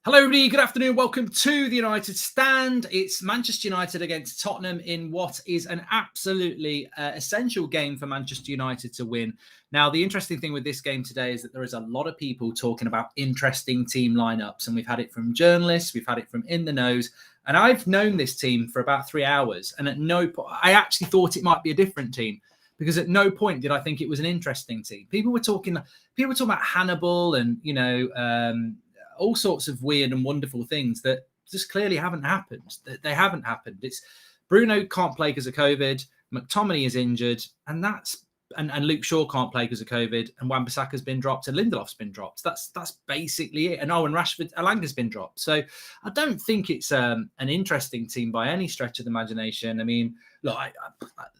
Hello, everybody. Good afternoon. Welcome to the United Stand. It's Manchester United against Tottenham in what is an absolutely essential game for Manchester United to win. Now, the interesting thing with this game today is that there is a lot of people talking about interesting team lineups, and we've had it from journalists, we've had it from in the knows, and I've known this team for about 3 hours, and at no point, I actually thought it might be a different team, because at no point did I think it was an interesting team. People were talking about Hannibal and, all sorts of weird and wonderful things that just clearly haven't happened. They haven't happened. It's Bruno can't play because of COVID. McTominay is injured, and Luke Shaw can't play because of COVID. And Wan-Bissaka's been dropped, and Lindelof's been dropped. That's basically it. And Rashford, Alanga's been dropped. So I don't think it's an interesting team by any stretch of the imagination. I mean, look,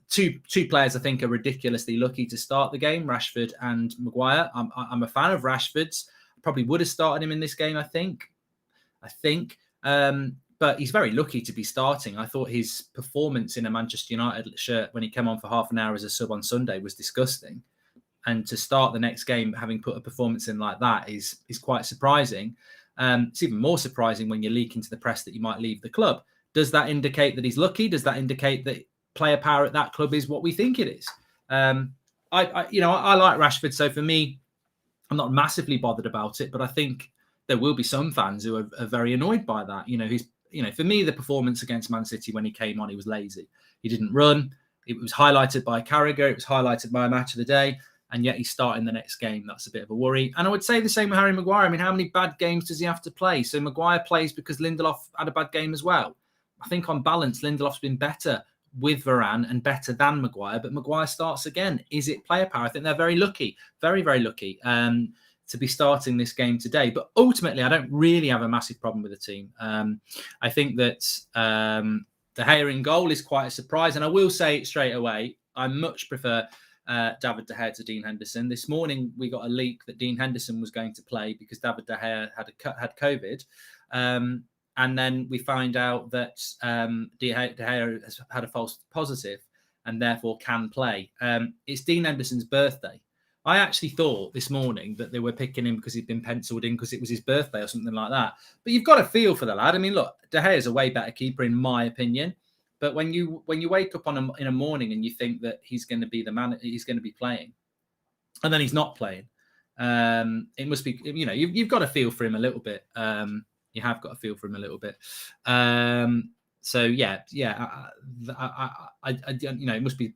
two players I think are ridiculously lucky to start the game: Rashford and Maguire. I'm a fan of Rashford's. Probably would have started him in this game, I think. But he's very lucky to be starting. I thought his performance in a Manchester United shirt when he came on for half an hour as a sub on Sunday was disgusting. And to start the next game having put a performance in like that is quite surprising. It's even more surprising when you leak into the press that you might leave the club. Does that indicate that he's lucky? Does that indicate that player power at that club is what we think it is? I like Rashford, so for me, I'm not massively bothered about it, but I think there will be some fans who are very annoyed by that. For me, the performance against Man City when he came on, he was lazy. He didn't run. It was highlighted by Carragher. It was highlighted by a match of the day, and yet he's starting the next game. That's a bit of a worry. And I would say the same with Harry Maguire. I mean, how many bad games does he have to play? So Maguire plays because Lindelof had a bad game as well. I think on balance, Lindelof's been better with Varane and better than Maguire, but Maguire starts again. Is it player power? I think they're very lucky, very, very lucky to be starting this game today. But ultimately, I don't really have a massive problem with the team. I think that De Gea in goal is quite a surprise. And I will say it straight away, I much prefer David De Gea to Dean Henderson. This morning, we got a leak that Dean Henderson was going to play because David De Gea had COVID. And then we find out that De Gea has had a false positive and therefore can play. It's Dean Henderson's birthday. I actually thought this morning that they were picking him because he'd been penciled in because it was his birthday or something like that. But you've got a feel for the lad. I mean, look, De Gea is a way better keeper in my opinion. But when you wake up in a morning and you think that he's going to be the man, he's going to be playing, and then he's not playing, it must be, you've got a feel for him a little bit. You have got a feel for him a little bit. It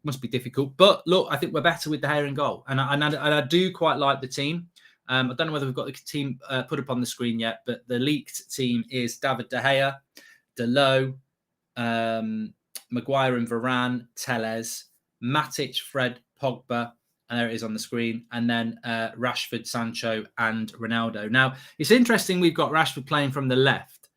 must be difficult. But look, I think we're better with De Gea in goal, and I do quite like the team. I don't know whether we've got the team put up on the screen yet, but the leaked team is David De Gea, Delot, Maguire and Varane, Telles, Matic, Fred, Pogba. And there it is on the screen. And then Rashford, Sancho, and Ronaldo. Now, it's interesting we've got Rashford playing from the left.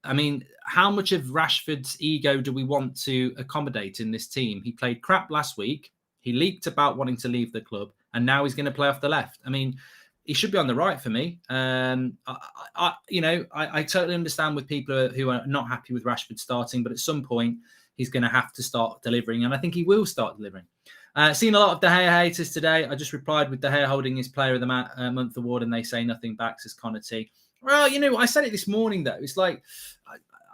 I mean, how much of Rashford's ego do we want to accommodate in this team? He played crap last week. He leaked about wanting to leave the club. And now he's going to play off the left. I mean, he should be on the right for me. I totally understand with people who are not happy with Rashford starting. But at some point, he's going to have to start delivering. And I think he will start delivering. Seen a lot of De Gea haters today. I just replied with De Gea holding his Player of the Month award, and they say nothing back, says Connor T. Well, I said it this morning, though. It's like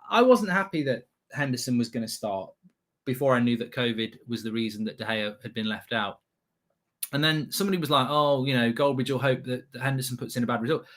I wasn't happy that Henderson was going to start before I knew that COVID was the reason that De Gea had been left out. And then somebody was like, Goldbridge will hope that Henderson puts in a bad result.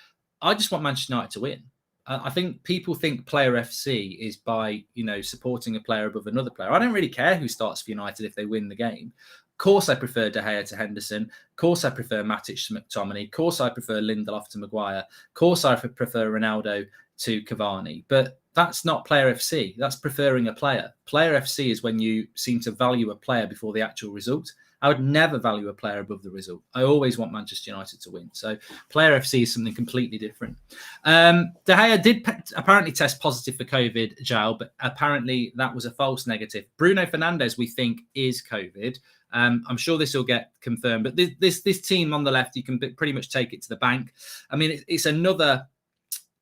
I just want Manchester United to win. I think people think Player FC is by, supporting a player above another player. I don't really care who starts for United if they win the game. Of course, I prefer De Gea to Henderson. Of course, I prefer Matic to McTominay. Of course, I prefer Lindelof to Maguire. Of course, I prefer Ronaldo to Cavani. But that's not Player FC. That's preferring a player. Player FC is when you seem to value a player before the actual result. I would never value a player above the result. I always want Manchester United to win. So Player FC is something completely different. De Gea did apparently test positive for COVID, Jal, but apparently that was a false negative. Bruno Fernandes, we think, is COVID. I'm sure this will get confirmed. But this team on the left, you can pretty much take it to the bank. I mean, it's another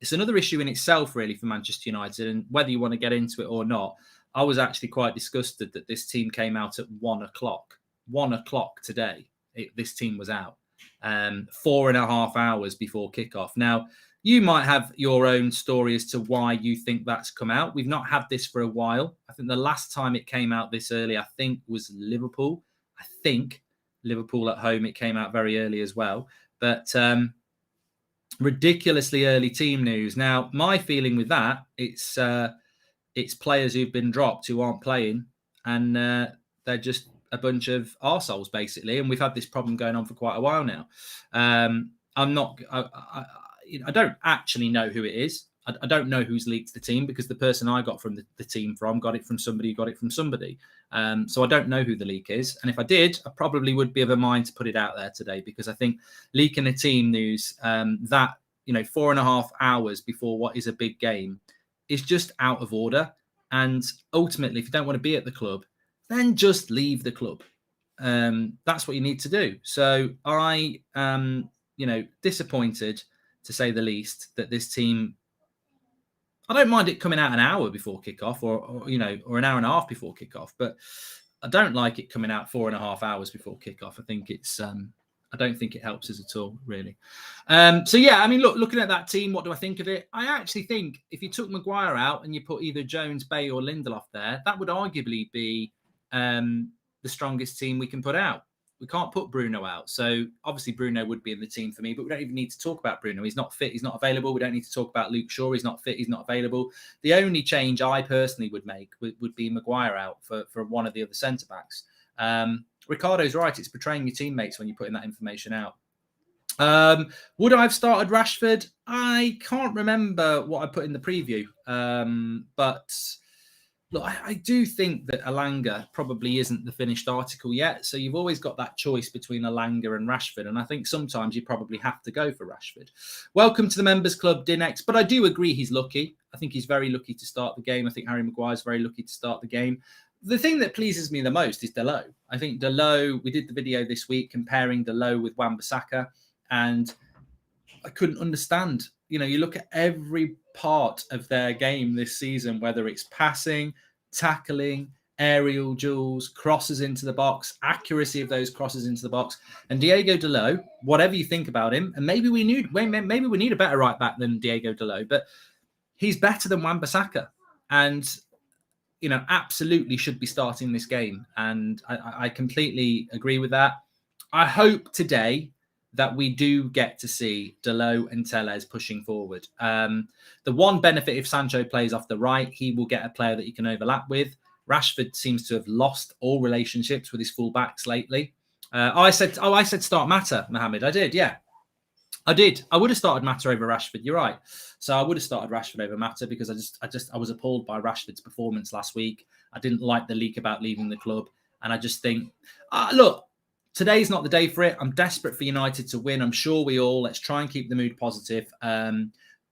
issue in itself, really, for Manchester United. And whether you want to get into it or not, I was actually quite disgusted that this team came out at 1 o'clock. 1 o'clock today, this team was out 4.5 hours before kickoff. Now, You might have your own story as to why you think that's come out. We've not had this for a while. I think the last time it came out this early, I think, was Liverpool. I think Liverpool at home, it came out very early as well. But ridiculously early team news. Now, my feeling with that, it's players who've been dropped who aren't playing, and they're just a bunch of arseholes, basically. And we've had this problem going on for quite a while now. I don't actually know who it is. I don't know who's leaked the team, because the person I got from the team got it from somebody who got it from somebody. So I don't know who the leak is. And if I did, I probably would be of a mind to put it out there today, because I think leaking a team news that, 4.5 hours before what is a big game is just out of order. And ultimately, if you don't want to be at the club, then just leave the club. That's what you need to do. So I am, disappointed, to say the least, that this team, I don't mind it coming out an hour before kickoff or an hour and a half before kickoff, but I don't like it coming out 4.5 hours before kickoff. I think it's, I don't think it helps us at all, really. Looking at that team, what do I think of it? I actually think if you took Maguire out and you put either Jones, Bay or Lindelof there, that would arguably be the strongest team we can put out. We can't put Bruno out. So obviously Bruno would be in the team for me, but we don't even need to talk about Bruno. He's not fit. He's not available. We don't need to talk about Luke Shaw. He's not fit. He's not available. The only change I personally would make would be Maguire out for one of the other centre-backs. Ricardo's right. It's betraying your teammates when you're putting that information out. Would I have started Rashford? I can't remember what I put in the preview. But look, I do think that Elanga probably isn't the finished article yet. So you've always got that choice between Elanga and Rashford. And I think sometimes you probably have to go for Rashford. Welcome to the Members Club, Dinex. But I do agree he's lucky. I think he's very lucky to start the game. I think Harry Maguire's very lucky to start the game. The thing that pleases me the most is Dalot. I think Dalot, we did the video this week comparing Dalot with Wan-Bissaka, and I couldn't understand. You look at every part of their game this season, whether it's passing, tackling, aerial duels, crosses into the box, accuracy of those crosses into the box. And Diego Dalot, whatever you think about him, and maybe we need a better right back than Diego Dalot, but he's better than Wan-Bissaka, and absolutely should be starting this game. And I completely agree with that. I hope today that we do get to see Dalot and Telles pushing forward. The one benefit, if Sancho plays off the right, he will get a player that he can overlap with. Rashford seems to have lost all relationships with his fullbacks lately. I said start Mata, Mohammed. I did, yeah. I did. I would have started Mata over Rashford. You're right. So I would have started Rashford over Mata, because I was appalled by Rashford's performance last week. I didn't like the leak about leaving the club. And I just think, look, today's not the day for it. I'm desperate for United to win. I'm sure let's try and keep the mood positive.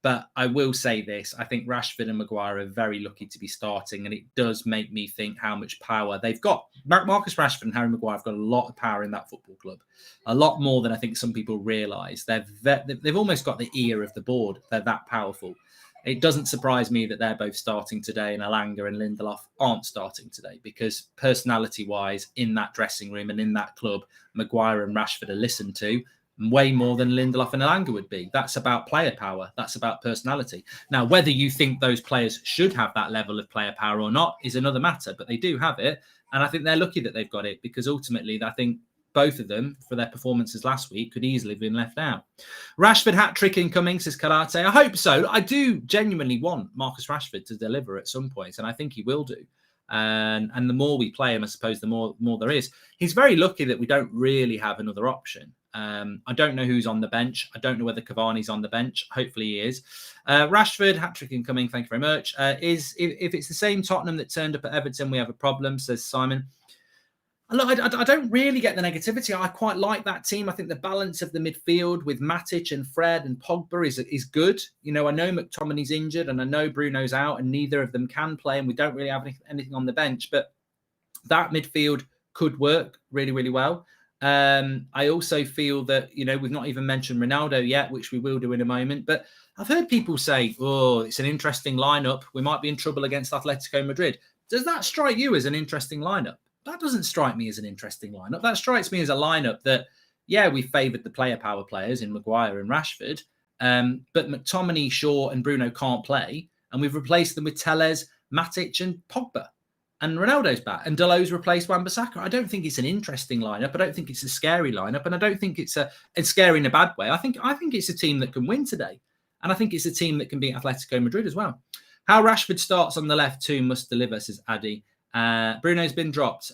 But I will say this. I think Rashford and Maguire are very lucky to be starting. And it does make me think how much power they've got. Marcus Rashford and Harry Maguire have got a lot of power in that football club. A lot more than I think some people realise. They've almost got the ear of the board. They're that powerful. It doesn't surprise me that they're both starting today and Elanga and Lindelof aren't starting today, because personality-wise, in that dressing room and in that club, Maguire and Rashford are listened to way more than Lindelof and Elanga would be. That's about player power. That's about personality. Now, whether you think those players should have that level of player power or not is another matter, but they do have it. And I think they're lucky that they've got it, because ultimately, I think both of them, for their performances last week, could easily have been left out. Rashford hat-trick incoming, says Karate. I hope so. I do genuinely want Marcus Rashford to deliver at some point, and I think he will do. And the more we play him, I suppose, the more there is. He's very lucky that we don't really have another option. I don't know who's on the bench. I don't know whether Cavani's on the bench. Hopefully he is. Rashford, hat-trick incoming. Thank you very much. If it's the same Tottenham that turned up at Everton, we have a problem, says Simon. Look, I don't really get the negativity. I quite like that team. I think the balance of the midfield with Matic and Fred and Pogba is good. I know McTominay's injured and I know Bruno's out and neither of them can play and we don't really have anything on the bench. But that midfield could work really, really well. I also feel that, we've not even mentioned Ronaldo yet, which we will do in a moment. But I've heard people say, it's an interesting lineup. We might be in trouble against Atletico Madrid. Does that strike you as an interesting lineup? That doesn't strike me as an interesting lineup. That strikes me as a lineup that, we favoured the player power players in Maguire and Rashford, But McTominay, Shaw and Bruno can't play. And we've replaced them with Telles, Matic and Pogba. And Ronaldo's back. And Dalot's replaced Wan-Bissaka. I don't think it's an interesting lineup. I don't think it's a scary lineup. And I don't think it's scary in a bad way. I think it's a team that can win today. And I think it's a team that can beat Atletico Madrid as well. How Rashford starts on the left too must deliver, says Addy. Bruno's been dropped.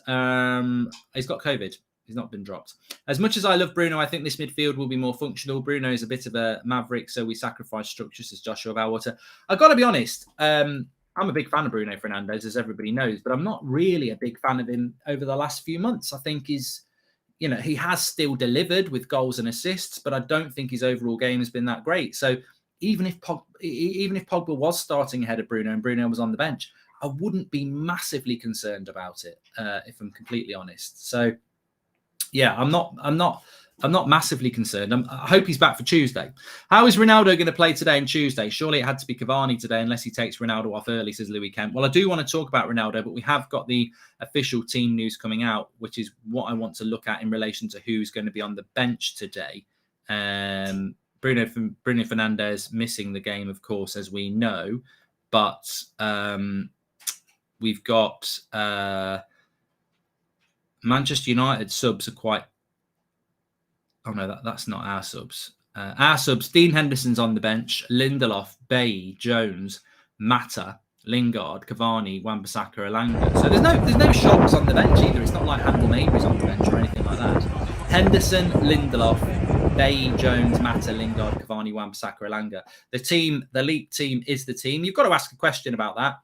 He's got COVID. He's not been dropped. As much as I love Bruno, I think this midfield will be more functional. Bruno is a bit of a maverick, so we sacrifice structure, says Joshua Valwater. I've got to be honest. I'm a big fan of Bruno Fernandes, as everybody knows, but I'm not really a big fan of him over the last few months. I think he has still delivered with goals and assists, but I don't think his overall game has been that great. So even if Pogba was starting ahead of Bruno and Bruno was on the bench, I wouldn't be massively concerned about it, if I'm completely honest. So, yeah, I'm not massively concerned. I hope he's back for Tuesday. How is Ronaldo going to play today and Tuesday? Surely it had to be Cavani today, unless he takes Ronaldo off early, says Louis Kemp. Well, I do want to talk about Ronaldo, but we have got the official team news coming out, which is what I want to look at in relation to who's going to be on the bench today. Bruno Fernandes missing the game, of course, as we know, but we've got Manchester United subs are quite. Oh no, that's not our subs. Our subs: Dean Henderson's on the bench, Lindelof, Bailly, Jones, Mata, Lingard, Cavani, Wan-Bissaka, Elanga. So there's no shocks on the bench either. It's not like Handel Mabry's on the bench or anything like that. Henderson, Lindelof, Bailly, Jones, Mata, Lingard, Cavani, Wan-Bissaka, Elanga. The elite team is the team. You've got to ask a question about that.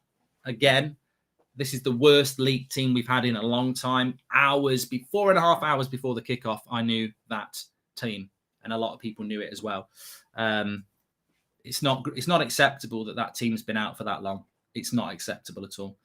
Again, this is the worst league team we've had in a long time. 4.5 hours before the kickoff, I knew that team, and a lot of people knew it as well. It's not acceptable that team's been out for that long. It's not acceptable at all.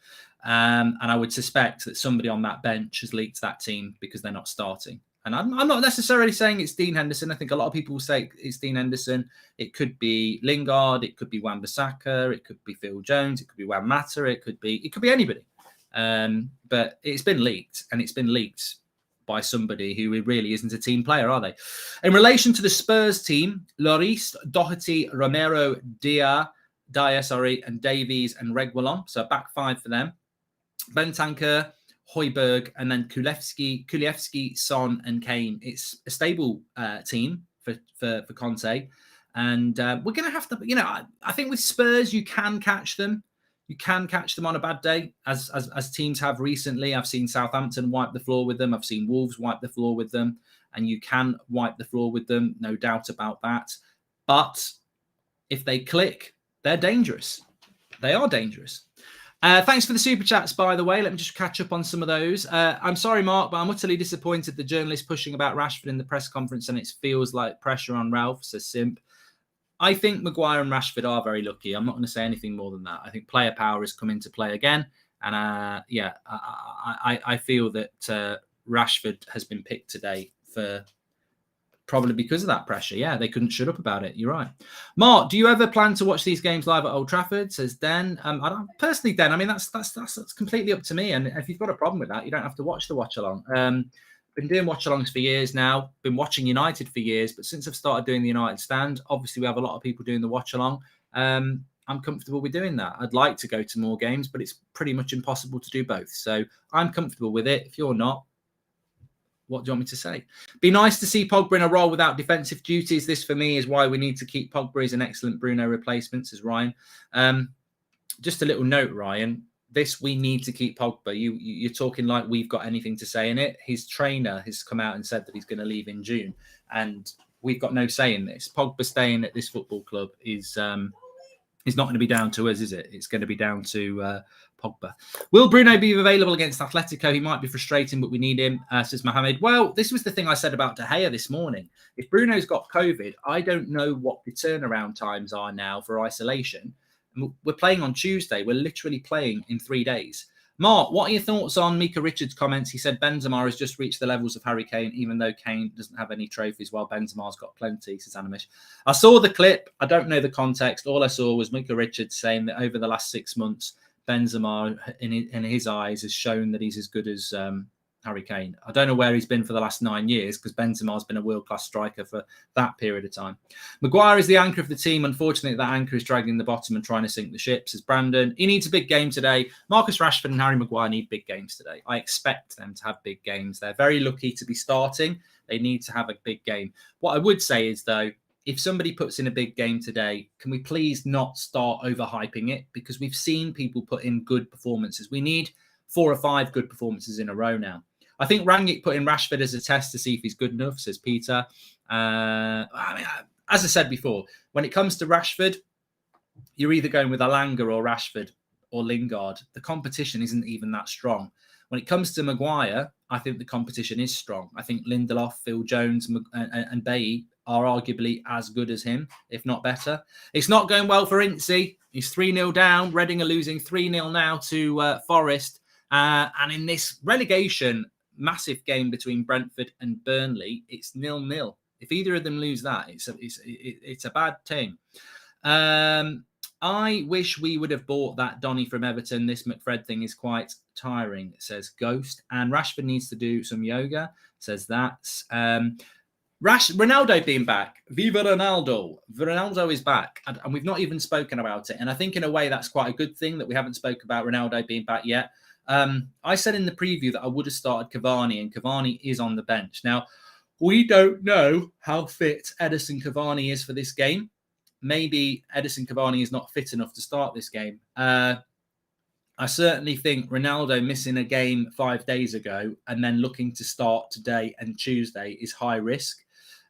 And I would suspect that somebody on that bench has leaked that team because they're not starting. And I'm not necessarily saying it's Dean Henderson. I think a lot of people will say it's Dean Henderson. It could be Lingard. It could be Wan-Bissaka. It could be Phil Jones. It could be Juan Mata. It could be anybody. But it's been leaked, and it's been leaked by somebody who really isn't a team player, are they? In relation to the Spurs team, Lloris, Doherty, Romero, Dyer, and Davies and Reguilon. So back five for them. Bentancur, Højbjerg, and then Kulusevski, Son, and Kane. It's a stable team for Conte, and we're going to have to. I think with Spurs, you can catch them. You can catch them on a bad day, as teams have recently. I've seen Southampton wipe the floor with them. I've seen Wolves wipe the floor with them, and you can wipe the floor with them, no doubt about that. But if they click, they're dangerous. They are dangerous. Thanks for the super chats, by the way. Let me just catch up on some of those. I'm sorry, Mark, but I'm utterly disappointed the journalist pushing about Rashford in the press conference, and it feels like pressure on Ralph, says Simp. I think Maguire and Rashford are very lucky. I'm not going to say anything more than that. I think player power has come into play again. And I feel that Rashford has been picked today for probably because of that pressure. Yeah, they couldn't shut up about it. You're right. Mark, do you ever plan to watch these games live at Old Trafford? Says Den. I don't personally, Den. I mean, that's completely up to me. And if you've got a problem with that, you don't have to watch the Watchalong. Been doing watch-alongs for years now. Been watching United for years, but since I've started doing the United stand, obviously we have a lot of people doing the watch-along. I'm comfortable with doing that. I'd like to go to more games, but it's pretty much impossible to do both. So I'm comfortable with it. If you're not, what do you want me to say? Be nice to see Pogba in a role without defensive duties. This, for me, is why we need to keep Pogba. He's an excellent Bruno replacement, says Ryan. Just a little note, Ryan. We need to keep Pogba. You're talking like we've got anything to say in it. His trainer has come out and said that he's going to leave in June, and we've got no say in this. Pogba staying at this football club is not going to be down to us, is it? It's going to be down to Pogba. Will Bruno be available against Atletico? He might be frustrating, but we need him, says Mohamed. Well, this was the thing I said about De Gea this morning. If Bruno's got COVID, I don't know what the turnaround times are now for isolation. We're playing on Tuesday. We're literally playing in 3 days. Mark, what are your thoughts on Mika Richards' comments? He said Benzema has just reached the levels of Harry Kane, even though Kane doesn't have any trophies, while Benzema's got plenty, says Animish. I saw the clip. I don't know the context. All I saw was Mika Richards saying that over the last 6 months, Benzema, in his eyes, has shown that he's as good as Harry Kane. I don't know where he's been for the last 9 years because Benzema's been a world-class striker for that period of time. Maguire is the anchor of the team. Unfortunately, that anchor is dragging the bottom and trying to sink the ship, says Brandon. He needs a big game today. Marcus Rashford and Harry Maguire need big games today. I expect them to have big games. They're very lucky to be starting. They need to have a big game. What I would say is, though, if somebody puts in a big game today, can we please not start overhyping it? Because we've seen people put in good performances. We need 4 or 5 good performances in a row now. I think Rangnick put in Rashford as a test to see if he's good enough, says Peter. As I said before, when it comes to Rashford, you're either going with Alanga or Rashford or Lingard. The competition isn't even that strong. When it comes to Maguire, I think the competition is strong. I think Lindelof, Phil Jones, and Bailly are arguably as good as him, if not better. It's not going well for Ince. He's 3-0 down. Reading are losing 3-0 now to Forest. And in this relegation massive game between Brentford and Burnley, it's 0-0. If either of them lose that, it's a bad team. I wish we would have bought that Donny from Everton. This McFred thing is quite tiring, says Ghost. And Rashford needs to do some yoga, says that. Ronaldo being back. Viva Ronaldo. Ronaldo is back. And we've not even spoken about it. And I think in a way that's quite a good thing that we haven't spoken about Ronaldo being back yet. I said in the preview that I would have started Cavani, and Cavani is on the bench. Now, we don't know how fit Edison Cavani is for this game. Maybe Edison Cavani is not fit enough to start this game. I certainly think Ronaldo missing a game 5 days ago and then looking to start today and Tuesday is high risk.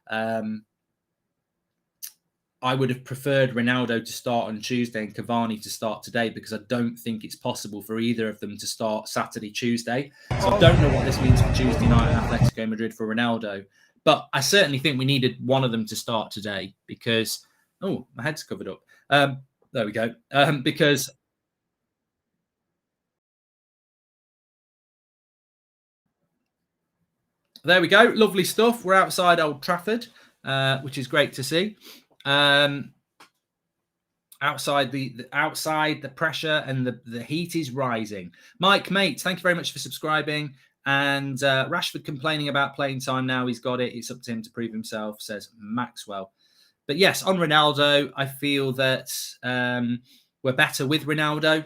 I would have preferred Ronaldo to start on Tuesday and Cavani to start today because I don't think it's possible for either of them to start Saturday, Tuesday. So I don't know what this means for Tuesday night and Atletico Madrid for Ronaldo. But I certainly think we needed one of them to start today because... Oh, my head's covered up. There we go. Because... There we go. Lovely stuff. We're outside Old Trafford, which is great to see. Outside the pressure and the heat is rising. Mike, mate, thank you very much for subscribing. And Rashford complaining about playing time now. He's got it. It's up to him to prove himself, says Maxwell. But yes, on Ronaldo, I feel that we're better with Ronaldo.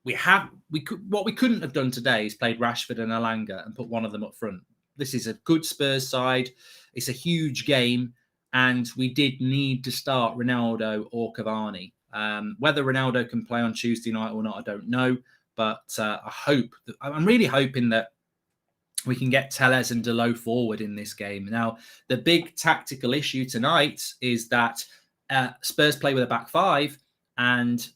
What we couldn't have done today is played Rashford and Alanga and put one of them up front. This is a good Spurs side. It's a huge game. And we did need to start Ronaldo or Cavani. Whether Ronaldo can play on Tuesday night or not, I don't know. But I'm really hoping that we can get Telles and Delot forward in this game. Now, the big tactical issue tonight is that Spurs play with a back five, and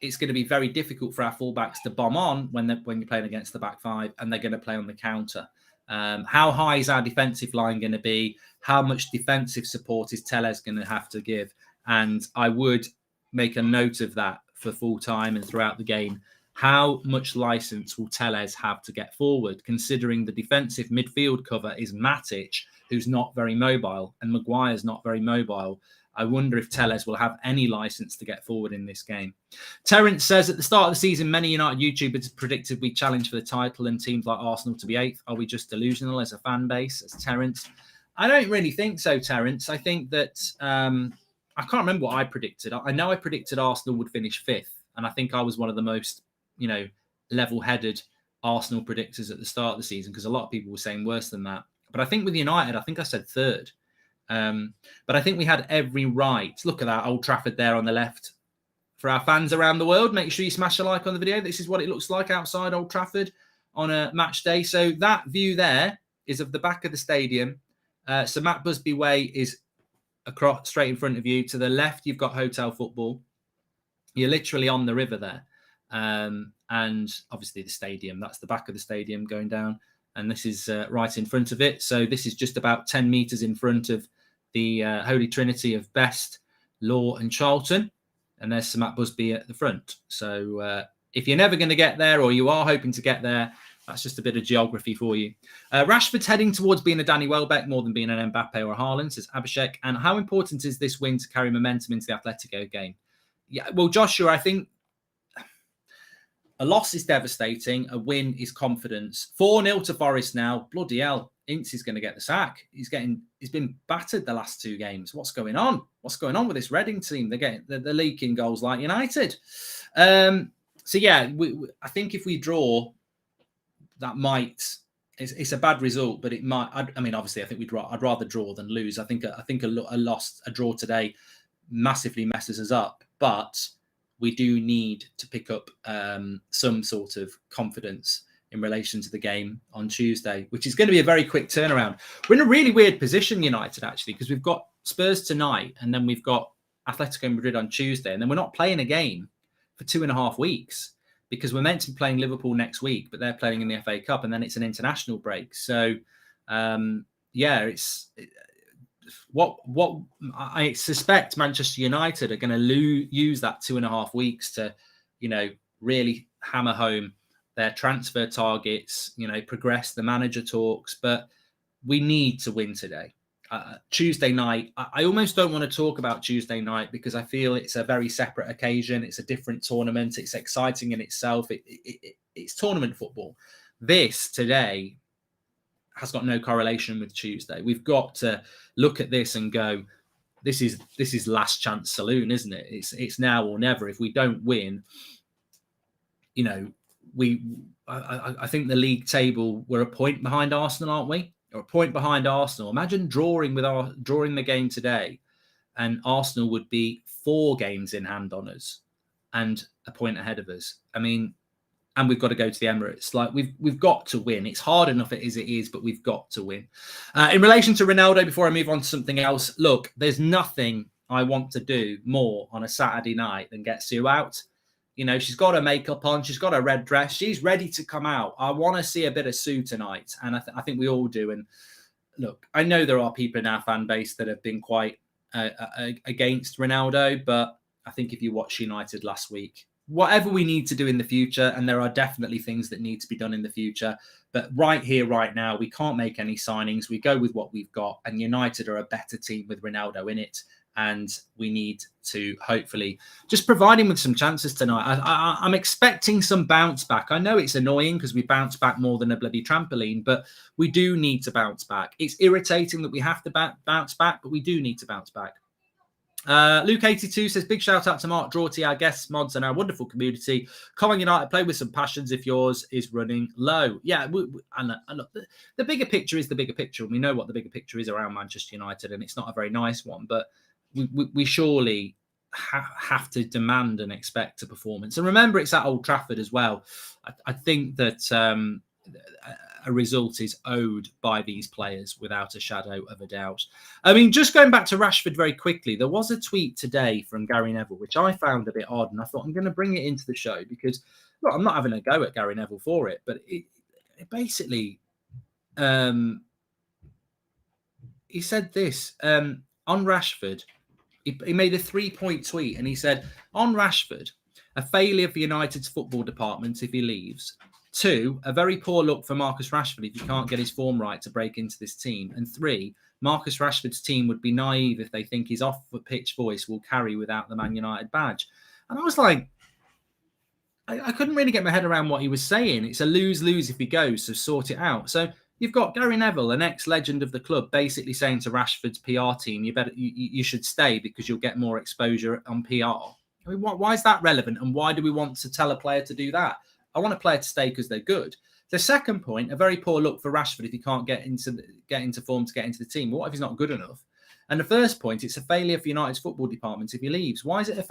it's going to be very difficult for our fullbacks to bomb on when you're playing against the back five, and they're going to play on the counter. How high is our defensive line going to be? How much defensive support is Telles going to have to give? And I would make a note of that for full time and throughout the game. How much license will Telles have to get forward, considering the defensive midfield cover is Matic, who's not very mobile, and Maguire's not very mobile. I wonder if Telles will have any license to get forward in this game. Terence says, at the start of the season, many United YouTubers predicted we challenge for the title and teams like Arsenal to be 8th. Are we just delusional as a fan base? As Terence, I don't really think so, Terence. I think that I can't remember what I predicted. I know I predicted Arsenal would finish 5th, and I think I was one of the most, level-headed Arsenal predictors at the start of the season because a lot of people were saying worse than that. But I think with United, I think I said 3rd. But I think we had every right. Look at that Old Trafford there on the left. For our fans around the world, make sure you smash a like on the video. This is what it looks like outside Old Trafford on a match day. So that view there is of the back of the stadium. So Matt Busby Way is across straight in front of you. To the left, you've got Hotel Football. You're literally on the river there. And obviously the stadium, that's the back of the stadium going down. And this is right in front of it. So this is just about 10 metres in front of the Holy Trinity of Best, Law and Charlton. And there's Sir Matt Busby at the front. So if you're never going to get there or you are hoping to get there, that's just a bit of geography for you. Rashford's heading towards being a Danny Welbeck more than being an Mbappe or a Haaland, says Abhishek. And how important is this win to carry momentum into the Atletico game? Yeah, well, Joshua, I think A loss is devastating. A win is confidence. 4-0 to Forest now. Bloody hell. Ince is going to get the sack. He's been battered the last 2 games. What's going on? What's going on with this Reading team? They're leaking goals like United. So yeah, I think if we draw, that might. It's a bad result, but it might. I mean, obviously, I think I'd rather draw than lose. I think a draw today massively messes us up, but we do need to pick up some sort of confidence in relation to the game on Tuesday, which is going to be a very quick turnaround. We're in a really weird position, United, actually, because we've got Spurs tonight, and then we've got Atletico Madrid on Tuesday, and then we're not playing a game for 2.5 weeks because we're meant to be playing Liverpool next week, but they're playing in the FA Cup, and then it's an international break. So, it's what I suspect Manchester United are going to use that 2.5 weeks to, really hammer home their transfer targets, progress the manager talks, but we need to win today. Tuesday night, I almost don't want to talk about Tuesday night because I feel it's a very separate occasion. It's a different tournament. It's exciting in itself. It's tournament football. This today has got no correlation with Tuesday. We've got to look at this and go, this is last chance saloon, isn't it? It's now or never. If we don't win, I think the league table, we're a point behind Arsenal, aren't we? Or a point behind Arsenal. Imagine drawing the game today, and Arsenal would be 4 games in hand on us and a point ahead of us. I mean, and we've got to go to the Emirates. Like we've got to win. It's hard enough as it is, but we've got to win. In relation to Ronaldo, before I move on to something else, look, there's nothing I want to do more on a Saturday night than get Sue out. She's got her makeup on. She's got her red dress. She's ready to come out. I want to see a bit of Sue tonight. And I think we all do. And look, I know there are people in our fan base that have been quite against Ronaldo. But I think if you watch United last week, whatever we need to do in the future, and there are definitely things that need to be done in the future. But right here, right now, we can't make any signings. We go with what we've got. And United are a better team with Ronaldo in it. And we need to hopefully just provide him with some chances tonight. I'm expecting some bounce back. I know it's annoying because we bounce back more than a bloody trampoline, but we do need to bounce back. It's irritating that we have to bounce back, but we do need to bounce back. Luke82 says, big shout out to Mark Drawty, our guests, mods, and our wonderful community. Common United, play with some passions if yours is running low. Yeah, and look, the bigger picture is the bigger picture, and we know what the bigger picture is around Manchester United, and it's not a very nice one, but we surely have to demand and expect a performance. And remember, it's at Old Trafford as well. I think that a result is owed by these players without a shadow of a doubt. I mean, just going back to Rashford very quickly, there was a tweet today from Gary Neville, which I found a bit odd, and I thought I'm going to bring it into the show because, look, I'm not having a go at Gary Neville for it, but it basically, he said this on Rashford. He made a 3-point tweet and he said, on Rashford, a failure for United's football department if he leaves. 2, a very poor look for Marcus Rashford if he can't get his form right to break into this team. And 3, Marcus Rashford's team would be naive if they think his off-the-pitch voice will carry without the Man United badge. And I was like, I couldn't really get my head around what he was saying. It's a lose-lose if he goes, so sort it out. So you've got Gary Neville, an ex-legend of the club, basically saying to Rashford's PR team, you should stay because you'll get more exposure on PR. I mean, why is that relevant? And why do we want to tell a player to do that? I want a player to stay because they're good. The second point, a very poor look for Rashford if he can't get into form to get into the team. Well, what if he's not good enough? And the first point, it's a failure for United's football department if he leaves. Why is it a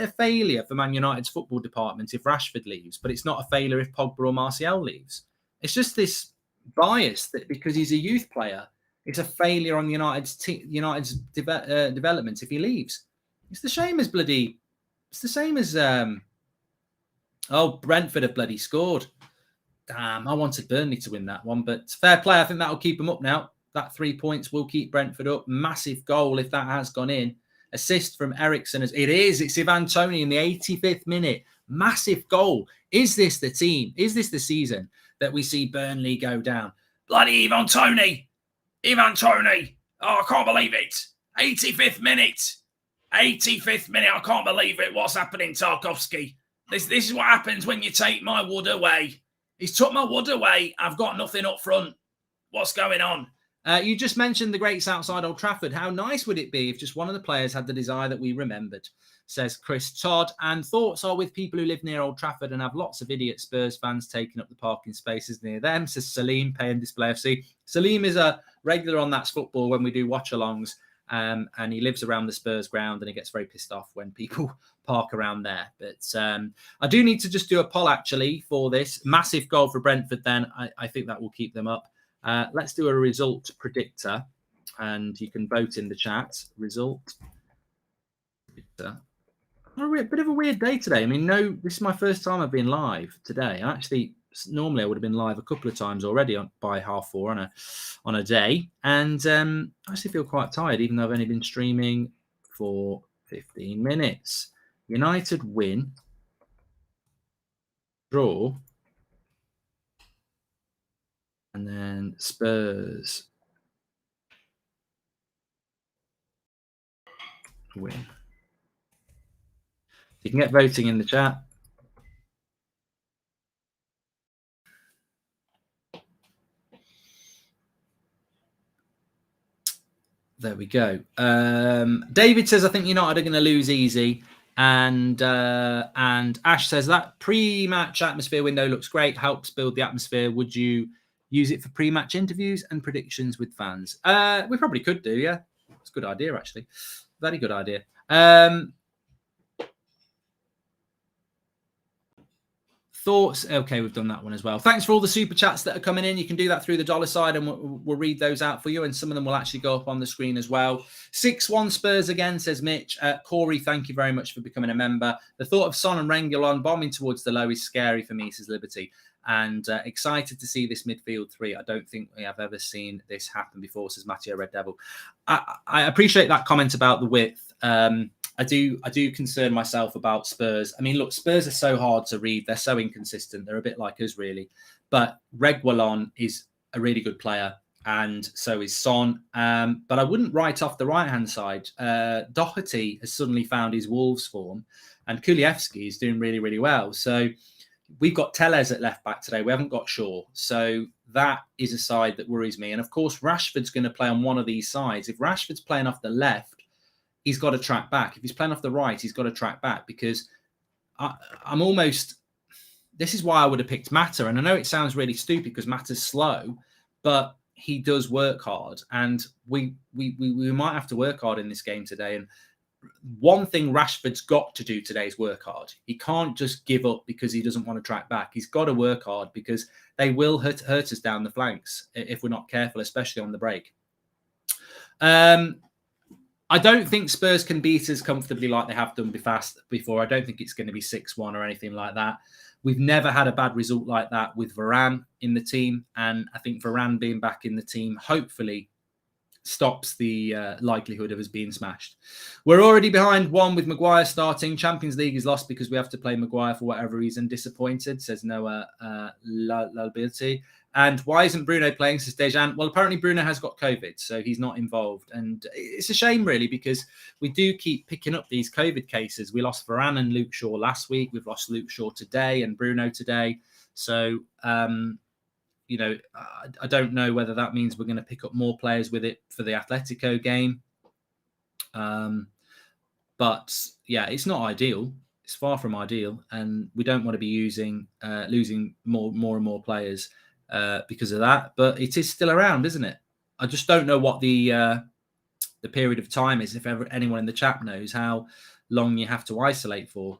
failure for Man United's football department if Rashford leaves, but it's not a failure if Pogba or Martial leaves? It's just this bias that because he's a youth player, it's a failure on United's development if he leaves. It's the same as Brentford have bloody scored. Damn, I wanted Burnley to win that one, but fair play. I think that'll keep them up now. That 3 points will keep Brentford up. Massive goal if that has gone in. Assist from Ericsson. It's Ivan Toney in the 85th minute. Massive goal. Is this the team? Is this the season that we see Burnley go down? Bloody Ivan Toney. Ivan Toney. Oh, I can't believe it. 85th minute. 85th minute. I can't believe it. What's happening, Tarkowski? This is what happens when you take my wood away. He's took my wood away. I've got nothing up front. What's going on? You just mentioned the greats outside Old Trafford. How nice would it be if just one of the players had the desire that we remembered, says Chris Todd. And thoughts are with people who live near Old Trafford and have lots of idiot Spurs fans taking up the parking spaces near them, says Salim, Pay and Display FC. Salim is a regular on That's Football when we do watch-alongs, and he lives around the Spurs ground and he gets very pissed off when people park around there. But I do need to just do a poll, actually, for this. Massive goal for Brentford then. I think that will keep them up. Let's do a result predictor, and you can vote in the chat. Result predictor. A bit of a weird day today. I mean, this is my first time I've been live today. Actually, normally I would have been live a couple of times already by 4:30 on a day, and I actually feel quite tired, even though I've only been streaming for 15 minutes. United win, draw, and then Spurs win. You can get voting in the chat. There we go. David says, I think United are going to lose easy. And Ash says that pre-match atmosphere window looks great, helps build the atmosphere. Would you use it for pre-match interviews and predictions with fans? We probably could do, yeah. It's a good idea, actually. Very good idea. Thoughts? Okay, we've done that one as well. Thanks for all the super chats that are coming in. You can do that through the dollar side, and we'll read those out for you. And some of them will actually go up on the screen as well. 6-1 Spurs again, says Mitch. Corey, thank you very much for becoming a member. The thought of Son and Reguilon bombing towards the low is scary for me, says Liberty. And excited to see this midfield three. I don't think we have ever seen this happen before, says Matteo Red Devil. I appreciate that comment about the width. I do concern myself about Spurs. I mean, look, Spurs are so hard to read. They're so inconsistent. They're a bit like us, really. But Reguilon is a really good player, and so is Son. But I wouldn't write off the right-hand side. Doherty has suddenly found his Wolves form, and Kulievski is doing really, really well. So we've got Tellez at left-back today. We haven't got Shaw. So that is a side that worries me. And, of course, Rashford's going to play on one of these sides. If Rashford's playing off the left, he's got to track back. If he's playing off the right, he's got to track back, because I'm almost... This is why I would have picked Mata. And I know it sounds really stupid because Mata's slow, but he does work hard. And we might have to work hard in this game today. And one thing Rashford's got to do today is work hard. He can't just give up because he doesn't want to track back. He's got to work hard, because they will hurt us down the flanks if we're not careful, especially on the break. I don't think Spurs can beat us comfortably like they have done before. I don't think it's going to be 6-1 or anything like that. We've never had a bad result like that with Varane in the team. And I think Varane being back in the team hopefully stops the likelihood of us being smashed. We're already behind 1 with Maguire starting. Champions League is lost because we have to play Maguire for whatever reason. Disappointed, says Noah Lalbility. And why isn't Bruno playing, says Dejan? Well, apparently Bruno has got COVID, so he's not involved. And it's a shame, really, because we do keep picking up these COVID cases. We lost Varane and Luke Shaw last week. We've lost Luke Shaw today and Bruno today. So, you know, I don't know whether that means we're going to pick up more players with it for the Atletico game. But, yeah, it's not ideal. It's far from ideal. And we don't want to be losing more and more players because of that, but it is still around, isn't it? I just don't know what the period of time is. If ever anyone in the chat knows how long you have to isolate for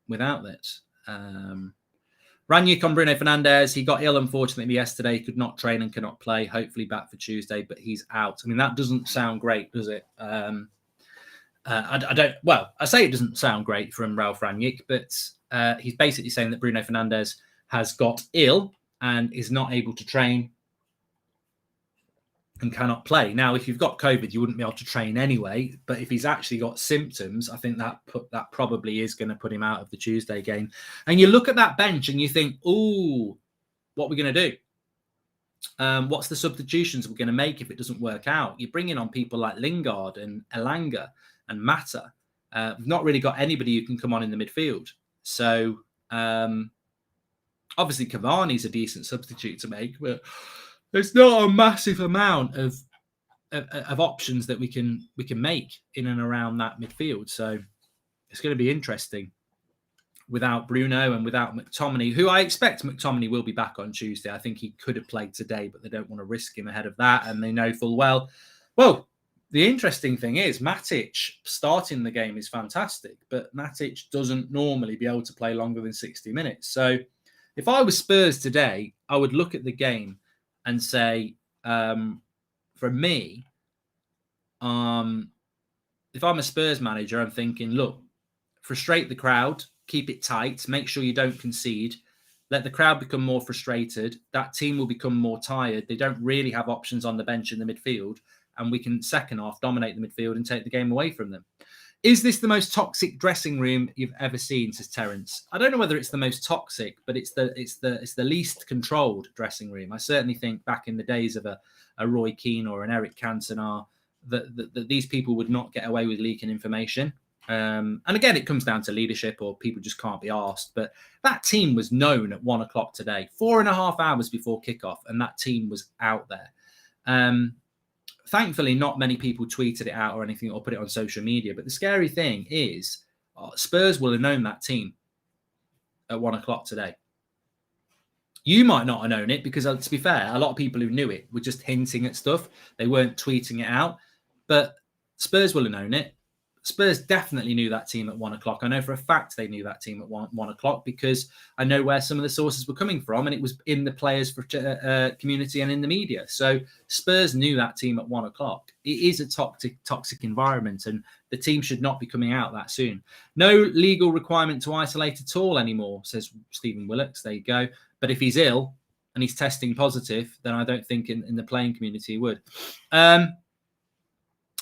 without that. Ranić on Bruno Fernandes. He got ill, unfortunately, yesterday. He could not train and cannot play. Hopefully back for Tuesday, but he's out. I mean, that doesn't sound great, does it? I don't. Well, I say it doesn't sound great from Ralph Ranić, but he's basically saying that Bruno Fernandes has got ill and is not able to train and cannot play. Now, if you've got COVID, you wouldn't be able to train anyway. But if he's actually got symptoms, I think that probably is going to put him out of the Tuesday game. And you look at that bench and you think, ooh, what are we going to do? What's the substitutions we're going to make if it doesn't work out? You're bringing on people like Lingard and Elanga and Mata. We've not really got anybody who can come on in the midfield. So obviously Cavani's a decent substitute to make, but there's not a massive amount of options that we can make in and around that midfield. So it's going to be interesting without Bruno and without McTominay, who I expect McTominay will be back on Tuesday. I think he could have played today, but they don't want to risk him ahead of that. And they know full well, the interesting thing is Matic starting the game is fantastic, but Matic doesn't normally be able to play longer than 60 minutes. So if I was Spurs today, I would look at the game and say, for me, if I'm a Spurs manager, I'm thinking, look, frustrate the crowd, keep it tight, make sure you don't concede, let the crowd become more frustrated. That team will become more tired. They don't really have options on the bench in the midfield, and we can, second half, dominate the midfield and take the game away from them. Is this the most toxic dressing room you've ever seen, says Terence? I don't know whether it's the most toxic, but it's the least controlled dressing room. I certainly think back in the days of a Roy Keane or an Eric Cantona, that these people would not get away with leaking information. And again, it comes down to leadership, or people just can't be asked. But that team was known at 1 o'clock today, 4.5 hours before kickoff, and that team was out there. Thankfully, not many people tweeted it out or anything or put it on social media. But the scary thing is Spurs will have known that team at 1 o'clock today. You might not have known it because, to be fair, a lot of people who knew it were just hinting at stuff. They weren't tweeting it out. But Spurs will have known it. Spurs definitely knew that team at 1 o'clock. I know for a fact they knew that team at 1 o'clock because I know where some of the sources were coming from, and it was in the players' community and in the media. So Spurs knew that team at 1 o'clock. It is a toxic environment, and the team should not be coming out that soon. No legal requirement to isolate at all anymore, says Stephen Willocks. There you go. But if he's ill and he's testing positive, then I don't think in the playing community he would.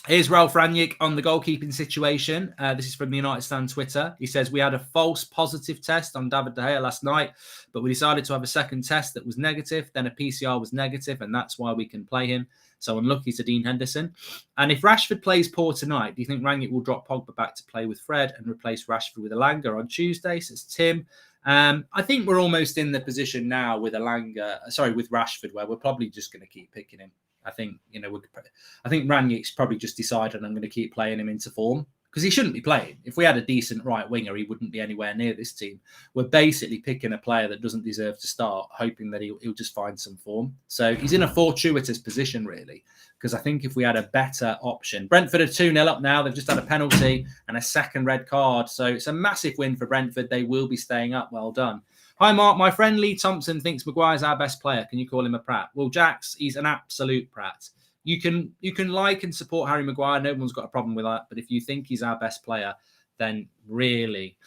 Here's Ralph Rangnick on the goalkeeping situation. This is from the United Stand Twitter. He says, we had a false positive test on David De Gea last night, but we decided to have a second test that was negative. Then a PCR was negative, and that's why we can play him. So unlucky to Dean Henderson. And if Rashford plays poor tonight, do you think Rangnick will drop Pogba back to play with Fred and replace Rashford with Elanga on Tuesday, says Tim. I think we're almost in the position now with Rashford, where we're probably just going to keep picking him. I think, I think Rangnick's probably just decided I'm going to keep playing him into form because he shouldn't be playing. If we had a decent right winger, he wouldn't be anywhere near this team. We're basically picking a player that doesn't deserve to start, hoping that he'll just find some form. So he's in a fortuitous position, really, because I think if we had a better option. Brentford are 2-0 up now. They've just had a penalty and a second red card. So it's a massive win for Brentford. They will be staying up. Well done. Hi, Mark. My friend Lee Thompson thinks Maguire's our best player. Can you call him a prat? Well, Jax, he's an absolute prat. You can like and support Harry Maguire. No one's got a problem with that. But if you think he's our best player, then really,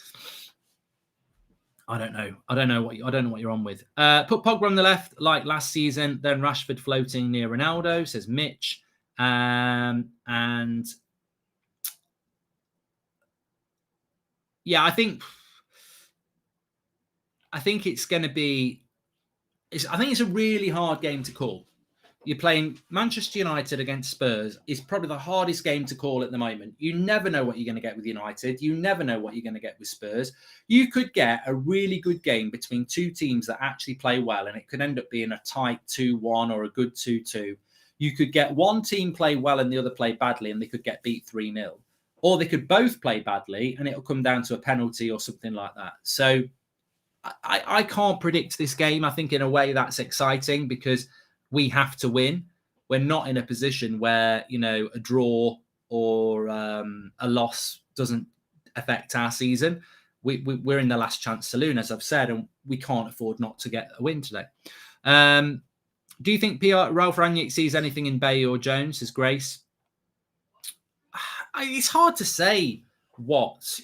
I don't know what you're on with. Put Pogba on the left like last season. Then Rashford floating near Ronaldo, says Mitch. And yeah, I think it's going to be. I think it's a really hard game to call. You're playing Manchester United against Spurs. It's probably the hardest game to call at the moment. You never know what you're going to get with United. You never know what you're going to get with Spurs. You could get a really good game between two teams that actually play well, and it could end up being a tight 2-1 or a good 2-2. You could get one team play well and the other play badly, and they could get beat 3-0. Or they could both play badly, and it'll come down to a penalty or something like that. So I can't predict this game. I think in a way that's exciting because we have to win. We're not in a position where, a draw or a loss doesn't affect our season. We're in the last chance saloon, as I've said, and we can't afford not to get a win today. Do you think Ralph Rangnick sees anything in Bailly or Jones, says Grace? It's hard to say what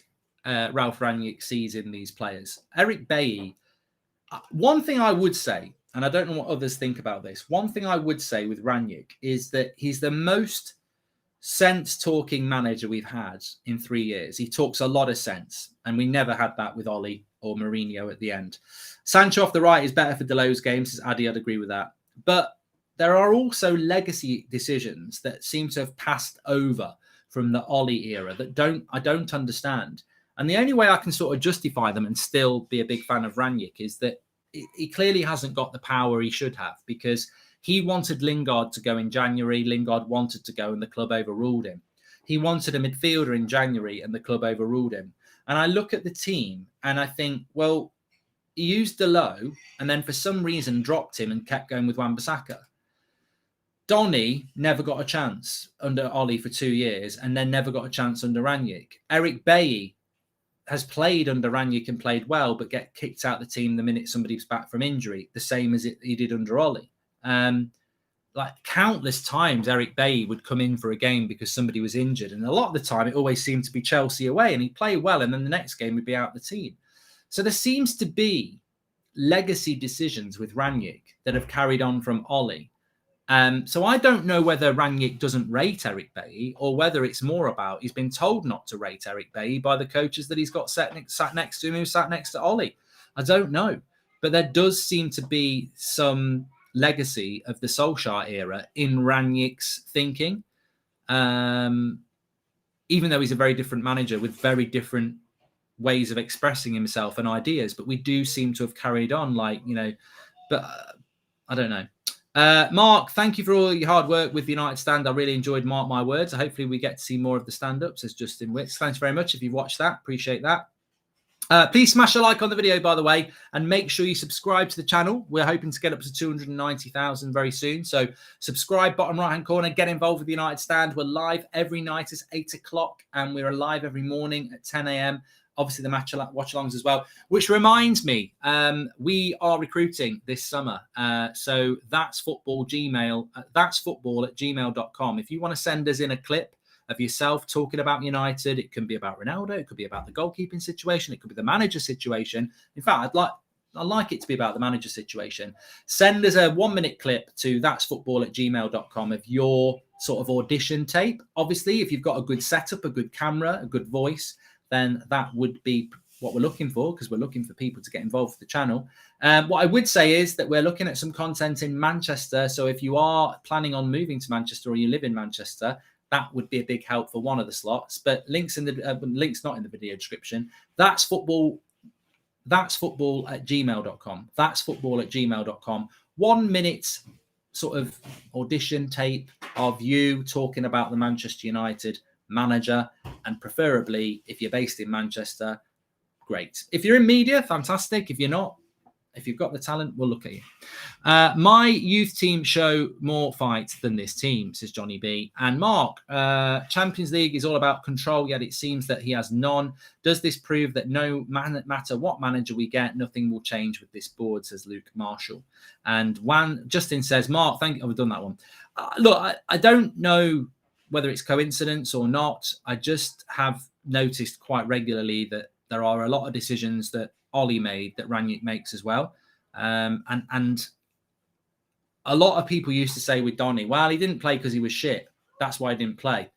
Ralph Rangnick sees in these players. Eric Bailly, one thing I would say, and I don't know what others think about this, one thing I would say with Rangnick is that he's the most sense-talking manager we've had in 3 years. He talks a lot of sense, and we never had that with Ollie or Mourinho at the end. Sancho off the right is better for Deleu's games, says Addy. I'd agree with that. But there are also legacy decisions that seem to have passed over from the Ollie era that I don't understand. And the only way I can sort of justify them and still be a big fan of Rangnick is that he clearly hasn't got the power he should have, because he wanted Lingard to go in January. Lingard wanted to go and the club overruled him. He wanted a midfielder in January and the club overruled him. And I look at the team and I think, well, he used Delo and then for some reason dropped him and kept going with Wan-Bissaka. Donny never got a chance under Ollie for 2 years and then never got a chance under Rangnick. Eric Bailly has played under Rangnick and played well, but get kicked out the team the minute somebody's back from injury, the same as he did under Ollie. Like countless times, Eric Bailly would come in for a game because somebody was injured. And a lot of the time, it always seemed to be Chelsea away and he'd play well. And then the next game would be out the team. So there seems to be legacy decisions with Rangnick that have carried on from Ollie. So I don't know whether Rangnick doesn't rate Eric Bailly or whether it's more about he's been told not to rate Eric Bailly by the coaches that he's got sat next to him, who sat next to Ollie. I don't know. But there does seem to be some legacy of the Solskjaer era in Rangnick's thinking, even though he's a very different manager with very different ways of expressing himself and ideas. But we do seem to have carried on but I don't know. Mark, thank you for all your hard work with the United stand. I really enjoyed Mark My Words. Hopefully we get to see more of the stand-ups as Justin Witts. Thanks very much if you've watched that. Appreciate that. Please smash a like on the video, by the way, and make sure you subscribe to the channel. We're hoping to get up to 290,000 very soon. So subscribe, bottom right-hand corner, get involved with the United stand. We're live every night at 8 o'clock, and we're live every morning at 10 a.m. Obviously, the watch-alongs as well, which reminds me, we are recruiting this summer. So that's football at gmail.com. If you want to send us in a clip of yourself talking about United, it can be about Ronaldo, it could be about the goalkeeping situation, it could be the manager situation. In fact, I'd like it to be about the manager situation. Send us a 1-minute clip to that'sfootball@gmail.com of your sort of audition tape. Obviously, if you've got a good setup, a good camera, a good voice, then that would be what we're looking for, because we're looking for people to get involved with the channel. What I would say is that we're looking at some content in Manchester. So if you are planning on moving to Manchester or you live in Manchester, that would be a big help for one of the slots. But links not in the video description. That's football at gmail.com. That's football at gmail.com. 1 minute sort of audition tape of you talking about the Manchester United manager, and preferably if you're based in Manchester, great. If you're in media, fantastic. If you're not, if you've got the talent, we'll look at you. My youth team show more fight than this team, says Johnny B. And Mark, Champions League is all about control, yet it seems that he has none. Does this prove that no matter what manager we get, nothing will change with this board, says Luke Marshall. And Justin says, Mark, thank you. Oh, we've done that one. Look, I don't know whether it's coincidence or not. I just have noticed quite regularly that there are a lot of decisions that Ollie made that Rangnick makes as well. And a lot of people used to say with Donny, well, he didn't play because he was shit. That's why he didn't play.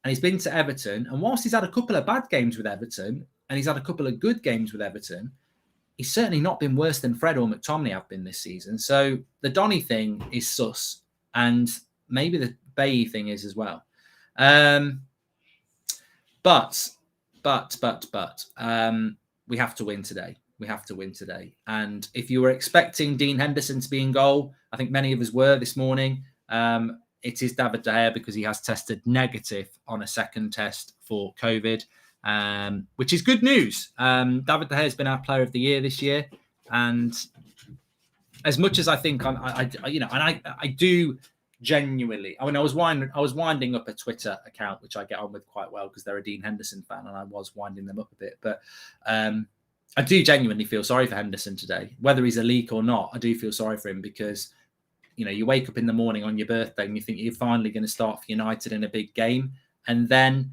And he's been to Everton. And whilst he's had a couple of bad games with Everton and he's had a couple of good games with Everton, he's certainly not been worse than Fred or McTominay have been this season. So the Donny thing is sus. And maybe the Bailly thing is as well. But we have to win today. We have to win today. And if you were expecting Dean Henderson to be in goal, I think many of us were this morning. It is David De Gea because he has tested negative on a second test for COVID, which is good news. David De Gea has been our Player of the Year this year, and as much as I think I do genuinely. I mean, I was winding up a Twitter account, which I get on with quite well because they're a Dean Henderson fan, and I was winding them up a bit, but. I do genuinely feel sorry for Henderson today. Whether he's a leak or not, I do feel sorry for him because, you wake up in the morning on your birthday and you think you're finally going to start for United in a big game. And then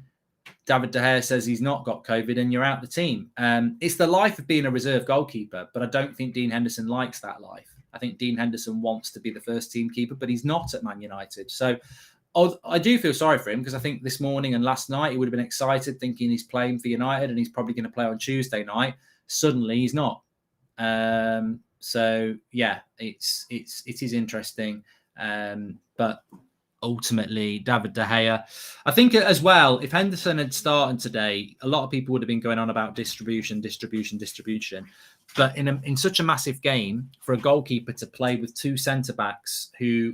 David De Gea says he's not got COVID and you're out the team. It's the life of being a reserve goalkeeper, but I don't think Dean Henderson likes that life. I think Dean Henderson wants to be the first team keeper, but he's not at Man United. So I do feel sorry for him because I think this morning and last night he would have been excited thinking he's playing for United and he's probably going to play on Tuesday night. Suddenly he's not. So yeah, it is interesting. But ultimately David De Gea. I think as well, if Henderson had started today, a lot of people would have been going on about distribution. But in such a massive game, for a goalkeeper to play with two centre-backs who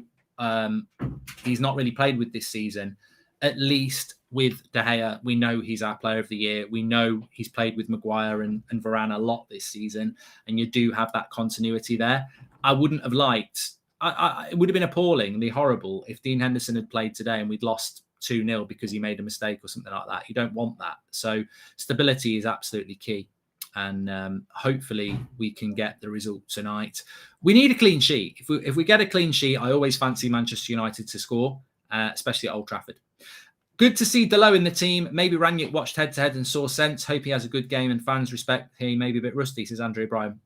he's not really played with this season, at least with De Gea, we know he's our player of the year. We know he's played with Maguire and Varane a lot this season, and you do have that continuity there. I wouldn't have liked... it would have been appallingly horrible if Dean Henderson had played today and we'd lost 2-0 because he made a mistake or something like that. You don't want that. So stability is absolutely key. And hopefully we can get the result tonight. We need a clean sheet. If we get a clean sheet, I always fancy Manchester United to score, especially at Old Trafford. Good to see Delo in the team. Maybe Rangnick watched head-to-head and saw sense. Hope he has a good game and fans respect. He may be a bit rusty, says Andrew Bryan.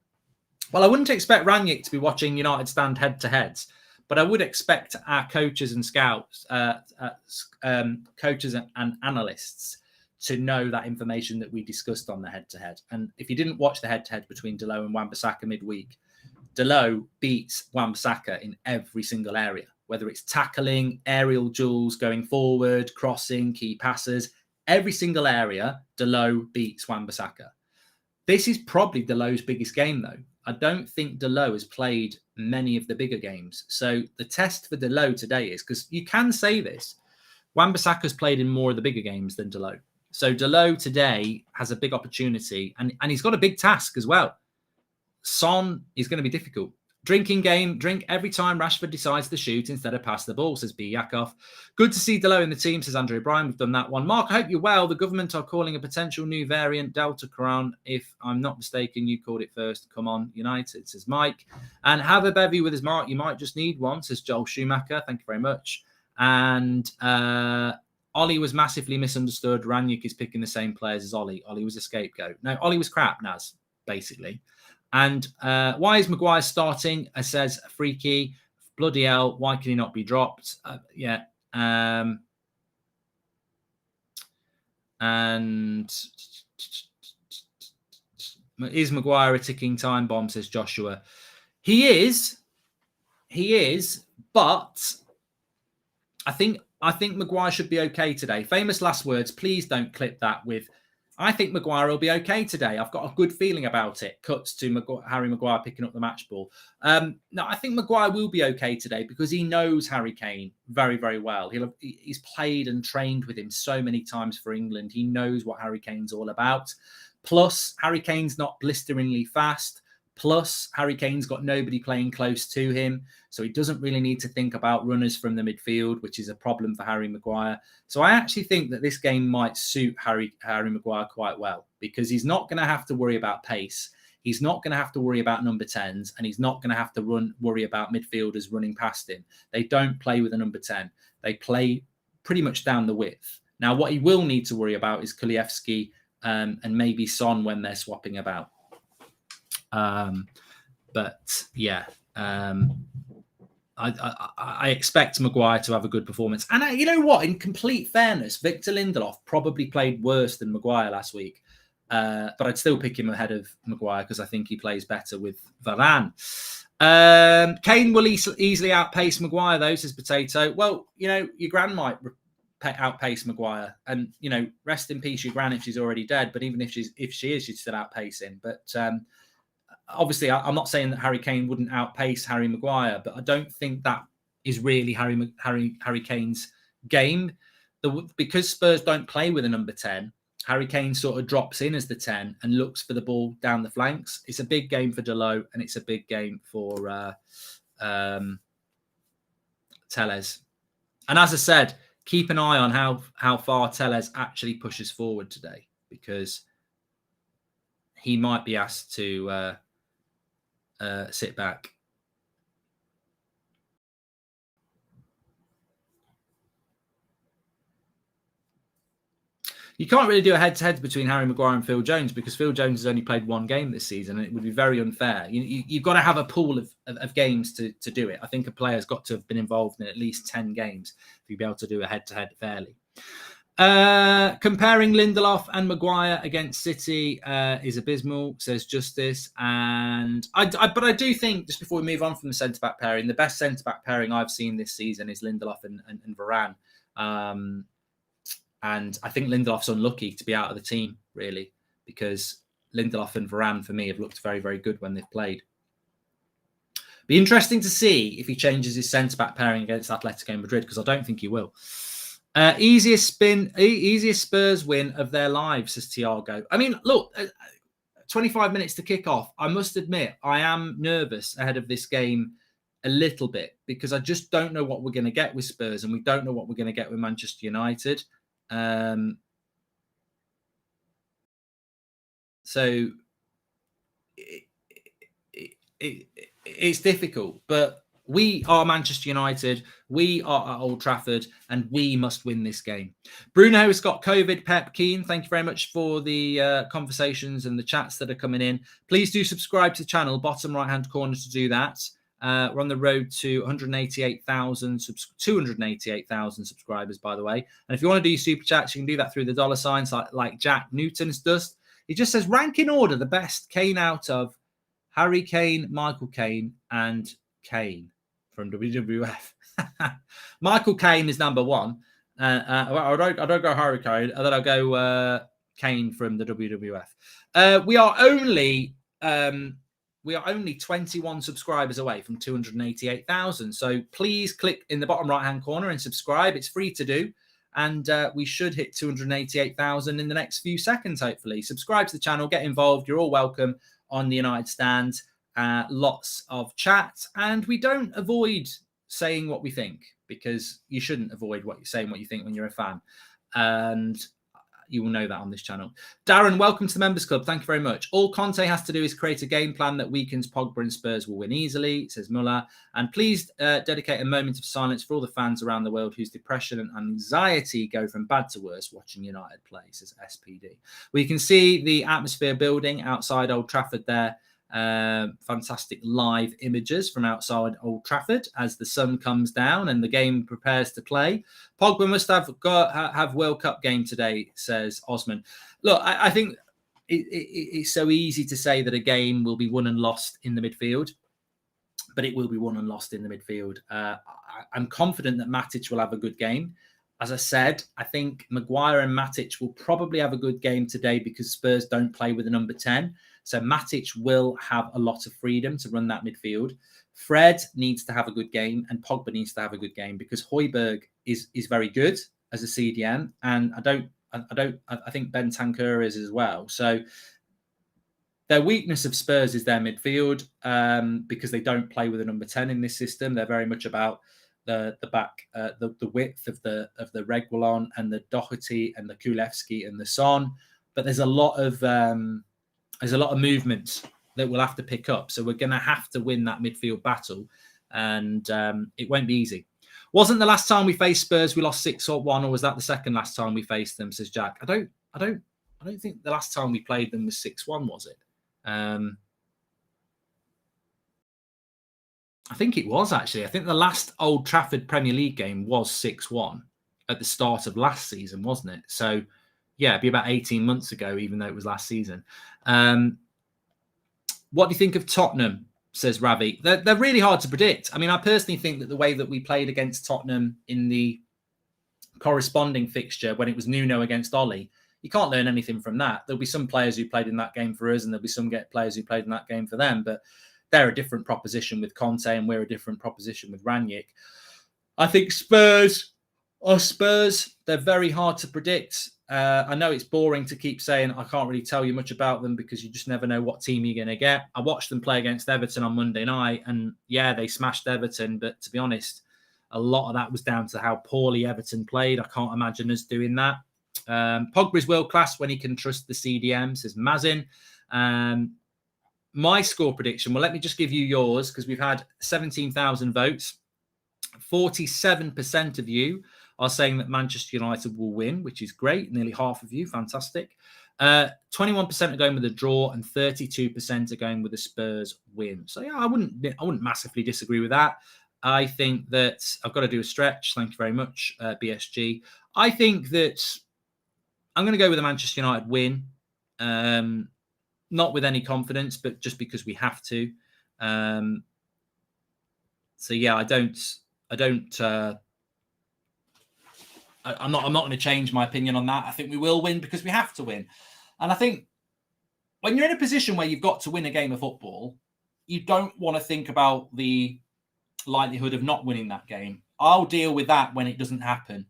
Well, I wouldn't expect Rangnick to be watching United stand head-to-heads, but I would expect our coaches and scouts, coaches and analysts to know that information that we discussed on the head-to-head. And if you didn't watch the head-to-head between Delo and Wan-Bissaka midweek, Delo beats Wan-Bissaka in every single area, whether it's tackling, aerial duels, going forward, crossing, key passes, every single area, Delo beats Wan-Bissaka. This is probably Delo's biggest game, though. I don't think Delo has played many of the bigger games. So the test for Delo today is, because you can say this, Wan-Bissaka's played in more of the bigger games than Delo. So Delo today has a big opportunity, and he's got a big task as well. Son is going to be difficult. Drinking game, drink every time Rashford decides to shoot instead of pass the ball, says B. Yakov. Good to see Delo in the team, says Andrew Bryan. We've done that one. Mark, I hope you're well. The government are calling a potential new variant Delta Crown. If I'm not mistaken, you called it first. Come on, United, says Mike. And have a bevy with us, Mark. You might just need one, says Joel Schumacher. Thank you very much. And Ollie was massively misunderstood. Rangnick is picking the same players as Ollie. Ollie was a scapegoat. No, Ollie was crap, Naz, basically. And why is Maguire starting? Says Freaky. Bloody hell, why can he not be dropped? And is Maguire a ticking time bomb, says Joshua. He is, but I think Maguire should be okay today. Famous last words. Please don't clip that with, I think Maguire will be okay today. I've got a good feeling about it. Cuts to Harry Maguire picking up the match ball. No, I think Maguire will be okay today because he knows Harry Kane very, very well. He's played and trained with him so many times for England. He knows what Harry Kane's all about. Plus, Harry Kane's not blisteringly fast. Plus, Harry Kane's got nobody playing close to him. So he doesn't really need to think about runners from the midfield, which is a problem for Harry Maguire. So I actually think that this game might suit Harry Maguire quite well because he's not going to have to worry about pace. He's not going to have to worry about number 10s, and he's not going to have to worry about midfielders running past him. They don't play with a number 10. They play pretty much down the width. Now, what he will need to worry about is Kulievski and maybe Son when they're swapping about. But yeah, I expect Maguire to have a good performance. And you know what? In complete fairness, Victor Lindelof probably played worse than Maguire last week. But I'd still pick him ahead of Maguire because I think he plays better with Varane. Kane will easily outpace Maguire, though, says Potato. Well, you know, your gran might outpace Maguire. And, you know, rest in peace, your gran, if she's already dead. But even if she is, she'd still outpace him. But obviously, I'm not saying that Harry Kane wouldn't outpace Harry Maguire, but I don't think that is really Harry Kane's game. Because Spurs don't play with a number 10, Harry Kane sort of drops in as the 10 and looks for the ball down the flanks. It's a big game for Delo, and it's a big game for Telles. And as I said, keep an eye on how far Telles actually pushes forward today, because he might be asked to sit back. You can't really do a head-to-head between Harry Maguire and Phil Jones because Phil Jones has only played one game this season, and it would be very unfair. You've got to have a pool of games to do it. I think a player's got to have been involved in at least 10 games to be able to do a head-to-head fairly. Comparing Lindelof and Maguire against City is abysmal, says Justice. And but I do think, just before we move on from the centre-back pairing, the best centre-back pairing I've seen this season is Lindelof and Varane. And I think Lindelof's unlucky to be out of the team, really, because Lindelof and Varane, for me, have looked very, very good when they've played. Be interesting to see if he changes his centre-back pairing against Atletico Madrid, because I don't think he will. Easiest Spurs win of their lives, says Thiago. I mean, look, 25 minutes to kick off. I must admit, I am nervous ahead of this game a little bit, because I just don't know what we're going to get with Spurs, and we don't know what we're going to get with Manchester United. So it's difficult, but we are Manchester United. We are at Old Trafford, and we must win this game. Bruno has got COVID. Pep Keen, thank you very much for the conversations and the chats that are coming in. Please do subscribe to the channel, bottom right-hand corner to do that. We're on the road to 288,000 subscribers, by the way. And if you want to do super chats, you can do that through the dollar signs like Jack Newton's does. He just says, rank in order the best Kane out of Harry Kane, Michael Kane, and Kane from WWF. Michael Kane is number one. I don't go Harry Kane, and then I'll go Kane from the WWF. We are only 21 subscribers away from 288,000. So please click in the bottom right-hand corner and subscribe. It's free to do. And we should hit 288,000 in the next few seconds, hopefully. Subscribe to the channel, get involved. You're all welcome on the United Stand. Lots of chat. And we don't avoid saying what we think, because you shouldn't avoid what you think when you're a fan. And you will know that on this channel. Darren, welcome to the Members Club. Thank you very much. All Conte has to do is create a game plan that weakens Pogba, and Spurs will win easily, says Muller. And please dedicate a moment of silence for all the fans around the world whose depression and anxiety go from bad to worse watching United play, says SPD. We can see the atmosphere building outside Old Trafford there. Fantastic live images from outside Old Trafford as the sun comes down and the game prepares to play. Pogba must have World Cup game today, says Osman. Look, I think it's so easy to say that a game will be won and lost in the midfield, but it will be won and lost in the midfield. I'm confident that Matic will have a good game. As I said, I think Maguire and Matic will probably have a good game today because Spurs don't play with a number 10. So Matic will have a lot of freedom to run that midfield. Fred needs to have a good game, and Pogba needs to have a good game, because Højbjerg is very good as a CDM, and I think Bentancur is as well. So their weakness of Spurs is their midfield, because they don't play with a number 10 in this system. They're very much about the back, the width of the Reguilon and the Doherty and the Kulevski and the Son. But there's a lot of movements that we'll have to pick up. So we're going to have to win that midfield battle, and it won't be easy. Wasn't the last time we faced Spurs we lost 6-1, or was that the second last time we faced them, says Jack? I don't think the last time we played them was 6-1, was it? I think it was, actually. I think the last Old Trafford Premier League game was 6-1 at the start of last season, wasn't it? So, yeah, it'd be about 18 months ago, even though it was last season. What do you think of Tottenham, says Ravi? They're really hard to predict. I mean, I personally think that the way that we played against Tottenham in the corresponding fixture when it was Nuno against Ollie, you can't learn anything from that. There'll be some players who played in that game for us, and there'll be some players who played in that game for them, but they're a different proposition with Conte, and we're a different proposition with Rangnick. I think Spurs are Spurs. They're very hard to predict. I know it's boring to keep saying I can't really tell you much about them, because you just never know what team you're going to get. I watched them play against Everton on Monday night, and yeah, they smashed Everton. But to be honest, a lot of that was down to how poorly Everton played. I can't imagine us doing that. Pogba is world class when he can trust the CDM, says Mazin. My score prediction, well, let me just give you yours, because we've had 17,000 votes. 47% of you are saying that Manchester United will win, which is great. Nearly half of you, fantastic. 21% are going with a draw, and 32% are going with a Spurs win. So yeah, I wouldn't massively disagree with that. I think that I've got to do a stretch. Thank you very much, BSG. I think that I'm going to go with a Manchester United win. Not with any confidence, but just because we have to. So yeah, I'm not going to change my opinion on that. I think we will win because we have to win. And I think when you're in a position where you've got to win a game of football, you don't want to think about the likelihood of not winning that game. I'll deal with that when it doesn't happen.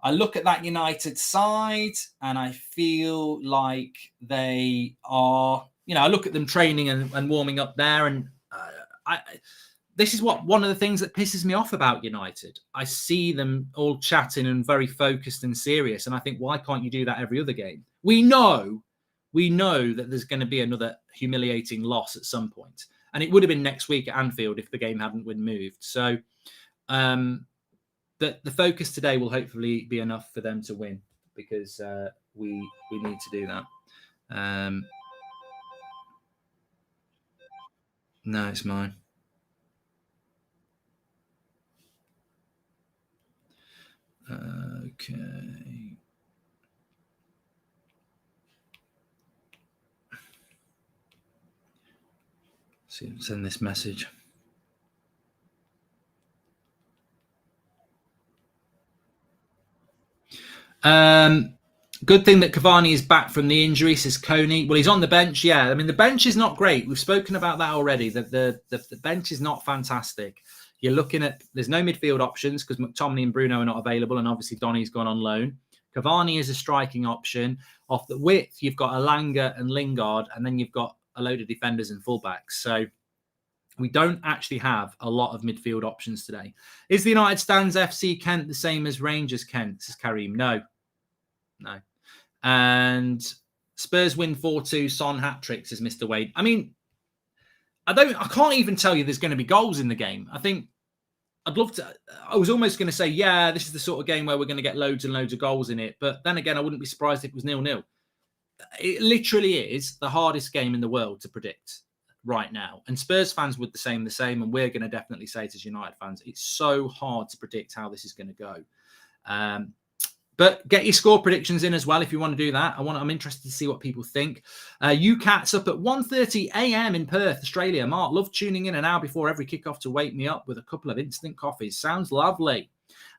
I look at that United side and I feel like they are, I look at them training and warming up there. And this is one of the things that pisses me off about United. I see them all chatting and very focused and serious. And I think, why can't you do that every other game? We know that there's going to be another humiliating loss at some point. And it would have been next week at Anfield if the game hadn't been moved. So the focus today will hopefully be enough for them to win, because we need to do that. No, it's mine. Okay. See, send this message. Good thing that Cavani is back from the injury, says Coney. Well, he's on the bench. Yeah, I mean, the bench is not great. We've spoken about that already. The bench is not fantastic. You're looking at, there's no midfield options because McTominay and Bruno are not available, and obviously Donny's gone on loan. Cavani is a striking option. Off the width, you've got Elanga and Lingard, and then you've got a load of defenders and fullbacks. So we don't actually have a lot of midfield options today. Is the United Stands FC Kent the same as Rangers Kent, says Karim? No. And Spurs win 4-2, Son hat-trick, says Mr. Wade. I mean, I can't even tell you there's going to be goals in the game. I think I was almost going to say, yeah, this is the sort of game where we're going to get loads and loads of goals in it. But then again, I wouldn't be surprised if it was 0-0. It literally is the hardest game in the world to predict right now. And Spurs fans would say the same. And we're going to definitely say it as United fans. It's so hard to predict how this is going to go. But get your score predictions in as well if you want to do that. I'm interested to see what people think. UCAT's up at 1:30 a.m. in Perth, Australia. Mark, love tuning in an hour before every kickoff to wake me up with a couple of instant coffees. Sounds lovely.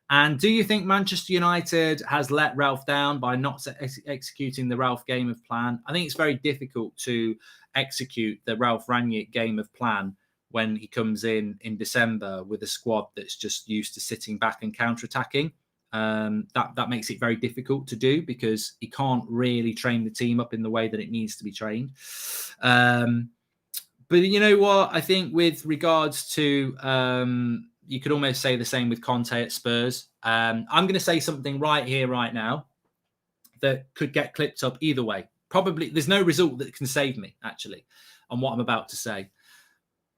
And do you think Manchester United has let Ralph down by not executing the Ralph game of plan? I think it's very difficult to execute the Ralph Rangnick game of plan when he comes in December with a squad that's just used to sitting back and counter-attacking. That makes it very difficult to do because he can't really train the team up in the way that it needs to be trained. But you know what? I think with regards to, you could almost say the same with Conte at Spurs. I'm going to say something right here, right now, that could get clipped up either way. Probably there's no result that can save me, actually, on what I'm about to say.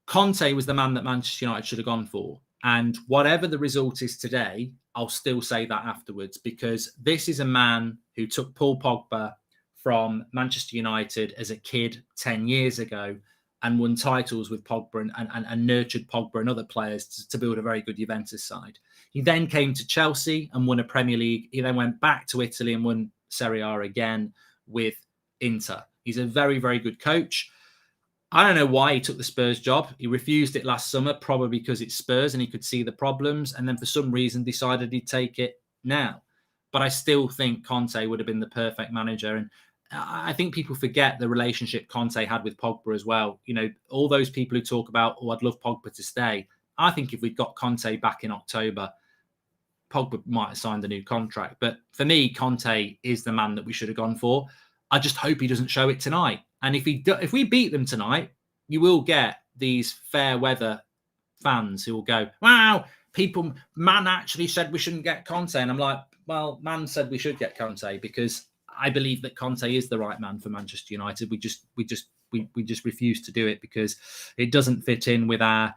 Conte was the man that Manchester United should have gone for. And whatever the result is today, I'll still say that afterwards, because this is a man who took Paul Pogba from Manchester United as a kid 10 years ago and won titles with Pogba and nurtured Pogba and other players to build a very good Juventus side. He then came to Chelsea and won a Premier League. He then went back to Italy and won Serie A again with Inter. He's a very, very good coach. I don't know why he took the Spurs job. He refused it last summer, probably because it's Spurs and he could see the problems, and then for some reason decided he'd take it now. But I still think Conte would have been the perfect manager. And I think people forget the relationship Conte had with Pogba as well. You know, all those people who talk about, oh, I'd love Pogba to stay. I think if we'd got Conte back in October, Pogba might have signed a new contract. But for me, Conte is the man that we should have gone for. I just hope he doesn't show it tonight. And if we beat them tonight, you will get these fair weather fans who will go, wow, man actually said we shouldn't get Conte. And I'm like, well, man said we should get Conte because I believe that Conte is the right man for Manchester United. We just refuse to do it because it doesn't fit in with our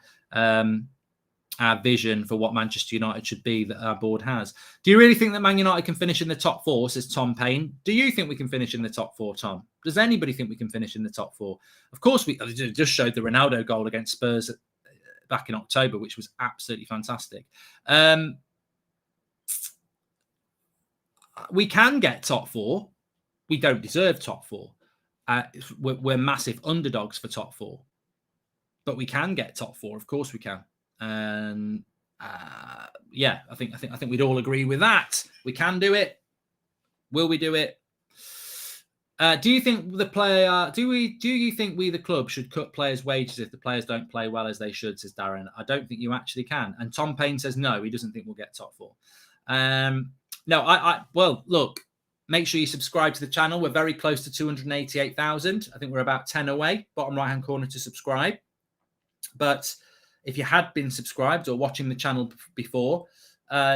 vision for what Manchester United should be that our board has. Do you really think that Man United can finish in the top four, says Tom Payne? Do you think we can finish in the top four, Tom? Does anybody think we can finish in the top four? Of course, we just showed the Ronaldo goal against Spurs back in October, which was absolutely fantastic. we can get top four. We don't deserve top four. We're massive underdogs for top four, but we can get top four. Of course we can. Yeah, I think we'd all agree with that. We can do it. Will we do it? Do you think the player? Do you think we, the club, should cut players' wages if the players don't play well as they should? Says Darren. I don't think you actually can. And Tom Payne says no. He doesn't think we'll get top four. No, well, look. Make sure you subscribe to the channel. We're very close to 288,000. I think we're about 10 away. Bottom right-hand corner to subscribe. But if you had been subscribed or watching the channel before,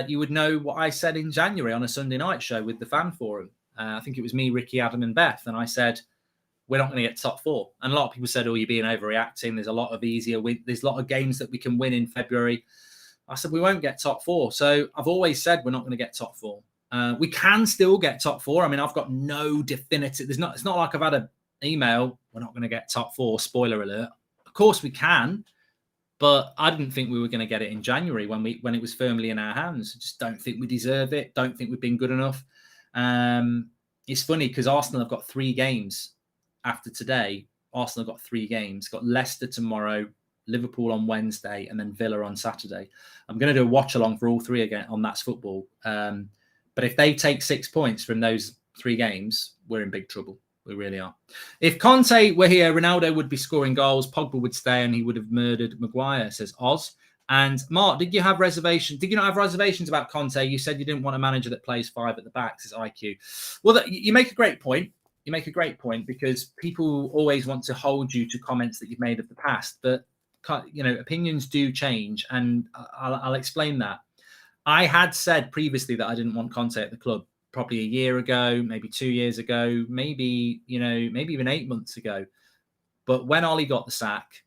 you would know what I said in January on a Sunday night show with the fan forum. I think it was me, Ricky, Adam, and Beth. And I said, we're not going to get top four. And a lot of people said, oh, you're being overreacting. There's a lot of there's a lot of games that we can win in February. I said, we won't get top four. So I've always said we're not going to get top four. We can still get top four. I mean, I've got no definitive. It's not like I've had an email, we're not going to get top four, spoiler alert. Of course we can, but I didn't think we were going to get it in January when it was firmly in our hands. I just don't think we deserve it. Don't think we've been good enough. It's funny because Arsenal have got 3 games after today. Arsenal have got 3 games. Got Leicester tomorrow, Liverpool on Wednesday, and then Villa on Saturday. I'm going to do a watch along for all 3 again on That's Football. But if they take 6 points from those 3 games, we're in big trouble. We really are. If Conte were here, Ronaldo would be scoring goals, Pogba would stay, and he would have murdered Maguire, says Oz. And Mark, did you have reservations? Did you not have reservations about Conte? You said you didn't want a manager that plays 5 at the back, says IQ. Well, you make a great point. You make a great point because people always want to hold you to comments that you've made of the past. But, opinions do change, and I'll explain that. I had said previously that I didn't want Conte at the club probably a year ago, maybe 2 years ago, maybe even 8 months ago. But when Ollie got the sack,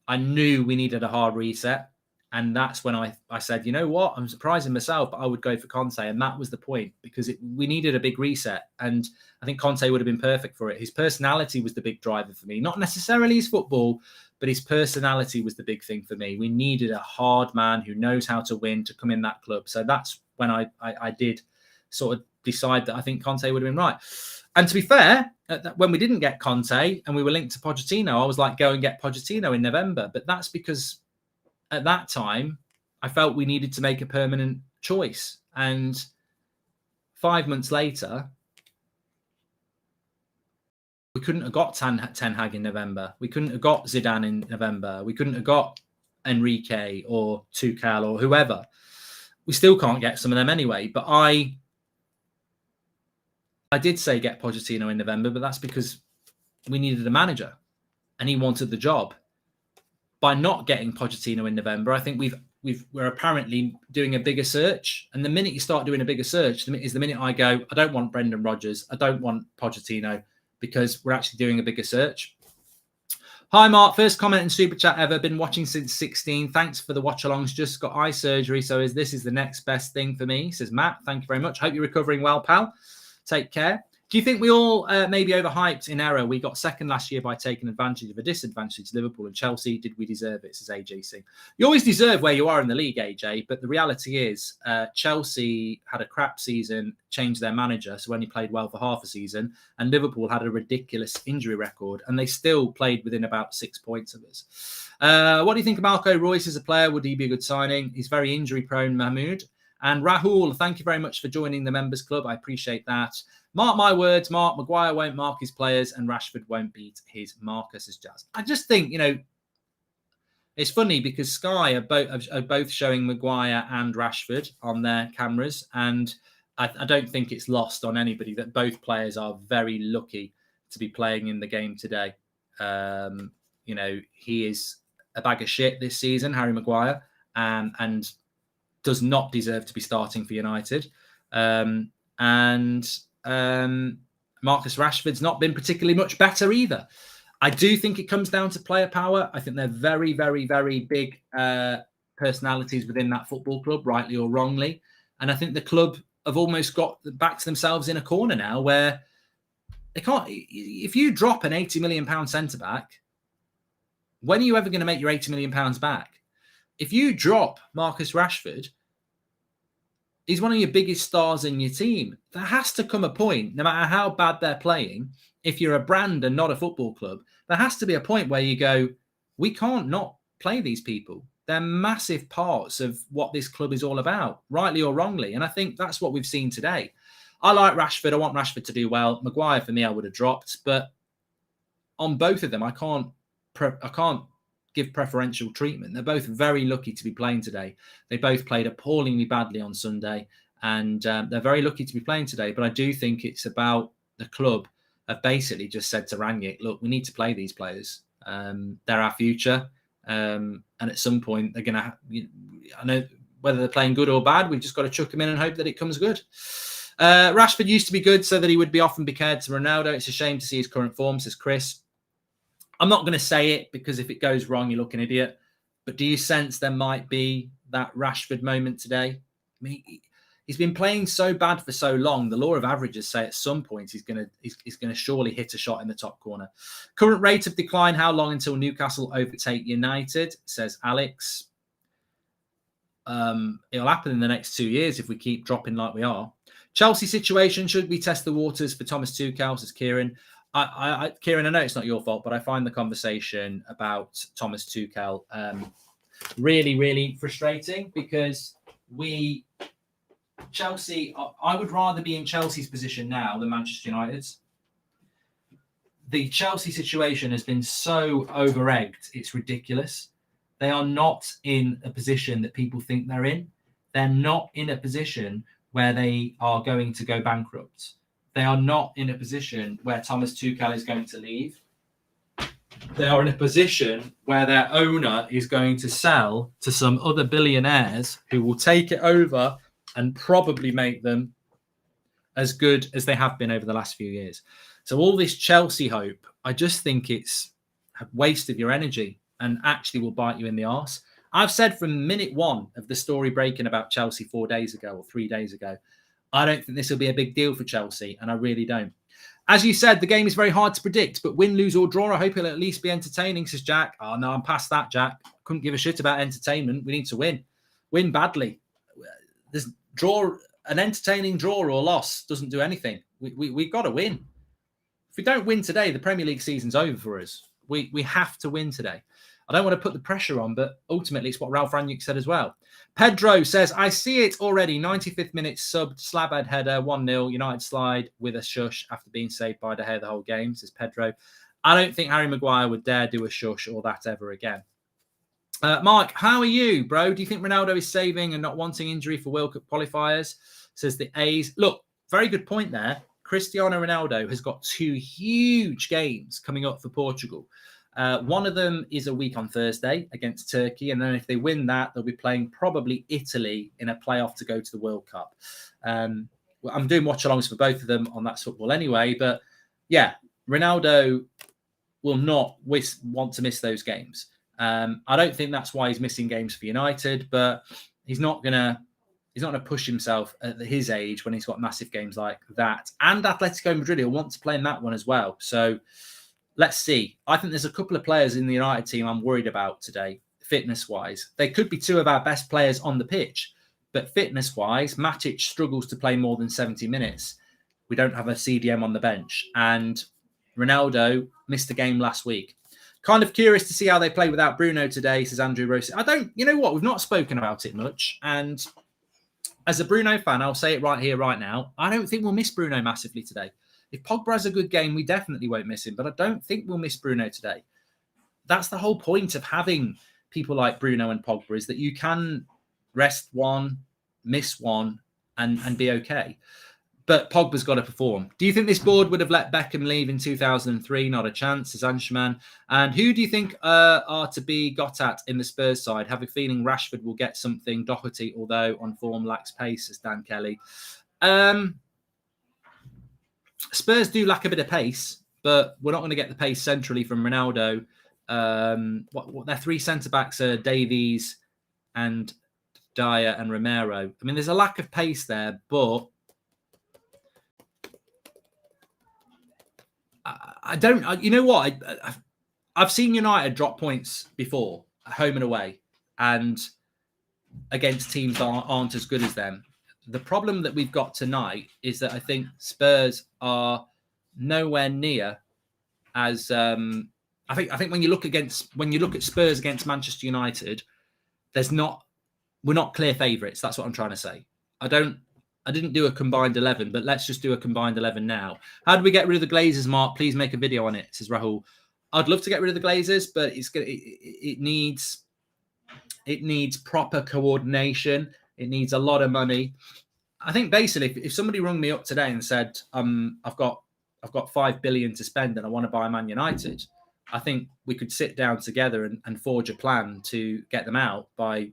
I knew we needed a hard reset. And that's when I said, you know what? I'm surprising myself, but I would go for Conte. And that was the point because we needed a big reset. And I think Conte would have been perfect for it. His personality was the big driver for me, not necessarily his football, but his personality was the big thing for me. We needed a hard man who knows how to win to come in that club. So that's when I did sort of decide that I think Conte would have been right. And to be fair, when we didn't get Conte and we were linked to Pochettino, I was like, go and get Pochettino in November. But that's because at that time, I felt we needed to make a permanent choice. And 5 months later, we couldn't have got Ten Hag in November. We couldn't have got Zidane in November. We couldn't have got Enrique or Tuchel or whoever. We still can't get some of them anyway. But I did say get Pochettino in November, but that's because we needed a manager and he wanted the job. By not getting Pochettino in November, I think we're apparently doing a bigger search. And the minute you start doing a bigger search is the minute I go, I don't want Brendan Rodgers. I don't want Pochettino. Because we're actually doing a bigger search. Hi, Mark. First comment in Super Chat ever. Been watching since 16. Thanks for the watch-alongs. Just got eye surgery, so this is the next best thing for me, says Matt. Thank you very much. Hope you're recovering well, pal. Take care. Do you think we all maybe overhyped in error? We got second last year by taking advantage of a disadvantage to Liverpool and Chelsea. Did we deserve it, says AJC. You always deserve where you are in the league, AJ, but the reality is Chelsea had a crap season, changed their manager, so only played well for half a season, and Liverpool had a ridiculous injury record, and they still played within about 6 points of us. What do you think of Marco Reus as a player? Would he be a good signing? He's very injury-prone, Mahmoud. And Rahul, thank you very much for joining the members club. I appreciate that. Mark my words, Mark, Maguire won't mark his players and Rashford won't beat his markers, as Jazz. I just think, it's funny because Sky are both showing Maguire and Rashford on their cameras. And I don't think it's lost on anybody that both players are very lucky to be playing in the game today. He is a bag of shit this season, Harry Maguire, and does not deserve to be starting for United. Marcus Rashford's not been particularly much better either. I do think it comes down to player power. I think they're very, very, very big personalities within that football club, rightly or wrongly. And I think the club have almost got backed themselves in a corner now where they can't. If you drop an £80 million centre-back, when are you ever going to make your £80 million back? If you drop Marcus Rashford, He's one of your biggest stars in your team. There has to come a point, no matter how bad they're playing, if you're a brand and not a football club, there has to be a point where you go, we can't not play these people. They're massive parts of what this club is all about, rightly or wrongly. And I think that's what we've seen today. I like Rashford. I want Rashford to do well. Maguire, for me, I would have dropped. But on both of them, I can't give preferential treatment. They're both very lucky to be playing today. They both played appallingly badly on Sunday, and they're very lucky to be playing today. But I do think it's about the club have basically just said to Rangnick, look, we need to play these players. They're our future. And at some point, they're going to, I know whether they're playing good or bad, we've just got to chuck them in and hope that it comes good. Rashford used to be good so that he would be often be compared to Ronaldo. It's a shame to see his current form, says Chris. I'm not going to say it because if it goes wrong, you look an idiot. But do you sense there might be that Rashford moment today? I mean, he's been playing so bad for so long. The law of averages say at some point he's going to surely hit a shot in the top corner. Current rate of decline, how long until Newcastle overtake United, says Alex. It'll happen in the next 2 years if we keep dropping like we are. Chelsea situation, should we test the waters for Thomas Tuchel, says Kieran. Kieran, I know it's not your fault, but I find the conversation about Thomas Tuchel really, really frustrating because Chelsea, I would rather be in Chelsea's position now than Manchester United's. The Chelsea situation has been so over-egged, it's ridiculous. They are not in a position that people think they're in. They're not in a position where they are going to go bankrupt. They are not in a position where Thomas Tuchel is going to leave. They are in a position where their owner is going to sell to some other billionaires who will take it over and probably make them as good as they have been over the last few years. So all this Chelsea hope, I just think it's a waste of your energy and actually will bite you in the arse. I've said from minute one of the story breaking about Chelsea 4 days ago or 3 days ago, I don't think this will be a big deal for Chelsea, and I really don't. As you said, the game is very hard to predict, but win, lose, or draw, I hope it'll at least be entertaining, says Jack. Oh, no, I'm past that, Jack. Couldn't give a shit about entertainment. We need to win. Win badly. An entertaining draw or loss doesn't do anything. We've got to win. If we don't win today, the Premier League season's over for us. We have to win today. I don't want to put the pressure on, but ultimately it's what Ralph Rangnick said as well. Pedro says, I see it already. 95th minute subbed, slabhead header, 1-0. United slide with a shush after being saved by De Gea the whole game, says Pedro. I don't think Harry Maguire would dare do a shush or that ever again. Mark, how are you, bro? Do you think Ronaldo is saving and not wanting injury for World Cup qualifiers? Says the A's. Look, very good point there. Cristiano Ronaldo has got 2 huge games coming up for Portugal. One of them is a week on Thursday against Turkey. And then if they win that, they'll be playing probably Italy in a playoff to go to the World Cup. I'm doing watch-alongs for both of them on That's Football anyway. But yeah, Ronaldo will not want to miss those games. I don't think that's why he's missing games for United, but he's not going to push himself at his age when he's got massive games like that. And Atletico Madrid, he'll want to play in that one as well. So let's see. I think there's a couple of players in the United team I'm worried about today, fitness-wise. They could be 2 of our best players on the pitch, but fitness-wise, Matic struggles to play more than 70 minutes. We don't have a CDM on the bench. And Ronaldo missed a game last week. Kind of curious to see how they play without Bruno today, says Andrew Rose. You know what? We've not spoken about it much. And as a Bruno fan, I'll say it right here, right now. I don't think we'll miss Bruno massively today. If Pogba has a good game, we definitely won't miss him. But I don't think we'll miss Bruno today. That's the whole point of having people like Bruno and Pogba, is that you can rest one, miss one, and be okay. But Pogba's got to perform. Do you think this board would have let Beckham leave in 2003? Not a chance, says Anshuman. And who do you think are to be got at in the Spurs side? Have a feeling Rashford will get something. Doherty, although on form, lacks pace, says Dan Kelly. Spurs do lack a bit of pace, but we're not going to get the pace centrally from Ronaldo. Their 3 centre-backs are Davies and Dyer and Romero. I mean, there's a lack of pace there, but I don't. You know what? I've seen United drop points before, home and away, and against teams that aren't as good as them. The problem that we've got tonight is that I think Spurs are nowhere near as I think when you look at Spurs against Manchester United, we're not clear favourites. That's what I'm trying to say. I didn't do a combined 11, but let's just do a combined 11 now. How do we get rid of the Glazers, Mark? Please make a video on it, says Rahul. I'd love to get rid of the Glazers, but it needs proper coordination. It needs a lot of money. I think basically, if somebody rung me up today and said, I've got 5 billion to spend and I want to buy Man United, I think we could sit down together and forge a plan to get them out by,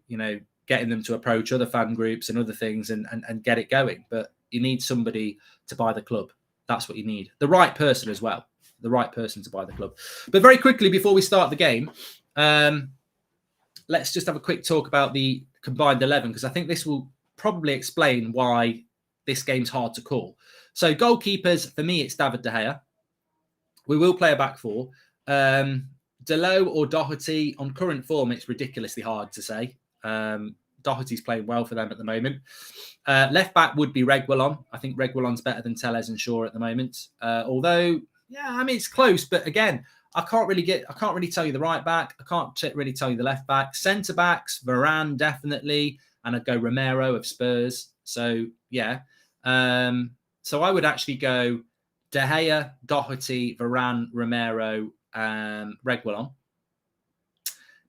getting them to approach other fan groups and other things and get it going. But you need somebody to buy the club. That's what you need. The right person as well. The right person to buy the club. But very quickly, before we start the game, let's just have a quick talk about the combined 11, because I think this will probably explain why this game's hard to call. So goalkeepers, for me, it's David De Gea. We will play a back four. Delo or Doherty, on current form, it's ridiculously hard to say. Doherty's playing well for them at the moment. Left back would be Reguilon. I think Reguilon's better than Telles and Shaw at the moment. Although, it's close. But again, I can't really tell you the right back. I can't really tell you the left back. Centre backs, Varane definitely, and I'd go Romero of Spurs. So yeah. So I would actually go De Gea, Doherty, Varane, Romero, Reguilon.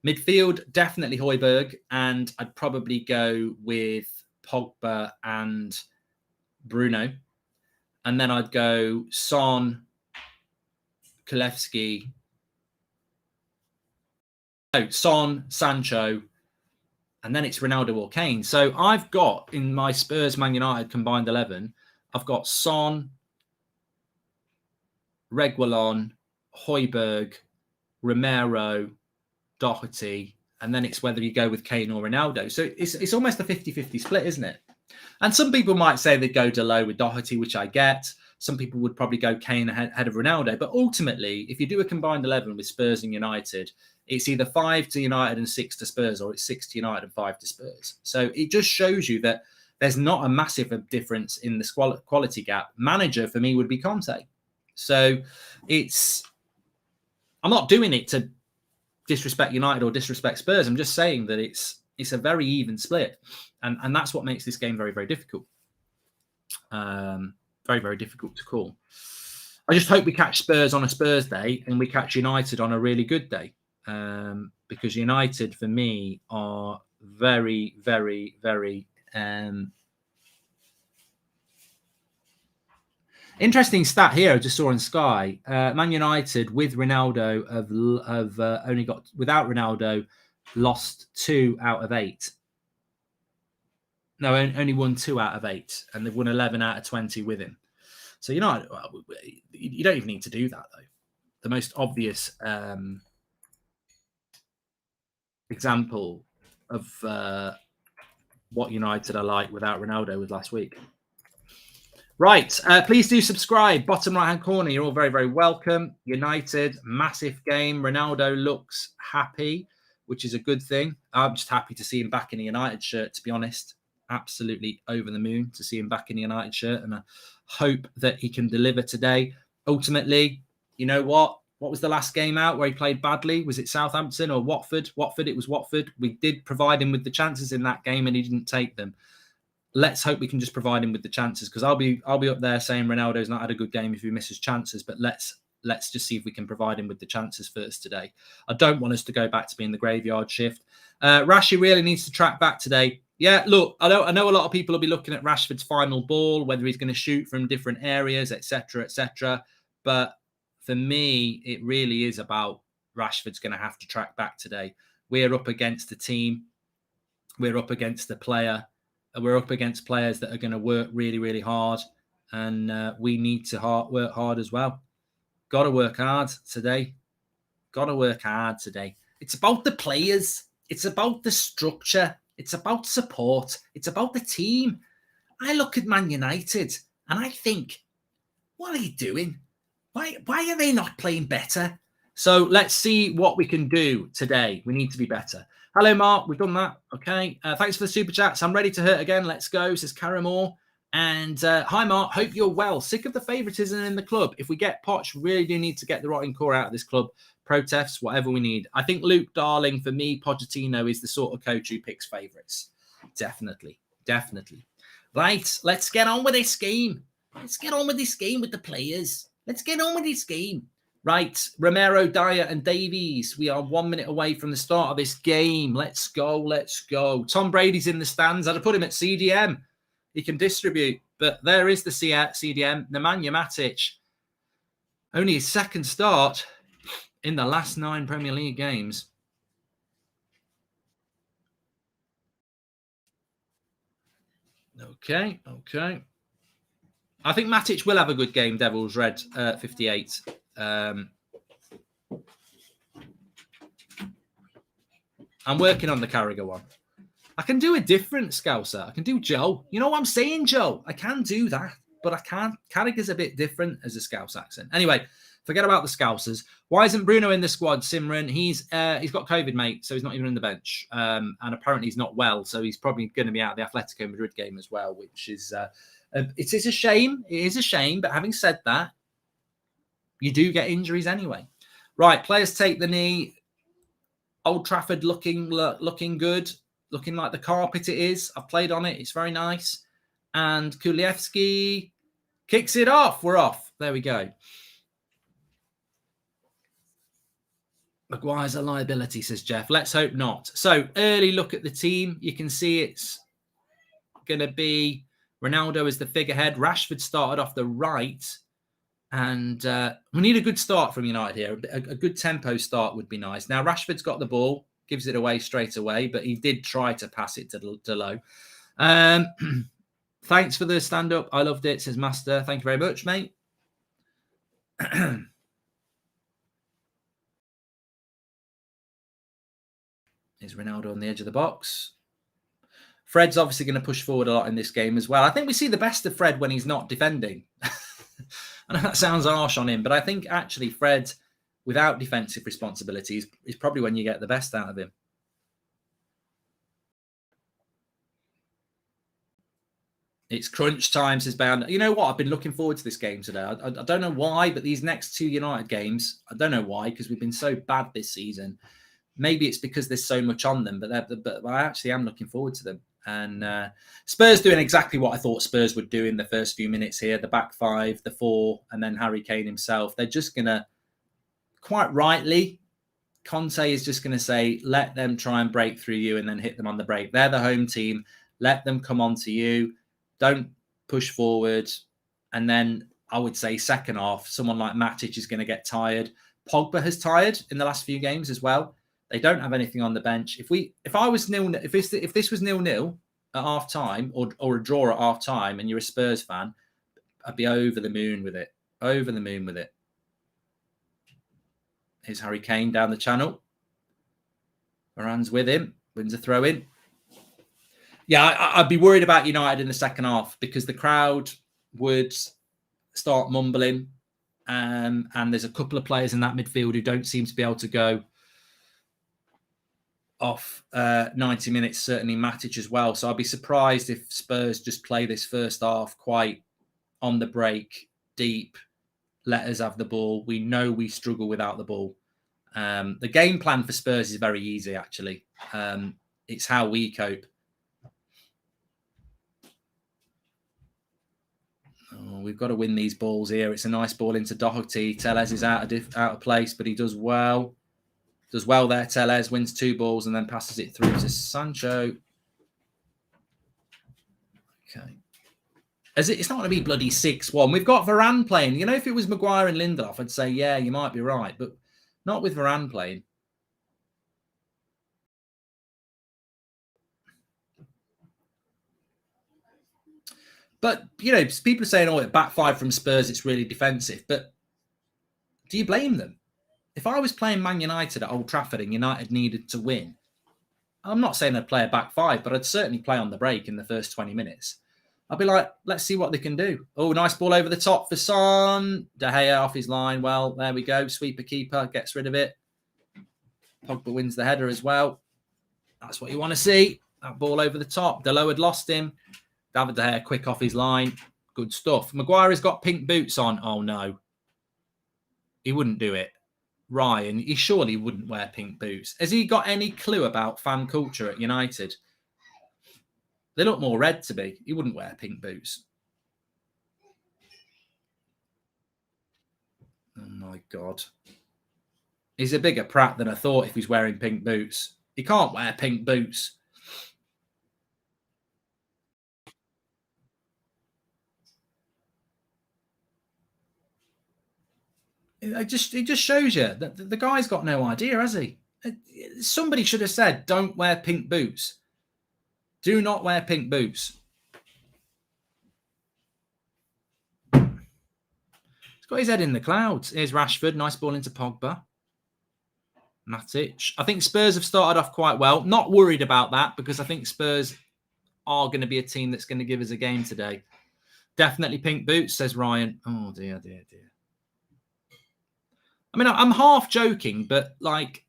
Midfield, definitely Højbjerg, and I'd probably go with Pogba and Bruno. And then I'd go Son, Kulevski. Son, Sancho, and then it's Ronaldo or Kane. So I've got, in my Spurs Man United combined 11, I've got Son, Reguilon, Højbjerg, Romero, Doherty, and then it's whether you go with Kane or Ronaldo. So it's almost a 50-50 split, isn't it? And some people might say they go Delo with Doherty, which I get. Some people would probably go Kane ahead of Ronaldo. But ultimately, if you do a combined 11 with Spurs and United, it's either 5 to United and 6 to Spurs, or it's 6 to United and 5 to Spurs. So it just shows you that there's not a massive difference in the quality gap. Manager, for me, would be Conte. So I'm not doing it to disrespect United or disrespect Spurs. I'm just saying that it's a very even split. And that's what makes this game very, very difficult. Very, very difficult to call. I just hope we catch Spurs on a Spurs day and we catch United on a really good day. Because United, for me, are very, very, very interesting stat here I just saw on Sky. Man United with Ronaldo have only got, without Ronaldo, lost 2 out of 8. No, only won 2 out of 8, and they've won 11 out of 20 with him. So you don't even need to do that, though. The most obvious example of what United are like without Ronaldo was last week. Right, please do subscribe. Bottom right-hand corner, you're all very, very welcome. United, massive game. Ronaldo looks happy, which is a good thing. I'm just happy to see him back in a United shirt, to be honest. Absolutely over the moon to see him back in the United shirt, and I hope that he can deliver today. Ultimately, you know what? What was the last game out where he played badly? Was it Southampton or Watford? It was Watford. We did provide him with the chances in that game and he didn't take them. Let's hope we can just provide him with the chances, because I'll be up there saying Ronaldo's not had a good game if he misses chances, but let's just see if we can provide him with the chances first today. I don't want us to go back to being the graveyard shift. Rashi really needs to track back today. Yeah, look, I know a lot of people will be looking at Rashford's final ball, whether he's going to shoot from different areas, etc., etc. But for me, it really is about Rashford's going to have to track back today. We're up against a team. We're up against a player. We're up against players that are going to work really, really hard. And we need to work hard as well. Got to work hard today. Got to work hard today. It's about the players. It's about the structure. It's about support. It's about the team. I look at Man United and I think, what are you doing? Why are they not playing better? So let's see what we can do today. We need to be better. Hello, Mark. We've done that. Okay. Thanks for the super chats. I'm ready to hurt again. Let's go, says Caramore. And hi, Mark. Hope you're well. Sick of the favouritism in the club. If we get Poch, really do need to get the rotting core out of this club. Protests, whatever we need. I think Luke Darling, for me, Pochettino is the sort of coach who picks favourites. Definitely. Definitely. Right. Let's get on with this game. Let's get on with this game with the players. Let's get on with this game. Right, Romero, Dyer, and Davies. We are 1 minute away from the start of this game. Let's go, let's go. Tom Brady's in the stands. I'd put him at CDM. He can distribute. But there is the CDM, Nemanja Matic. Only his second start in the last 9 Premier League games. Okay. I think Matic will have a good game, Devils Red 58. I'm working on the Carragher one. I can do a different Scouser. I can do Joe. You know what I'm saying, Joe? I can do that, but I can't. Carragher's a bit different as a Scouse accent. Anyway, forget about the Scousers. Why isn't Bruno in the squad, Simran? He's got COVID, mate, so he's not even in the bench. And apparently he's not well, so he's probably going to be out of the Atletico Madrid game as well, which is it is a shame. It is a shame, but having said that, you do get injuries anyway. Right, players take the knee. Old Trafford looking good, looking like the carpet it is. I've played on it. It's very nice. And Kulievski kicks it off. We're off. There we go. Maguire's a liability, says Jeff. Let's hope not. So, early look at the team. You can see it's going to be Ronaldo as the figurehead. Rashford started off the right. And we need a good start from United here. A good tempo start would be nice. Now, Rashford's got the ball, gives it away straight away, but he did try to pass it to Low. Thanks for the stand-up. I loved it, says Master. Thank you very much, mate. Is Ronaldo on the edge of the box? Fred's obviously going to push forward a lot in this game as well. I think we see the best of Fred when he's not defending. I know that sounds harsh on him, but I think actually Fred, without defensive responsibilities, is probably when you get the best out of him. It's crunch time, says Bound. You know what? I've been looking forward to this game today. I don't know why, but these next 2 United games, I don't know why, because we've been so bad this season. Maybe it's because there's so much on them, but I actually am looking forward to them. And Spurs doing exactly what I thought Spurs would do in the first few minutes here. The back 5, the 4, and then Harry Kane himself. They're just going to, quite rightly, Conte is just going to say, let them try and break through you and then hit them on the break. They're the home team. Let them come on to you. Don't push forward. And then I would say second half, someone like Matic is going to get tired. Pogba has tired in the last few games as well. They don't have anything on the bench. If this was 0-0 at half time or a draw at half time, and you're a Spurs fan, I'd be over the moon with it. Over the moon with it. Here's Harry Kane down the channel. Varane's with him. Wins a throw in. Yeah, I'd be worried about United in the second half because the crowd would start mumbling, and there's a couple of players in that midfield who don't seem to be able to go off 90 minutes, certainly Matic as well. So I'd be surprised if Spurs just play this first half quite on the break, deep, let us have the ball. We know we struggle without the ball. The game plan for Spurs is very easy, actually. It's how we cope. Oh, we've got to win these balls here. It's a nice ball into Doherty. Tellez is out of place, but he does well. Does well there, Tellez. Wins 2 balls and then passes it through to Sancho. Okay. It's not going to be bloody 6-1. We've got Varane playing. You know, if it was Maguire and Lindelof, I'd say, yeah, you might be right. But not with Varane playing. But, you know, people are saying, oh, back 5 from Spurs, it's really defensive. But do you blame them? If I was playing Man United at Old Trafford and United needed to win, I'm not saying I'd play a back 5, but I'd certainly play on the break in the first 20 minutes. I'd be like, let's see what they can do. Oh, nice ball over the top for Son. De Gea off his line. Well, there we go. Sweeper keeper gets rid of it. Pogba wins the header as well. That's what you want to see. That ball over the top. Delo had lost him. David De Gea quick off his line. Good stuff. Maguire has got pink boots on. Oh, no. He wouldn't do it. Ryan, he surely wouldn't wear pink boots. Has he got any clue about fan culture at United? They look more red to me. He wouldn't wear pink boots. Oh, my God. He's a bigger prat than I thought if he's wearing pink boots. He can't wear pink boots. It just shows you that the guy's got no idea, has he? Somebody should have said, don't wear pink boots. Do not wear pink boots. He's got his head in the clouds. Here's Rashford. Nice ball into Pogba. Matic. I think Spurs have started off quite well. Not worried about that because I think Spurs are going to be a team that's going to give us a game today. Definitely pink boots, says Ryan. Oh, dear. I mean, I'm half joking, but like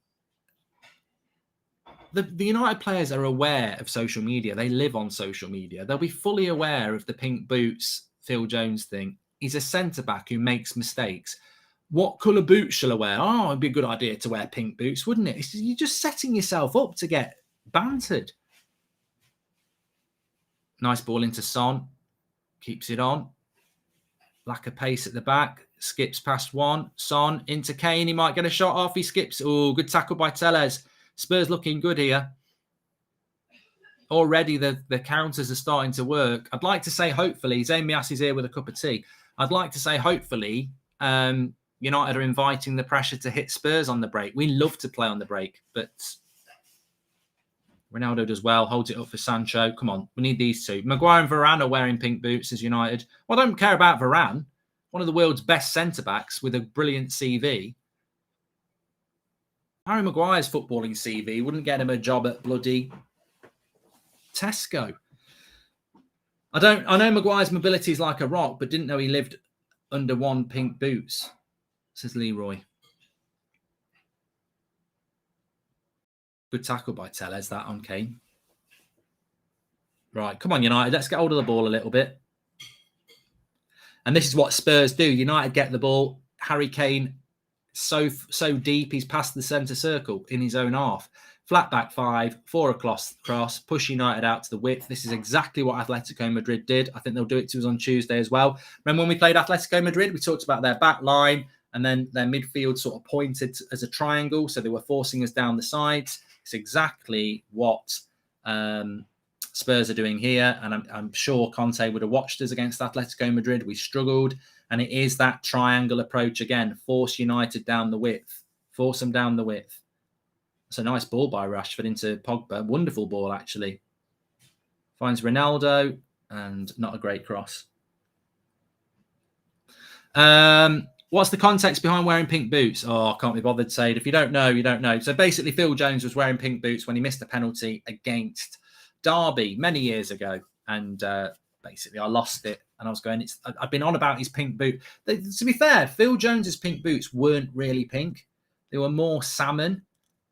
the United players are aware of social media. They live on social media. They'll be fully aware of the pink boots Phil Jones thing. He's a centre-back who makes mistakes. What colour boots shall I wear? Oh, it'd be a good idea to wear pink boots, wouldn't it? You're just setting yourself up to get bantered. Nice ball into Son. Keeps it on. Lack of pace at the back. Skips past one. Son into Kane. He might get a shot off. He skips. Oh, good tackle by Telles. Spurs looking good here. Already the counters are starting to work. I'd like to say hopefully, Zayn Mias is here with a cup of tea. I'd like to say hopefully United are inviting the pressure to hit Spurs on the break. We love to play on the break, but Ronaldo does well. Holds it up for Sancho. Come on, we need these two. Maguire and Varane are wearing pink boots as United. Well, I don't care about Varane. One of the world's best centre-backs with a brilliant CV. Harry Maguire's footballing CV wouldn't get him a job at bloody Tesco. I know Maguire's mobility is like a rock, but didn't know he lived under one pink boots, says Leroy. Good tackle by Telles, that on Kane. Right, come on, United. Let's get hold of the ball a little bit. And this is what Spurs do. United get the ball. Harry Kane, so deep, he's past the centre circle in his own half. Flat back 5, 4 across, push United out to the width. This is exactly what Atletico Madrid did. I think they'll do it to us on Tuesday as well. Remember when we played Atletico Madrid, we talked about their back line and then their midfield sort of pointed as a triangle. So they were forcing us down the sides. It's exactly what Spurs are doing here. And I'm sure Conte would have watched us against Atletico Madrid. We struggled. And it is that triangle approach again. Force United down the width. Force them down the width. It's a nice ball by Rashford into Pogba. Wonderful ball, actually. Finds Ronaldo and not a great cross. What's the context behind wearing pink boots? Oh, I can't be bothered, Sade. If you don't know, you don't know. So basically, Phil Jones was wearing pink boots when he missed a penalty against Derby many years ago. And basically, I lost it. And I was going, I've been on about his pink boot. To be fair, Phil Jones's pink boots weren't really pink. They were more salmon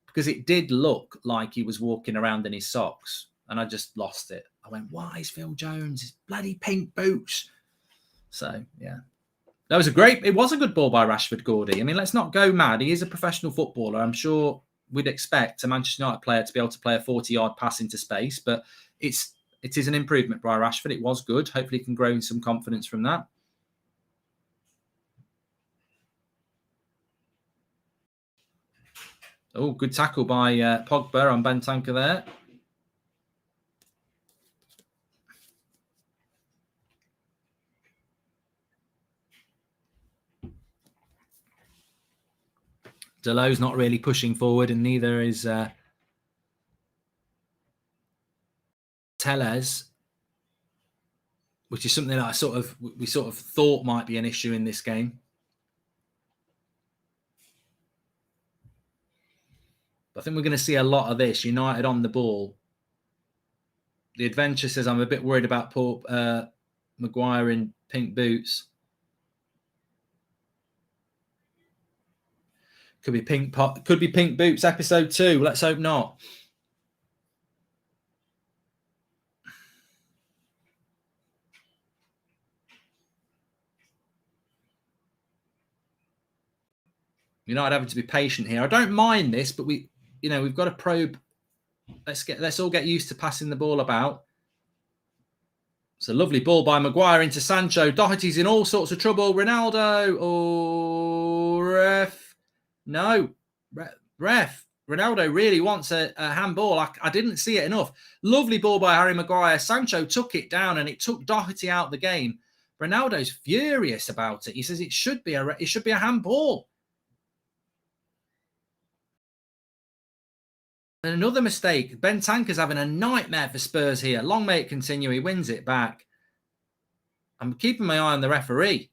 because it did look like he was walking around in his socks. And I just lost it. I went, why is Phil Jones? His bloody pink boots. So, yeah. It was a good ball by Rashford, Gordy. I mean, let's not go mad. He is a professional footballer. I'm sure we'd expect a Manchester United player to be able to play a 40-yard pass into space, but it is an improvement by Rashford. It was good. Hopefully he can grow in some confidence from that. Oh, good tackle by Pogba on Bentancur there. Delo's not really pushing forward, and neither is Telles, which is something that we sort of thought might be an issue in this game. I think we're going to see a lot of this. United on the ball. The Adventure says, I'm a bit worried about Paul Maguire in pink boots. Could be pink boots episode 2. Let's hope not. United having to be patient here. I don't mind this, but we've got to probe. Let's all get used to passing the ball about. It's a lovely ball by Maguire into Sancho. Doherty's in all sorts of trouble. Ronaldo. Oh, ref. No. Ref. Ronaldo really wants a handball. I didn't see it enough. Lovely ball by Harry Maguire. Sancho took it down and it took Doherty out the game. Ronaldo's furious about it. He says it should be a handball. And another mistake. Ben Tanker's having a nightmare for Spurs here. Long may it continue. He wins it back. I'm keeping my eye on the referee.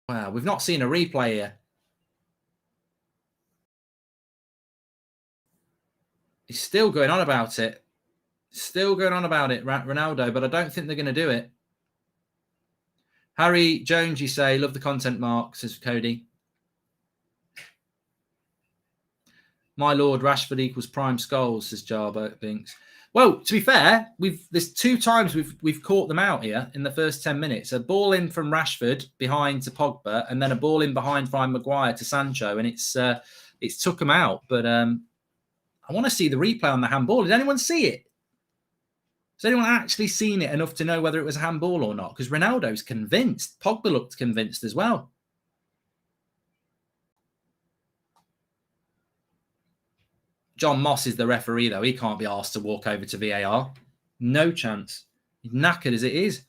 Wow, we've not seen a replay here. He's still going on about it. Still going on about it, Ronaldo, but I don't think they're going to do it. Harry Jones, you say, love the content, Mark, says Cody. My Lord, Rashford equals prime Scholes, says Jarbo Binks. Well, to be fair, there's 2 times we've caught them out here in the first 10 minutes. A ball in from Rashford behind to Pogba, and then a ball in behind from Maguire to Sancho, and it's took them out. But I want to see the replay on the handball. Did anyone see it? Has anyone actually seen it enough to know whether it was a handball or not? Because Ronaldo's convinced. Pogba looked convinced as well. John Moss is the referee, though. He can't be asked to walk over to VAR. No chance. He's knackered as it is.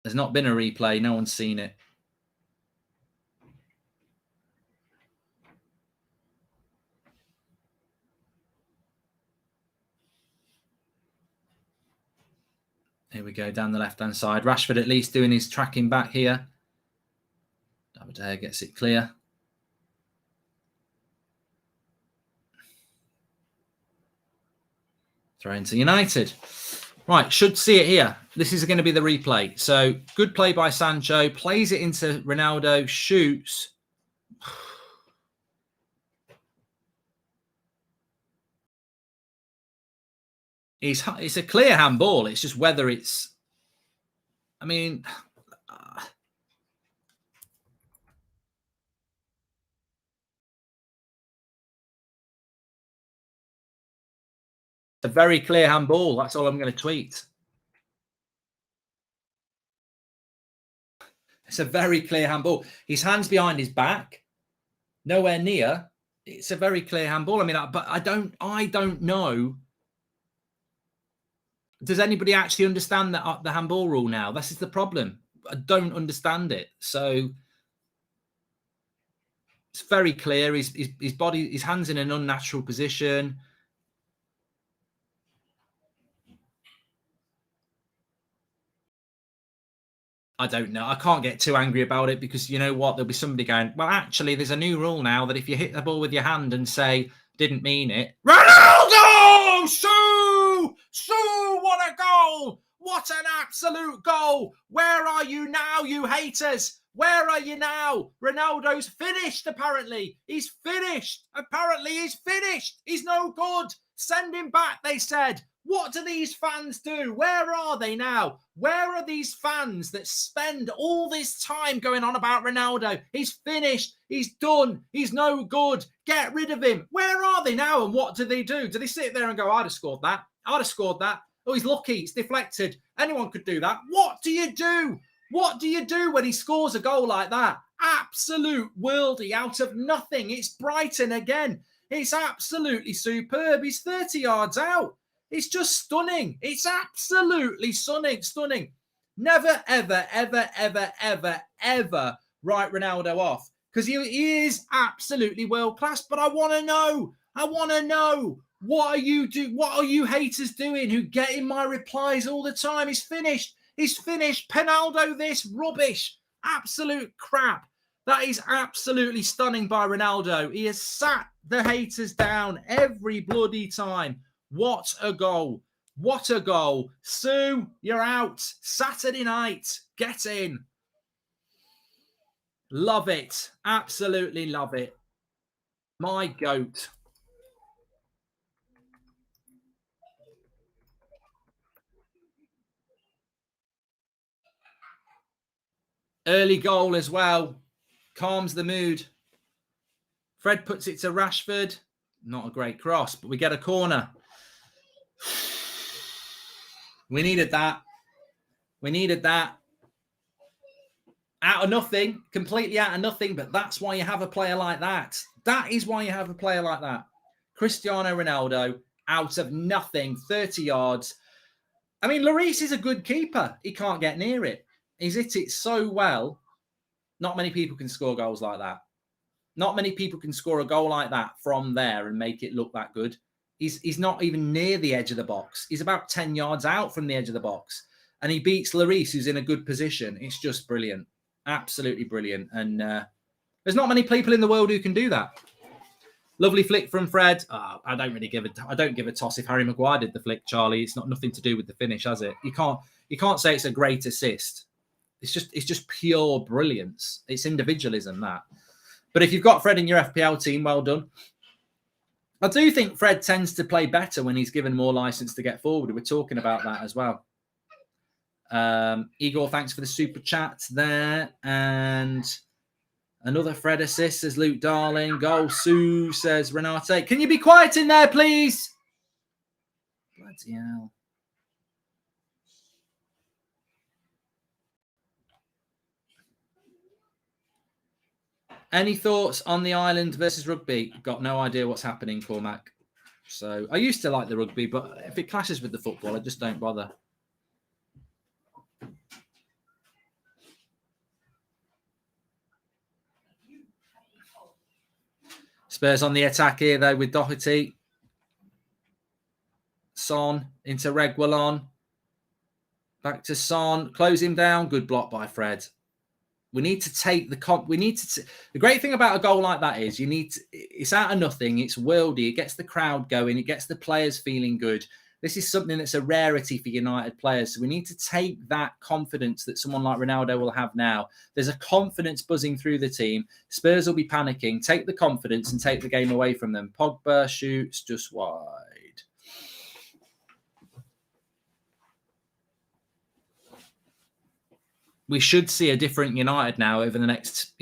There's not been a replay. No one's seen it. Here we go, down the left-hand side. Rashford at least doing his tracking back here. David gets it clear. Throw into United. Right, should see it here. This is going to be the replay. So, good play by Sancho. Plays it into Ronaldo. Shoots. It's a clear handball. It's just whether it's... I mean... a very clear handball. That's all I'm going to tweet. It's a very clear handball. His hand's behind his back, nowhere near. It's a very clear handball. I mean, but I don't know. Does anybody actually understand the handball rule now? This is the problem. I don't understand it. So it's very clear. His body, his hand's in an unnatural position. I don't know. I can't get too angry about it because you know what? There'll be somebody going, well, actually, there's a new rule now that if you hit the ball with your hand and say, didn't mean it. Ronaldo! Sue! What a goal! What an absolute goal! Where are you now, you haters? Where are you now? Ronaldo's finished, apparently. He's finished. Apparently, he's finished. He's no good. Send him back, they said. What do these fans do? Where are they now? Where are these fans that spend all this time going on about Ronaldo? He's finished. He's done. He's no good. Get rid of him. Where are they now? And what do? Do they sit there and go, I'd have scored that. I'd have scored that. Oh, he's lucky. It's deflected. Anyone could do that. What do you do? What do you do when he scores a goal like that? Absolute worldie out of nothing. It's Brighton again. It's absolutely superb. He's 30 yards out. It's just stunning. It's absolutely stunning. Never, ever, ever, ever, ever, ever write Ronaldo off because he is absolutely world class. But I want to know. What are you haters doing who get in my replies all the time? He's finished. Penaldo this rubbish. Absolute crap. That is absolutely stunning by Ronaldo. He has sat the haters down every bloody time. What a goal. What a goal. Sue, you're out. Saturday night. Get in. Love it. Absolutely love it. My goat. Early goal as well. Calms the mood. Fred puts it to Rashford. Not a great cross, but we get a corner. We needed that. We needed that. Out of nothing, completely out of nothing, but that's why you have a player like that. That is why you have a player like that. Cristiano Ronaldo, out of nothing, 30 yards. I mean, Lloris is a good keeper. He can't get near it. He's hit it so well. Not many people can score goals like that. Not many people can score a goal like that from there and make it look that good. He's not even near the edge of the box. He's about 10 yards out from the edge of the box. And he beats Lloris, who's in a good position. It's just brilliant. Absolutely brilliant. And there's not many people in the world who can do that. Lovely flick from Fred. I don't give a toss if Harry Maguire did the flick, Charlie. It's not nothing to do with the finish, has it? You can't say it's a great assist. It's just pure brilliance. It's individualism, that. But if you've got Fred in your FPL team, well done. I do think Fred tends to play better when he's given more license to get forward. We're talking about that as well. Igor, thanks for the super chat there. And another Fred assist, says Luke Darling. Goal, Sue, says Renate. Can you be quiet in there, please? Bloody hell. Any thoughts on the Ireland versus rugby? Got no idea what's happening, Cormac. So I used to like the rugby, but if it clashes with the football, I just don't bother. Spurs on the attack here, though, with Doherty. Son into Reguilon. Back to Son. Close him down. Good block by Fred. We need to take the comp. The great thing about a goal like that is it's out of nothing. It's worldy. It gets the crowd going. It gets the players feeling good. This is something that's a rarity for United players. So we need to take that confidence that someone like Ronaldo will have now. There's a confidence buzzing through the team. Spurs will be panicking. Take the confidence and take the game away from them. Pogba shoots just wide. We should see a different United now over the next,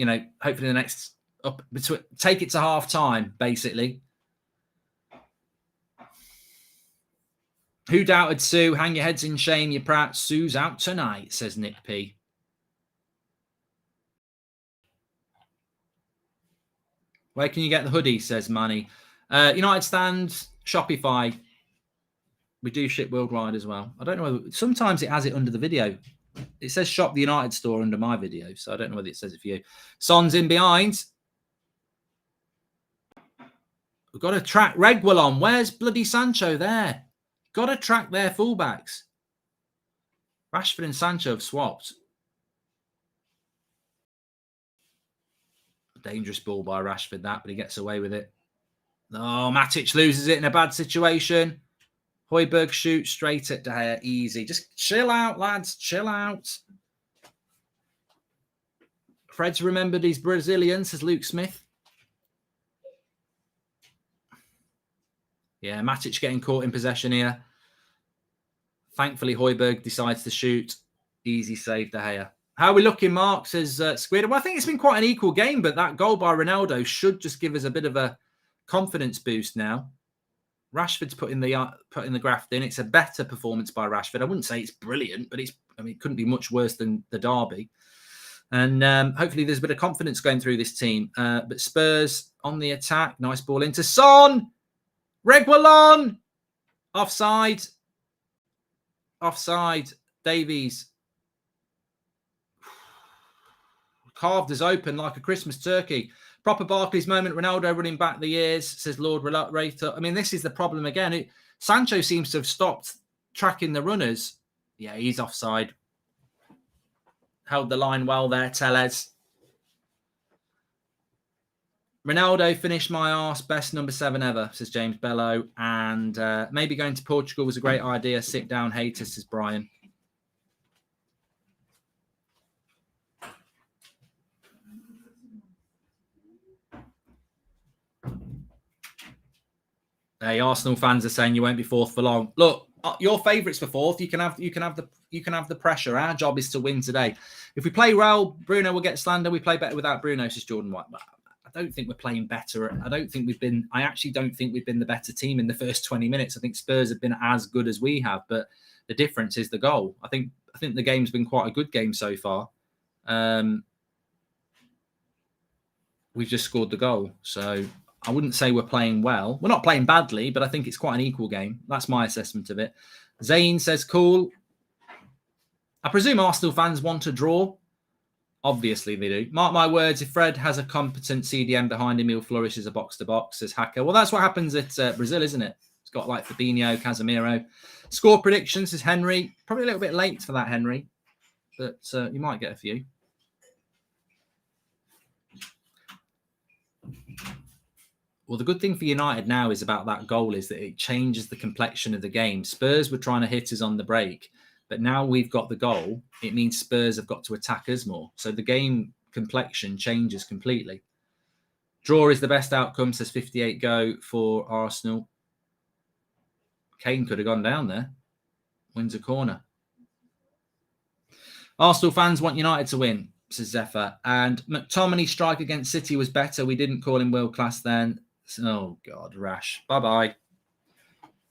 hopefully the next up between. Take it to half time, basically. Who doubted Sue? Hang your heads in shame, you prat. Sue's out tonight, says Nick P. Where can you get the hoodie, says Manny. United Stand, Shopify. We do ship worldwide as well. I don't know whether, sometimes it has it under the video. It says Shop the United Store under my video, so I don't know whether it says it for you. Son's in behind. We've got to track Reguilon. Where's bloody Sancho there? Got to track their fullbacks. Rashford and Sancho have swapped. Dangerous ball by Rashford, that, but he gets away with it. Oh, Matic loses it in a bad situation. Højbjerg shoots straight at De Gea. Easy. Just chill out, lads. Chill out. Fred's remembered he's Brazilian, says Luke Smith. Yeah, Matic getting caught in possession here. Thankfully, Højbjerg decides to shoot. Easy save, De Gea. How are we looking, Mark, says Squid? Well, I think it's been quite an equal game, but that goal by Ronaldo should just give us a bit of a confidence boost now. Rashford's putting the graft in. It's a better performance by Rashford. I wouldn't say it's brilliant, but it couldn't be much worse than the derby. And hopefully there's a bit of confidence going through this team. But Spurs on the attack. Nice ball into Son. Reguilon. Offside. Davies. Carved us open like a Christmas turkey. Proper Barclays moment. Ronaldo running back the years, says Lord Rater. I mean, this is the problem again. Sancho seems to have stopped tracking the runners. Yeah, he's offside. Held the line well there, Tellez. Ronaldo finished my arse. Best number 7 ever, says James Bello. And maybe going to Portugal was a great idea. Sit down, haters, says Brian. Hey, Arsenal fans are saying you won't be fourth for long. Look, Your favourites for fourth. You can have the pressure. Our job is to win today. If we play well, Bruno will get slander. We play better without Bruno, says Jordan White. But I don't think we're playing better. I actually don't think we've been the better team in the first 20 minutes. I think Spurs have been as good as we have, but the difference is the goal. I think the game's been quite a good game so far. We've just scored the goal, so I wouldn't say we're playing well. We're not playing badly, but I think it's quite an equal game. That's my assessment of it. Zayn says, cool. I presume Arsenal fans want a draw. Obviously they do. Mark my words, if Fred has a competent CDM behind him, he'll flourish as a box-to-box, says Hacker. Well, that's what happens at Brazil, isn't it? It's got like Fabinho, Casemiro. Score predictions, says Henry. Probably a little bit late for that, Henry. But you might get a few. Well, the good thing for United now is about that goal is that it changes the complexion of the game. Spurs were trying to hit us on the break, but now we've got the goal. It means Spurs have got to attack us more. So the game complexion changes completely. Draw is the best outcome, says 58 go for Arsenal. Kane could have gone down there. Wins a corner. Arsenal fans want United to win, says Zephyr. And McTominay's strike against City was better. We didn't call him world class then. Oh, God, Rash. Bye-bye.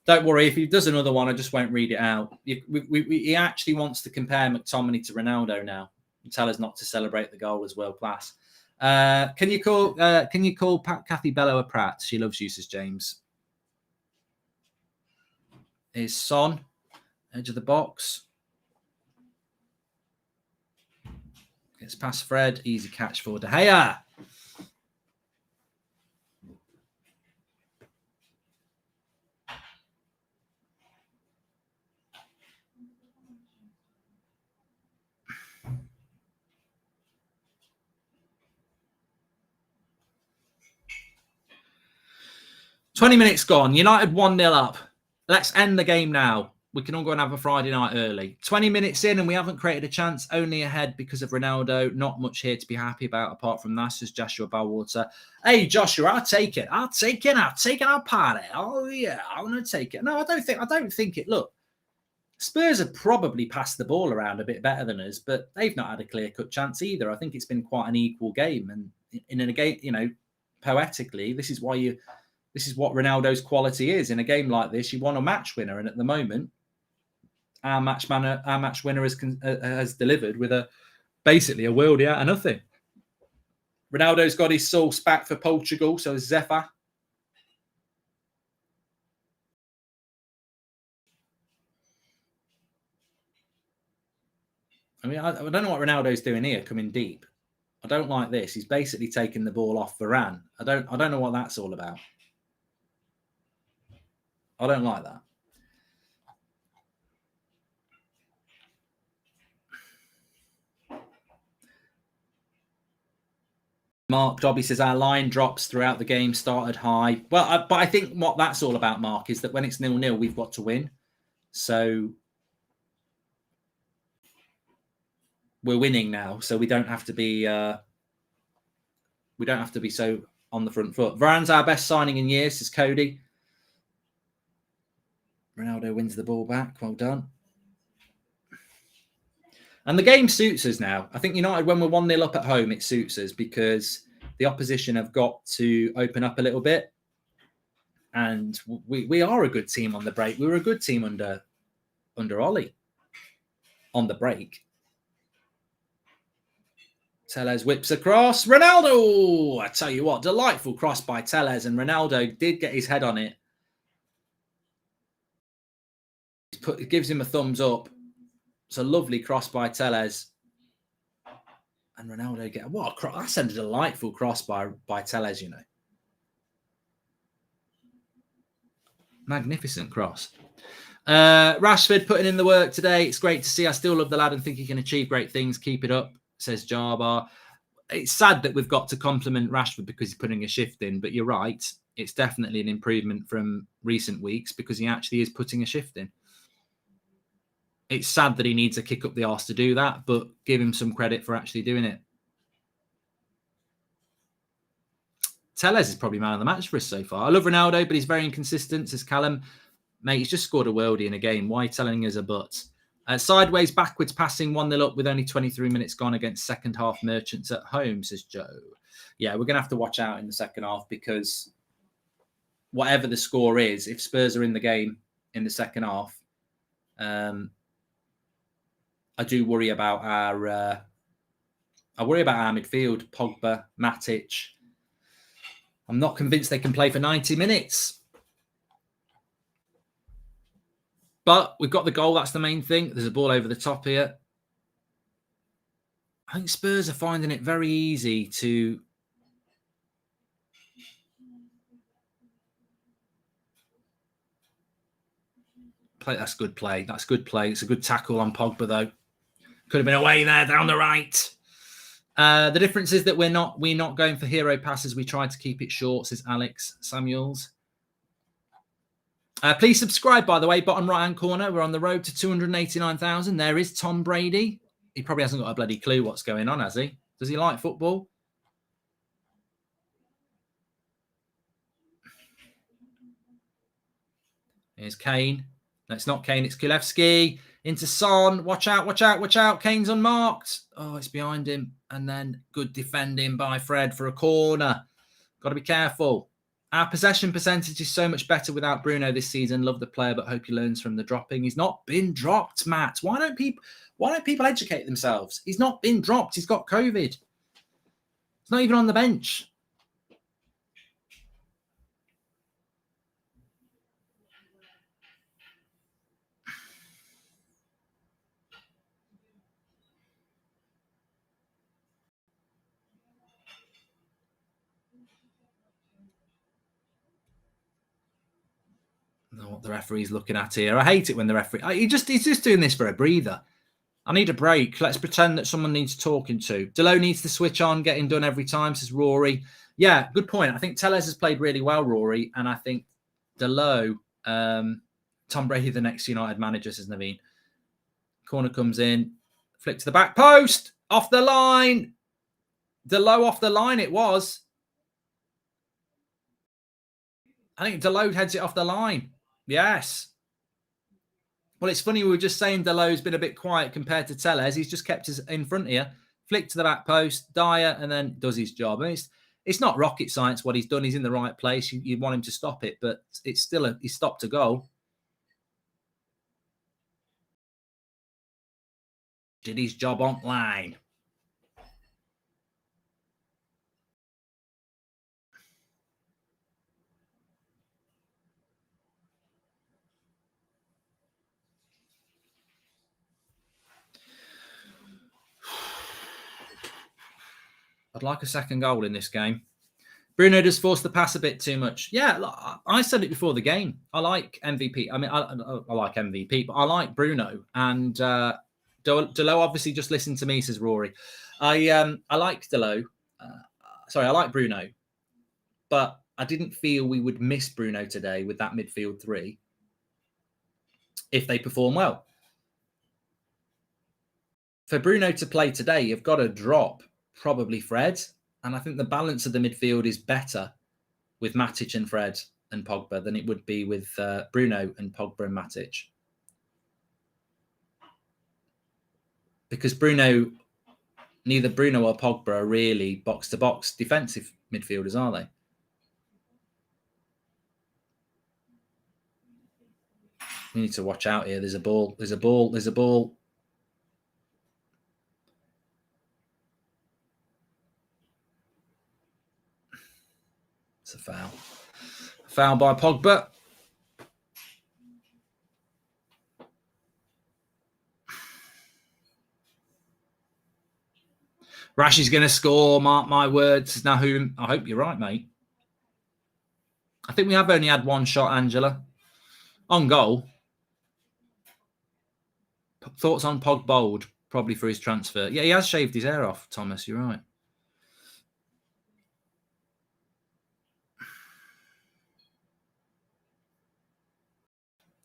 Don't worry. If he does another one, I just won't read it out. He actually wants to compare McTominay to Ronaldo now and tell us not to celebrate the goal as world class. Can you call Kathy Bello a prat? She loves you, says James. Is Son, edge of the box. Gets past Fred. Easy catch for De Gea. "20 minutes gone. United 1-0 up. Let's end the game now. We can all go and have a Friday night early. 20 minutes in and we haven't created a chance. Only ahead because of Ronaldo. Not much here to be happy about apart from that," says Joshua Bellwater. Hey, Joshua, I'll take it. I'll take it. I'll party. Oh, yeah, I'm going to take it. No, I don't think it. Look, Spurs have probably passed the ball around a bit better than us, but they've not had a clear-cut chance either. I think it's been quite an equal game. And in a game, poetically, this is what Ronaldo's quality is. In a game like this, you want a match winner. And at the moment, our match winner has delivered with basically a worldie out of nothing. Ronaldo's got his sauce back for Portugal, so is Zephyr. I mean, I don't know what Ronaldo's doing here, coming deep. I don't like this. He's basically taking the ball off Varane. I don't know what that's all about. I don't like that. Mark Dobby says our line drops throughout the game, started high. Well, but I think what that's all about, Mark, is that when it's 0-0, we've got to win. So we're winning now, so we don't have to be so on the front foot. Varane's our best signing in years, says Cody. Ronaldo wins the ball back. Well done. And the game suits us now. I think United, when we're 1-0 up at home, it suits us because the opposition have got to open up a little bit. And we are a good team on the break. We were a good team under Ollie on the break. Tellez whips across. Ronaldo! I tell you what, delightful cross by Tellez. And Ronaldo did get his head on it. It gives him a thumbs up. It's a lovely cross by Tellez. And Ronaldo what a cross. That's a delightful cross by Tellez, Magnificent cross. Rashford putting in the work today. It's great to see. I still love the lad and think he can achieve great things. Keep it up, says Jarbar. It's sad that we've got to compliment Rashford because he's putting a shift in, but you're right. It's definitely an improvement from recent weeks because he actually is putting a shift in. It's sad that he needs a kick up the arse to do that, but give him some credit for actually doing it. Tellez is probably man of the match for us so far. I love Ronaldo, but he's very inconsistent, says Callum. Mate, he's just scored a worldie in a game. Why are you telling us a but? Sideways, backwards passing, 1-0 up with only 23 minutes gone against second half Merchants at home, says Joe. Yeah, we're going to have to watch out in the second half because whatever the score is, if Spurs are in the game in the second half, I do worry about our midfield, Pogba, Matic. I'm not convinced they can play for 90 minutes. But we've got the goal. That's the main thing. There's a ball over the top here. I think Spurs are finding it very easy to play. That's good play. That's good play. It's a good tackle on Pogba, though. Could have been away there, down the right. The difference is that we're not going for hero passes. We try to keep it short, says Alex Samuels. Please subscribe, by the way, bottom right-hand corner. We're on the road to 289,000. There is Tom Brady. He probably hasn't got a bloody clue what's going on, has he? Does he like football? Here's Kane. No, it's not Kane. It's Kulevsky. Into Son. Watch out, watch out, watch out. Kane's unmarked. Oh, it's behind him. And then good defending by Fred for a corner. Got to be careful. Our possession percentage is so much better without Bruno this season. Love the player, but hope he learns from the dropping. He's not been dropped, Matt. Why don't people educate themselves? He's not been dropped. He's got COVID. He's not even on the bench. I don't know what the referee's looking at here. I hate it when the referee... He's just doing this for a breather. I need a break. Let's pretend that someone needs talking to. Delo needs to switch on, getting done every time, says Rory. Yeah, good point. I think Telles has played really well, Rory. And I think Delo, Tom Brady, the next United manager, says Naveen. Corner comes in. Flick to the back post. Off the line. Delo off the line it was. I think Delo heads it off the line. Yes. Well, it's funny. We were just saying Delo's been a bit quiet compared to Telles. He's just kept us in front here. Flick to the back post. Dyer, and then does his job. I mean, it's not rocket science what he's done. He's in the right place. You want him to stop it, but it's still he stopped a goal. Did his job online. I'd like a second goal in this game. Bruno does force the pass a bit too much. Yeah, I said it before the game. I like MVP. I mean, I like MVP, but I like Bruno. And Delo obviously just listened to me, says Rory. I like Delo. I like Bruno. But I didn't feel we would miss Bruno today with that midfield three if they perform well. For Bruno to play today, you've got to drop probably Fred. And I think the balance of the midfield is better with Matic and Fred and Pogba than it would be with Bruno and Pogba and Matic. Because neither Bruno or Pogba are really box-to-box defensive midfielders, are they? We need to watch out here. There's a ball. There's a ball. There's a ball. It's a foul. Foul by Pogba. Rash is going to score. Mark my words. Nahum. I hope you're right, mate. I think we have only had one shot, Angela. On goal. Thoughts on Pogba? Probably for his transfer. Yeah, he has shaved his hair off, Thomas. You're right.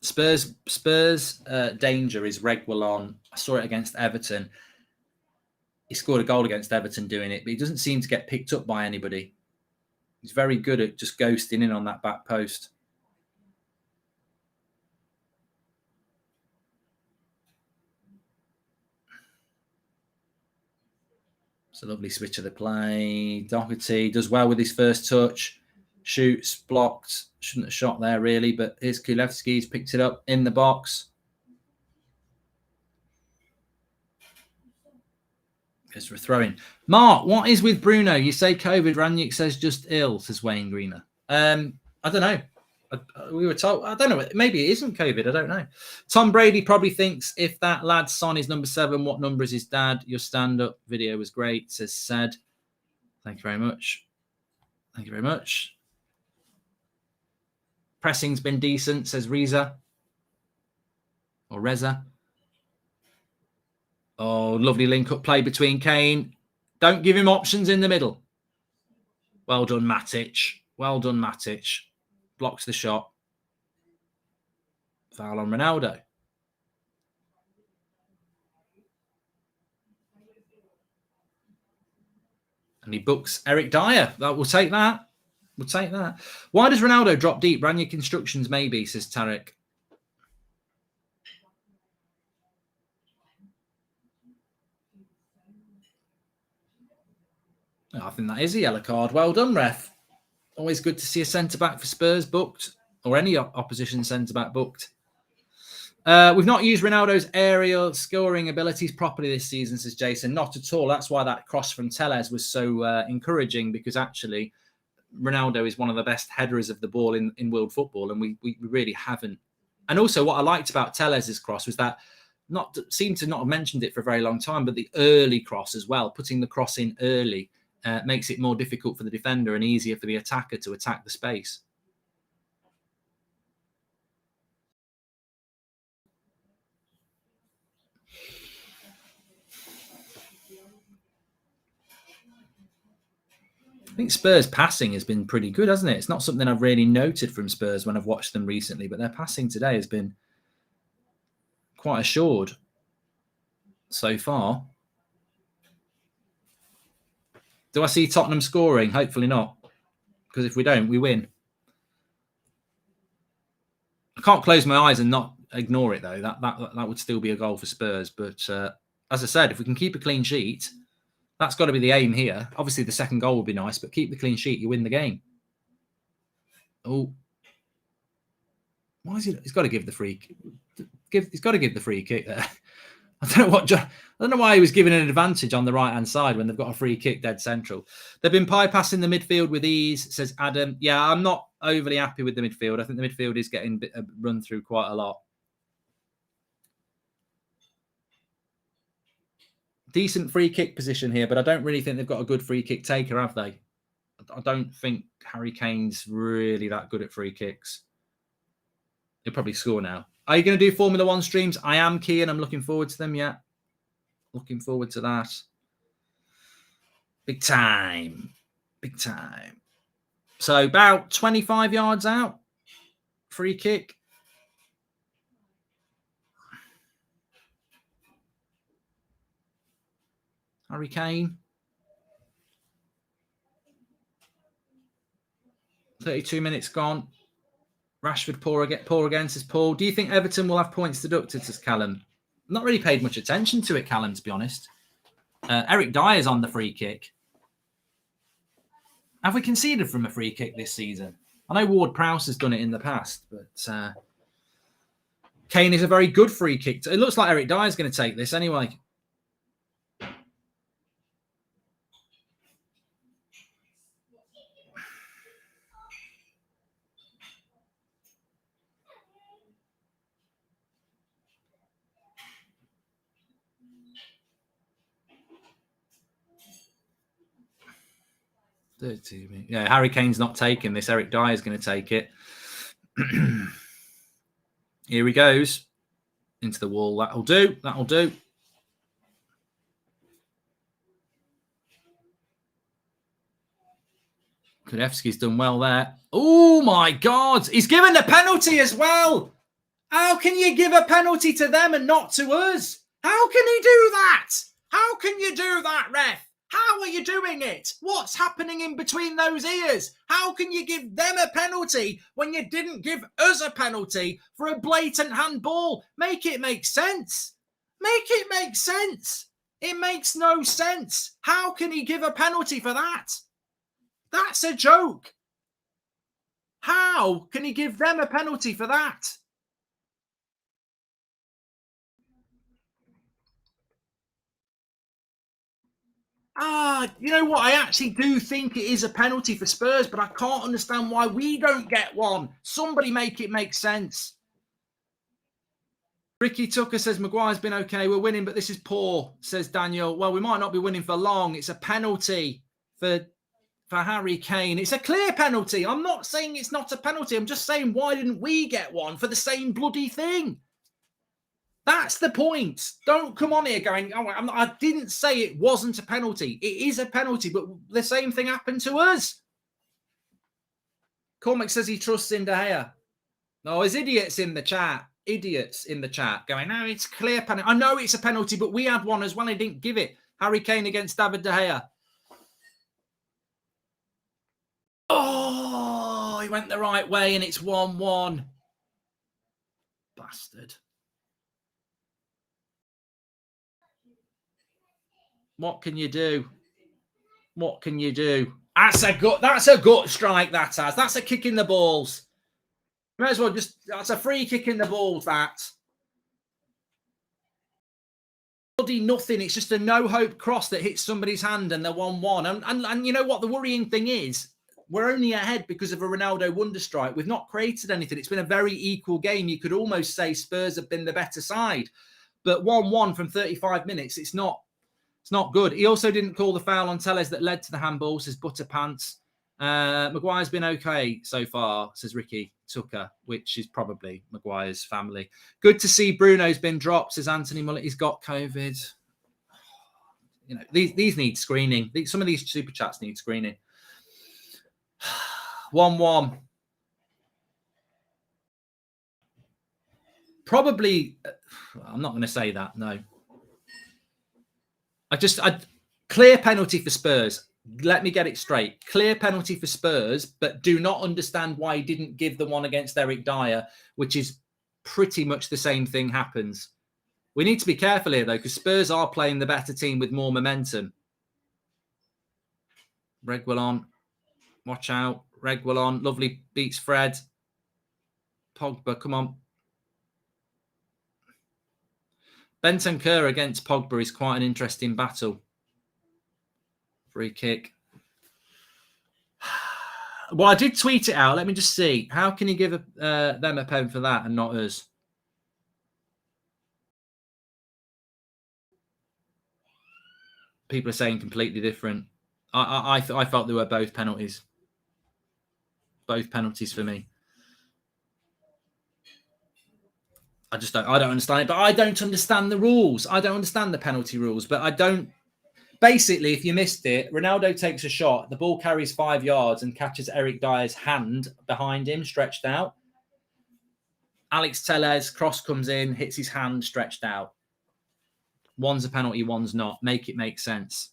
Spurs danger is Reguilon. I saw it against Everton. He scored a goal against Everton doing it, but he doesn't seem to get picked up by anybody. He's very good at just ghosting in on that back post. It's a lovely switch of the play. Doherty does well with his first touch. Shoots, blocked. Shouldn't have shot there, really. But here's Kulevsky. He's picked it up in the box. As we're throwing. Mark, what is with Bruno? You say COVID. Ranić says just ill, says Wayne Greener. I don't know. We were told. I don't know. Maybe it isn't COVID. I don't know. Tom Brady probably thinks if that lad Son is number 7, what number is his dad? Your stand-up video was great, says Said. Thank you very much. Thank you very much. Pressing's been decent, says Reza. Or Reza. Oh, lovely link-up play between Kane. Don't give him options in the middle. Well done, Matic. Well done, Matic. Blocks the shot. Foul on Ronaldo. And he books Eric Dyer. We'll take that. We'll take that. Why does Ronaldo drop deep? Ranić instructions, maybe, says Tarek. I think that is a yellow card. Well done, ref. Always good to see a centre-back for Spurs booked, or any opposition centre-back booked. We've not used Ronaldo's aerial scoring abilities properly this season, says Jason. Not at all. That's why that cross from Telles was so encouraging, because actually Ronaldo is one of the best headers of the ball in world football, and we really haven't. And also what I liked about Telles' cross was that seemed to not have mentioned it for a very long time, but the early cross as well, putting the cross in early, makes it more difficult for the defender and easier for the attacker to attack the space. I think Spurs' passing has been pretty good, hasn't it? It's not something I've really noted from Spurs when I've watched them recently, but their passing today has been quite assured so far. Do I see Tottenham scoring? Hopefully not, because if we don't, we win. I can't close my eyes and not ignore it, though. That would still be a goal for Spurs. But as I said, if we can keep a clean sheet, that's got to be the aim here. Obviously, the second goal would be nice, but keep the clean sheet, you win the game. Oh, why is he? He's got to give the free. He's got to give the free kick there. I don't know why he was given an advantage on the right-hand side when they've got a free kick dead central. They've been bypassing the midfield with ease, says Adam. Yeah, I'm not overly happy with the midfield. I think the midfield is getting run through quite a lot. Decent free kick position here, but I don't really think they've got a good free kick taker, have they? I don't think Harry Kane's really that good at free kicks. He'll probably score now. Are you going to do Formula One streams? I am, Kian. I'm looking forward to them, yeah. Looking forward to that. Big time. Big time. So about 25 yards out. Free kick. Harry Kane. 32 minutes gone. Rashford poor again, says Paul. Do you think Everton will have points deducted, says Callum? Not really paid much attention to it, Callum, to be honest. Eric Dyer's on the free kick. Have we conceded from a free kick this season? I know Ward-Prowse has done it in the past, but Kane is a very good free kick. It looks like Eric Dyer's going to take this anyway. Yeah, Harry Kane's not taking this. Eric Dyer's going to take it. Here he goes. Into the wall. That'll do. That'll do. Kulevsky's done well there. Oh, my God. He's given the penalty as well. How can you give a penalty to them and not to us? How can he do that? How can you do that, ref? How are you doing it? What's happening in between those ears? How can you give them a penalty when you didn't give us a penalty for a blatant handball? Make it make sense. Make it make sense. It makes no sense. How can he give a penalty for that? That's a joke. How can he give them a penalty for that? You know what? I actually do think it is a penalty for Spurs, but I can't understand why we don't get one. Somebody make it make sense. Ricky Tucker says, Maguire's been okay. We're winning, but this is poor, says Daniel. Well, we might not be winning for long. It's a penalty for Harry Kane. It's a clear penalty. I'm not saying it's not a penalty. I'm just saying, why didn't we get one for the same bloody thing? That's the point. Don't come on here going, oh, I didn't say it wasn't a penalty. It is a penalty, but the same thing happened to us. Cormac says he trusts in De Gea. No, there's idiots in the chat. Idiots in the chat going, no, it's clear penalty. I know it's a penalty, but we had one as well. He didn't give it. Harry Kane against David De Gea. Oh, he went the right way and it's 1-1. Bastard. What can you do? What can you do? That's a gut strike, that has. That's a kick in the balls. You might as well that's a free kick in the balls, that. Bloody nothing. It's just a no-hope cross that hits somebody's hand and they're 1-1. And you know what? The worrying thing is, we're only ahead because of a Ronaldo wonder strike. We've not created anything. It's been a very equal game. You could almost say Spurs have been the better side. But 1-1 from 35 minutes, it's not good. He also didn't call the foul on Telles that led to the handball, says Butterpants. Maguire's been okay so far, says Ricky Tucker, which is probably Maguire's family. Good to see Bruno's been dropped, says Anthony Mullet. He's got COVID. You know, these need screening. Some of these super chats need screening. 1-1. Probably, I'm not going to say that, no. Clear penalty for Spurs. Let me get it straight. Clear penalty for Spurs, but do not understand why he didn't give the one against Eric Dyer, which is pretty much the same thing happens. We need to be careful here, though, because Spurs are playing the better team with more momentum. Reguilon. Watch out. Reguilon. Lovely. Beats Fred. Pogba, come on. Bentancur against Pogba is quite an interesting battle. Free kick. Well, I did tweet it out. Let me just see. How can you give them a pen for that and not us? People are saying completely different. I felt they were both penalties. Both penalties for me. I don't understand it, but I don't understand the rules. I don't understand the penalty rules, but I don't. Basically, if you missed it, Ronaldo takes a shot. The ball carries 5 yards and catches Eric Dyer's hand behind him, stretched out. Alex Telles, cross comes in, hits his hand stretched out. One's a penalty, one's not. Make it make sense.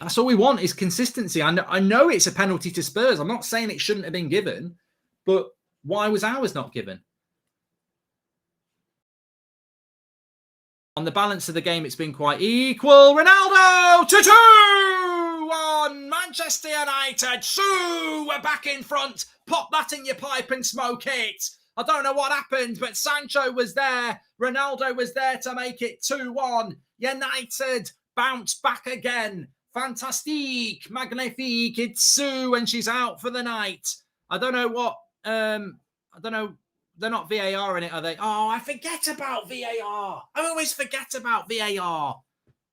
That's all we want is consistency. I know it's a penalty to Spurs. I'm not saying it shouldn't have been given, but why was ours not given? On the balance of the game, it's been quite equal. Ronaldo, 2-2 Manchester United. Sue, we're back in front. Pop that in your pipe and smoke it. I don't know what happened, but Sancho was there. Ronaldo was there to make it 2-1. United bounce back again. Fantastique, magnifique. It's Sue, and she's out for the night. I don't know what. I don't know. They're not VAR in it, are they? Oh, I forget about VAR. I always forget about VAR.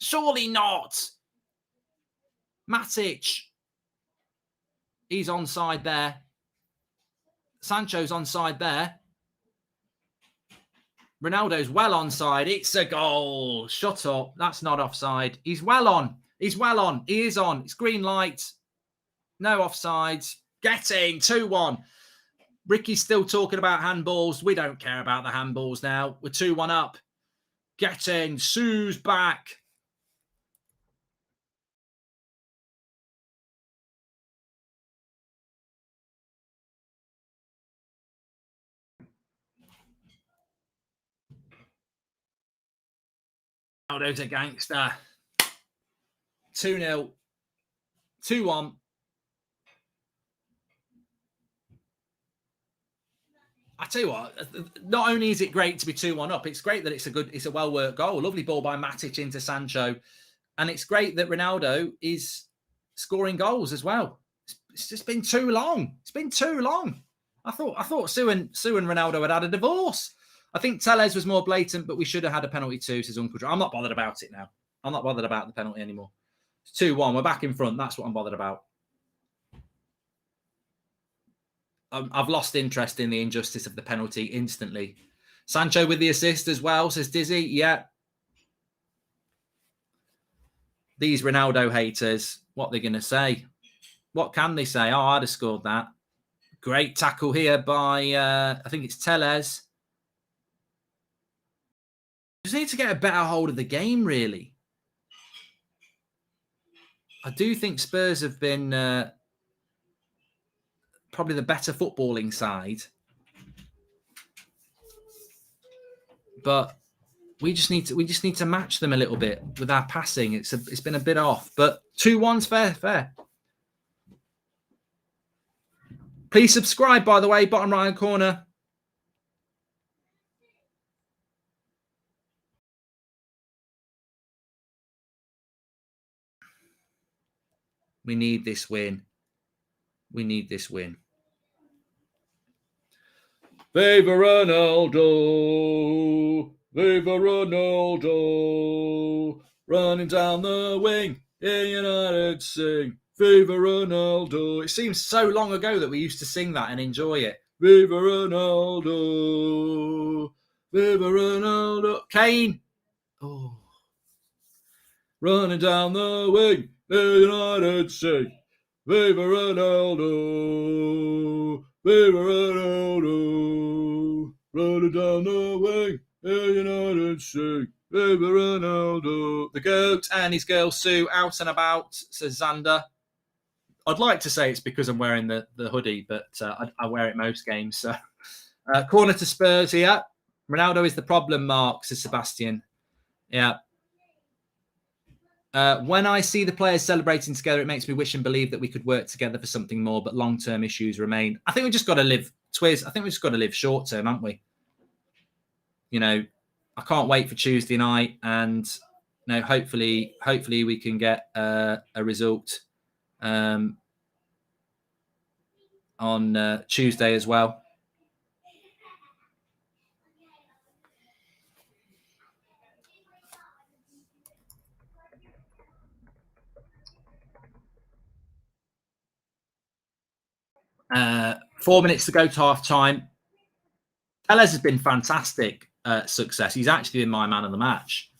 Surely not. Matic. He's onside there. Sancho's onside there. Ronaldo's well onside. It's a goal. Shut up. That's not offside. He's well on. He's well on. He is on. It's green light. No offsides. Getting 2-1. Ricky's still talking about handballs. We don't care about the handballs now. We're 2-1 up. Getting. Sue's back. Ronaldo's a gangster. 2-0, 2-1. I tell you what, not only is it great to be 2-1 up, it's great that it's a well-worked goal. Lovely ball by Matic into Sancho. And it's great that Ronaldo is scoring goals as well. It's just been too long. It's been too long. I thought Sue and Ronaldo had a divorce. I think Telles was more blatant, but we should have had a penalty too, says Uncle John. I'm not bothered about it now. I'm not bothered about the penalty anymore. It's 2-1. We're back in front. That's what I'm bothered about. I've lost interest in the injustice of the penalty instantly. Sancho with the assist as well, says Dizzy. Yeah. These Ronaldo haters, what they're going to say? What can they say? Oh, I'd have scored that. Great tackle here by, I think it's Telles. Just need to get a better hold of the game, really. I do think Spurs have been probably the better footballing side. But we just need to match them a little bit with our passing. It's been a bit off, but 2-1's fair. Please subscribe, by the way, bottom right hand corner. We need this win. We need this win. Viva Ronaldo! Viva Ronaldo! Running down the wing in United sing. Viva Ronaldo! It seems so long ago that we used to sing that and enjoy it. Viva Ronaldo! Viva Ronaldo! Kane! Oh. Running down the wing in United sing. Viva Ronaldo! Viva Ronaldo! Running down the wing in United sing. Viva Ronaldo! The goat and his girl Sue out and about, says Xander. I'd like to say it's because I'm wearing the hoodie, but I wear it most games. So, corner to Spurs here. Ronaldo is the problem, Mark, says Sebastian. Yeah. When I see the players celebrating together, it makes me wish and believe that we could work together for something more, but long-term issues remain. I think we just got to live, Twiz, I think we just got to live short-term, haven't we? You know, I can't wait for Tuesday night, and you know, hopefully we can get a result on Tuesday as well. Uh, 4 minutes to go to half time. Telles has been fantastic success. He's actually been my man of the match.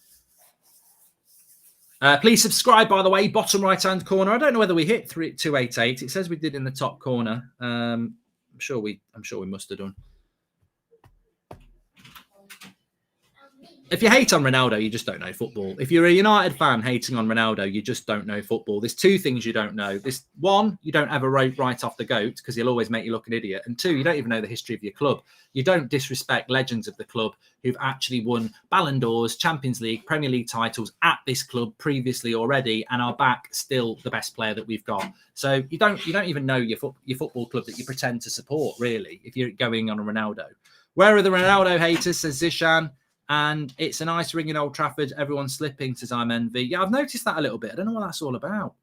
Please subscribe, by the way, bottom right-hand corner. I don't know whether we hit 288. It says we did in the top corner. I'm sure we must have done. If you hate on Ronaldo, you just don't know football. If you're a United fan hating on Ronaldo, you just don't know football. There's two things you don't know. This one, you don't ever write off the GOAT because he'll always make you look an idiot. And two, you don't even know the history of your club. You don't disrespect legends of the club who've actually won Ballon d'Ors, Champions League, Premier League titles at this club previously already, and are back still the best player that we've got. So you don't even know your football club that you pretend to support, really, if you're going on a Ronaldo. Where are the Ronaldo haters, says Zishan. And it's a nice ring in Old Trafford. Everyone's slipping, says I'm Envy. Yeah, I've noticed that a little bit. I don't know what that's all about.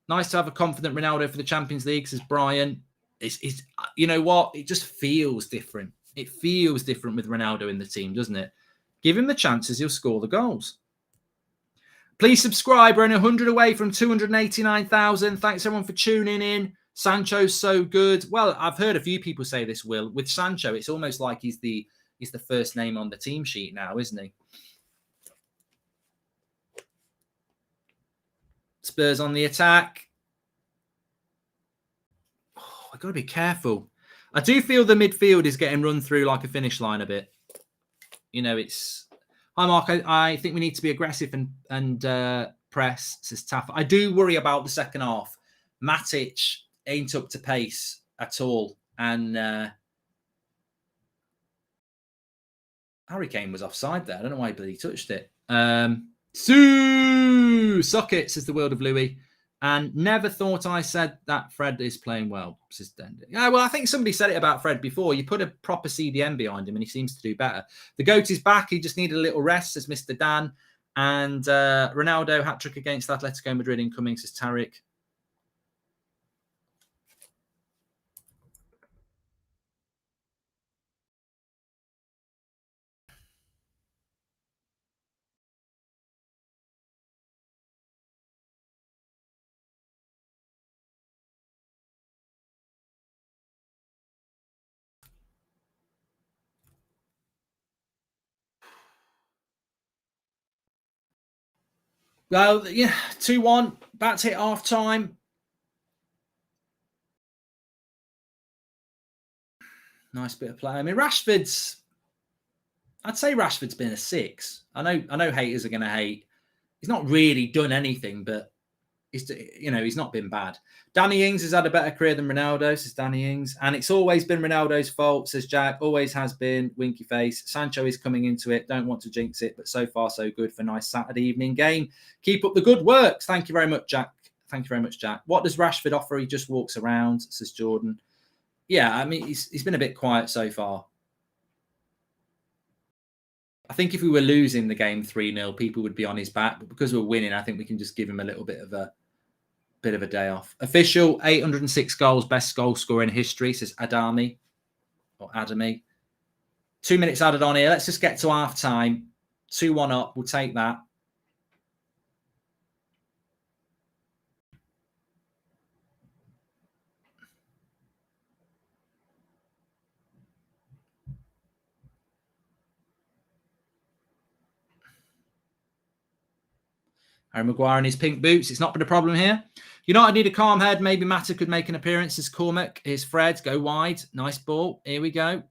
Nice to have a confident Ronaldo for the Champions League, says Brian. It's you know what? It just feels different. It feels different with Ronaldo in the team, doesn't it? Give him the chances, he'll score the goals. Please subscribe. We're only 100 away from 289,000. Thanks, everyone, for tuning in. Sancho's so good. Well, I've heard a few people say this, Will. With Sancho, it's almost like he's the first name on the team sheet now, isn't he? Spurs on the attack. Oh, I've got to be careful. I do feel the midfield is getting run through like a finish line a bit. You know, it's... Hi, Mark. I think we need to be aggressive and press, says Taff. I do worry about the second half. Matic ain't up to pace at all. And Harry Kane was offside there. I don't know why he touched it. Sue sockets is the world of Louis. And never thought I said that Fred is playing well, says Dendy. Yeah, well, I think somebody said it about Fred before. You put a proper CDM behind him and he seems to do better. The GOAT is back. He just needed a little rest, says Mr. Dan. And Ronaldo hat-trick against Atletico Madrid incoming, says Tariq. Well, yeah, 2-1. About to hit half-time. Nice bit of play. I mean, I'd say Rashford's been a 6. I know haters are going to hate. He's not really done anything, but he's not been bad. Danny Ings has had a better career than Ronaldo, says Danny Ings. And it's always been Ronaldo's fault, says Jack. Always has been. Winky face. Sancho is coming into it. Don't want to jinx it, but so far so good for a nice Saturday evening game. Keep up the good work. Thank you very much, Jack. Thank you very much, Jack. What does Rashford offer? He just walks around, says Jordan. Yeah, I mean, he's been a bit quiet so far. I think if we were losing the game 3-0, people would be on his back. But because we're winning, I think we can just give him a little bit of a day off. Official 806 goals, best goal scorer in history, says Adami or Adami. 2 minutes added on here. Let's just get to half time. 2-1 up. We'll take that. Harry Maguire in his pink boots. It's not been a problem here. United need a calm head. Maybe Mata could make an appearance as Cormac. Here's Fred. Go wide. Nice ball. Here we go.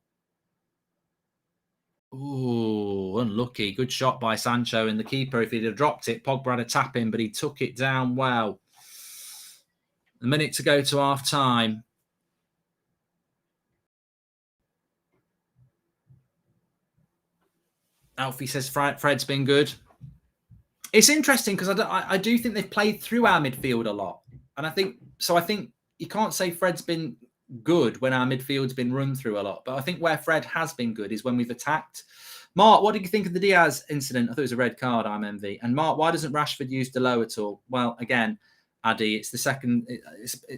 Ooh, unlucky. Good shot by Sancho. And the keeper, if he'd have dropped it, Pogba had a tap in, but he took it down well. A minute to go to half time. Alfie says Fred's been good. It's interesting because I do think they've played through our midfield a lot. And I think you can't say Fred's been good when our midfield's been run through a lot. But I think where Fred has been good is when we've attacked. Mark, what did you think of the Diaz incident? I thought it was a red card, I'm envy. And Mark, why doesn't Rashford use Delo at all? Well, again, Addy, it's the second.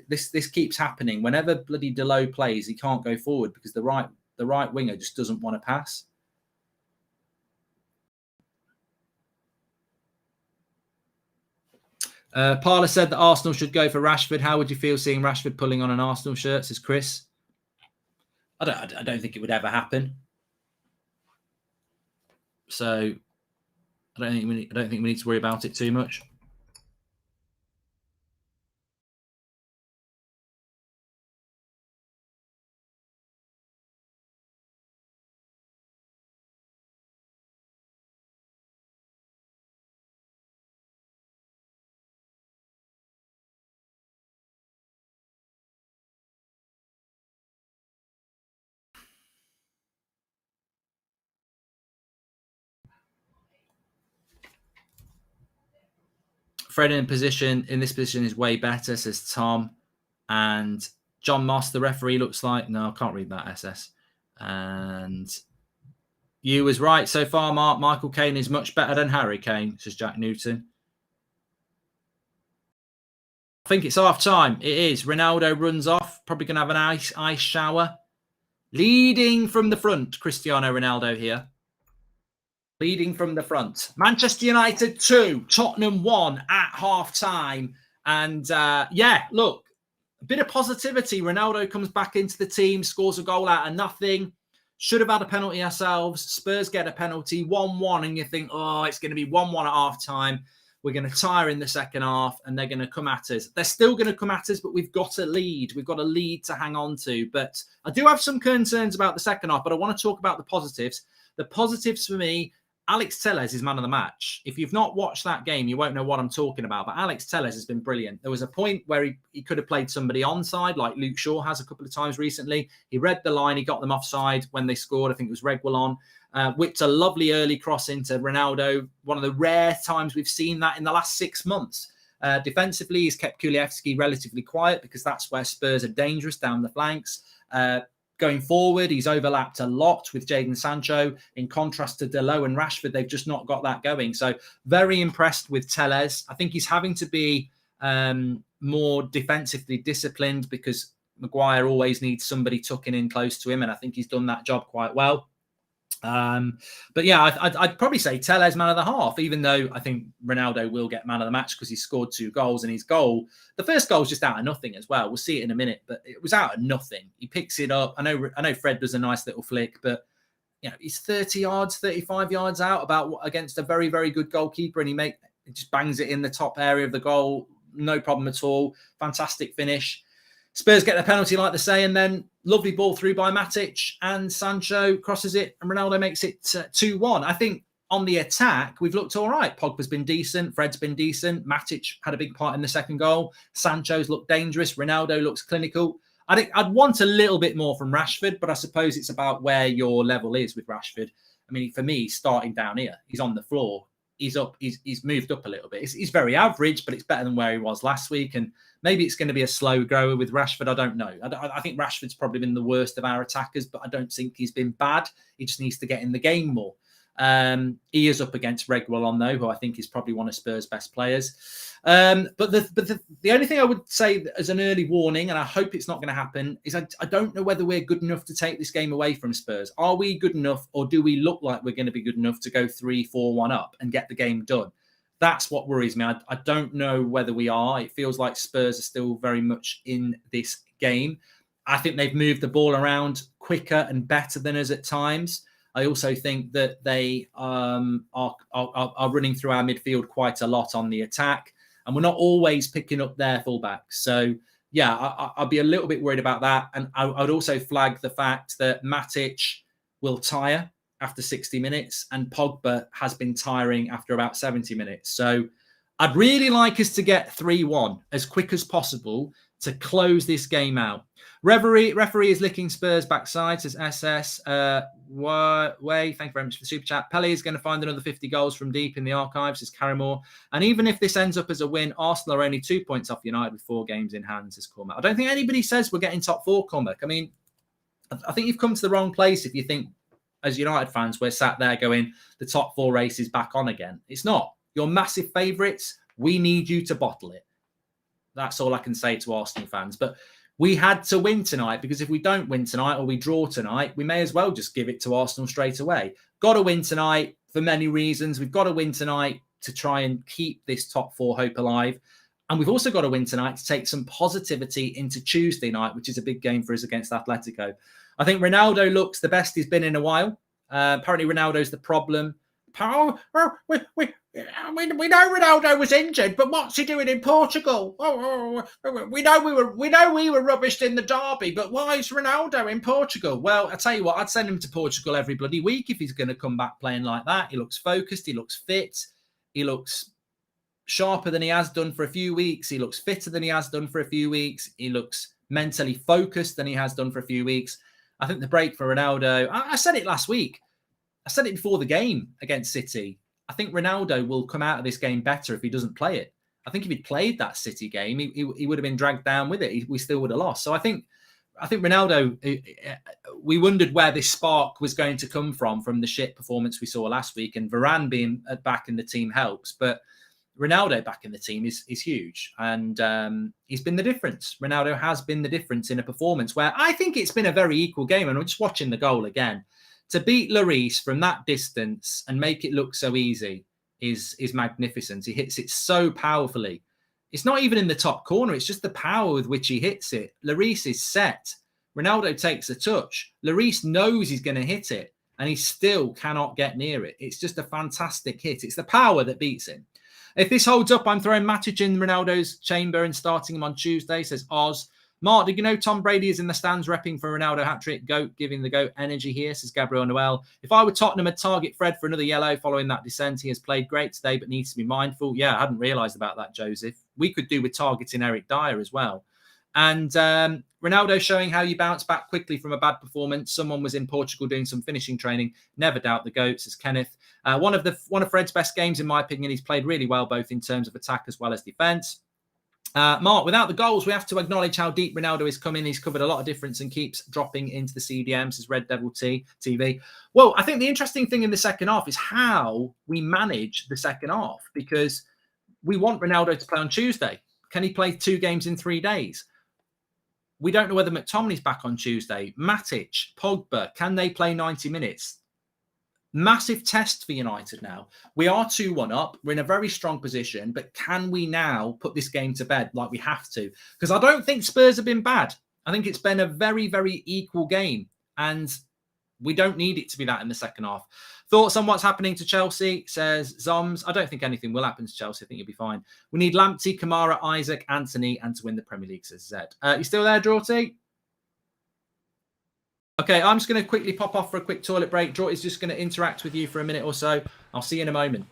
This keeps happening. Whenever bloody Delo plays, he can't go forward because the right winger just doesn't want to pass. Parler said that Arsenal should go for Rashford. How would you feel seeing Rashford pulling on an Arsenal shirt? Says Chris. I don't think it would ever happen. So I don't think we need to worry about it too much. Fred in this position is way better, says Tom. And John Moss, the referee, looks like... No, I can't read that, SS. And you was right so far, Mark. Michael Caine is much better than Harry Kane, says Jack Newton. I think it's half time. It is. Ronaldo runs off. Probably going to have an ice shower. Leading from the front, Cristiano Ronaldo here. Leading from the front. Manchester United 2, Tottenham 1 at half-time. And, yeah, look, a bit of positivity. Ronaldo comes back into the team, scores a goal out of nothing. Should have had a penalty ourselves. Spurs get a penalty, 1-1, and you think, oh, it's going to be 1-1 at half-time. We're going to tire in the second half, and they're going to come at us. They're still going to come at us, but we've got a lead. We've got a lead to hang on to. But I do have some concerns about the second half, but I want to talk about the positives. The positives for me, Alex Telles is man of the match. If you've not watched that game, you won't know what I'm talking about. But Alex Telles has been brilliant. There was a point where he could have played somebody onside, like Luke Shaw has a couple of times recently. He read the line. He got them offside when they scored. I think it was Reguilon. Whipped a lovely early cross into Ronaldo. One of the rare times we've seen that in the last 6 months. Defensively, he's kept Kulievski relatively quiet because that's where Spurs are dangerous down the flanks. Going forward, he's overlapped a lot with Jadon Sancho. In contrast to Delo and Rashford, they've just not got that going. So very impressed with Telles. I think he's having to be more defensively disciplined because Maguire always needs somebody tucking in close to him, and I think he's done that job quite well. But yeah, I'd probably say Telles man of the half, even though I think Ronaldo will get man of the match because he scored 2 goals, and his goal, the first goal was just out of nothing as well. We'll see it in a minute, but it was out of nothing. He picks it up. I know Fred does a nice little flick, but you know, he's 30 yards, 35 yards out against a very, very good goalkeeper, and he just bangs it in the top area of the goal. No problem at all. Fantastic finish. Spurs get the penalty, like they say, and then lovely ball through by Matic, and Sancho crosses it, and Ronaldo makes it 2-1. I think on the attack, we've looked all right. Pogba's been decent. Fred's been decent. Matic had a big part in the second goal. Sancho's looked dangerous. Ronaldo looks clinical. I'd want a little bit more from Rashford, but I suppose it's about where your level is with Rashford. I mean, for me, he's starting down here. He's on the floor. He's up. He's moved up a little bit. He's very average, but it's better than where he was last week. And maybe it's going to be a slow grower with Rashford. I don't know. I think Rashford's probably been the worst of our attackers, but I don't think he's been bad. He just needs to get in the game more. He is up against Reguilon, though, who I think is probably one of Spurs' best players. But the only thing I would say as an early warning, and I hope it's not going to happen, is I don't know whether we're good enough to take this game away from Spurs. Are we good enough, or do we look like we're going to be good enough to go 3-4-1 up and get the game done? That's what worries me. I don't know whether we are. It feels like Spurs are still very much in this game. I think they've moved the ball around quicker and better than us at times. I also think that they are running through our midfield quite a lot on the attack, and we're not always picking up their fullbacks. So, yeah, I'll be a little bit worried about that. And I would also flag the fact that Matic will tire after 60 minutes, and Pogba has been tiring after about 70 minutes. So I'd really like us to get 3-1 as quick as possible to close this game out. Referee is licking Spurs backside, says SS. Way, thank you very much for the super chat. Pele is going to find another 50 goals from deep in the archives, says Carrymore. And even if this ends up as a win, Arsenal are only 2 points off United with 4 games in hand, says Cormac. I don't think anybody says we're getting top 4, Cormac. I mean, I think you've come to the wrong place if you think, as United fans, we're sat there going, the top 4 race is back on again. It's not. You're massive favourites. We need you to bottle it. That's all I can say to Arsenal fans. But we had to win tonight, because if we don't win tonight or we draw tonight, we may as well just give it to Arsenal straight away. Got to win tonight for many reasons. We've got to win tonight to try and keep this top 4 hope alive. And we've also got to win tonight to take some positivity into Tuesday night, which is a big game for us against Atletico. I think Ronaldo looks the best he's been in a while. Apparently Ronaldo's the problem. We know Ronaldo was injured, but what's he doing in Portugal? We know we were rubbished in the derby, but why is Ronaldo in Portugal? Well, I tell you what, I'd send him to Portugal every bloody week if he's going to come back playing like that. He looks focused. He looks fit. He looks sharper than he has done for a few weeks. He looks fitter than he has done for a few weeks. He looks mentally focused than he has done for a few weeks. I think the break for Ronaldo, I said it last week. I said it before the game against City. I think Ronaldo will come out of this game better if he doesn't play it. I think if he'd played that City game, he would have been dragged down with it. We still would have lost. So I think Ronaldo, we wondered where this spark was going to come from the shit performance we saw last week. And Varane being back in the team helps. But Ronaldo back in the team is huge. And he's been the difference. Ronaldo has been the difference in a performance where I think it's been a very equal game. And I'm just watching the goal again. To beat Lloris from that distance and make it look so easy is magnificent. He hits it so powerfully. It's not even in the top corner. It's just the power with which he hits it. Lloris is set. Ronaldo takes a touch. Lloris knows he's going to hit it, and he still cannot get near it. It's just a fantastic hit. It's the power that beats him. If this holds up, I'm throwing Matic in Ronaldo's chamber and starting him on Tuesday, says Oz. Mark, did you know Tom Brady is in the stands repping for Ronaldo hat-trick? GOAT, giving the GOAT energy here, says Gabriel Noel. If I were Tottenham, I'd target Fred for another yellow following that descent. He has played great today, but needs to be mindful. Yeah, I hadn't realised about that, Joseph. We could do with targeting Eric Dyer as well. And Ronaldo showing how you bounce back quickly from a bad performance. Someone was in Portugal doing some finishing training. Never doubt the GOAT, says Kenneth. One of Fred's best games, in my opinion. He's played really well, both in terms of attack as well as defence. Mark, without the goals, we have to acknowledge how deep Ronaldo is coming. He's covered a lot of difference and keeps dropping into the CDM, says Red Devil TV. Well, I think the interesting thing in the second half is how we manage the second half, because we want Ronaldo to play on Tuesday. Can he play 2 games in 3 days? We don't know whether McTominay's back on Tuesday. Matic, Pogba, can they play 90 minutes? Massive test for United now. We are 2-1 up. We're in a very strong position, but can we now put this game to bed like we have to? Because I don't think Spurs have been bad. I think it's been a very, very equal game, and we don't need it to be that in the second half. Thoughts on what's happening to Chelsea, says Zoms. I don't think anything will happen to Chelsea. I think you'll be fine. We need Lamptey, Kamara, Isaac, Anthony, and to win the Premier League, says Zed. You still there, Drawty? Okay, I'm just going to quickly pop off for a quick toilet break. Drawty's just going to interact with you for a minute or so. I'll see you in a moment.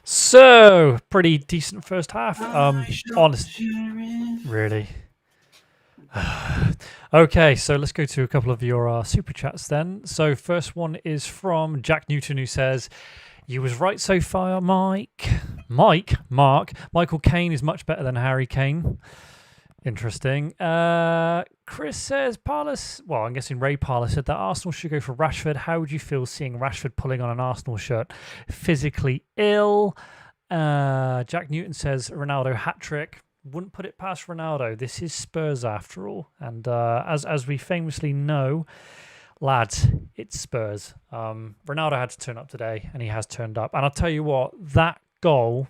So, pretty decent first half. Honestly, really. Okay, so let's go to a couple of your super chats then. So first one is from Jack Newton, who says, "You was right so far, Mark. Michael Caine is much better than Harry Kane." Interesting. Chris says, Parlis, well, I'm guessing Ray Parlis said that Arsenal should go for Rashford. How would you feel seeing Rashford pulling on an Arsenal shirt? Physically ill. Jack Newton says, Ronaldo hat-trick. Wouldn't put it past Ronaldo. This is Spurs after all. And as we famously know, lads, it's Spurs. Ronaldo had to turn up today, and he has turned up. And I'll tell you what, that goal,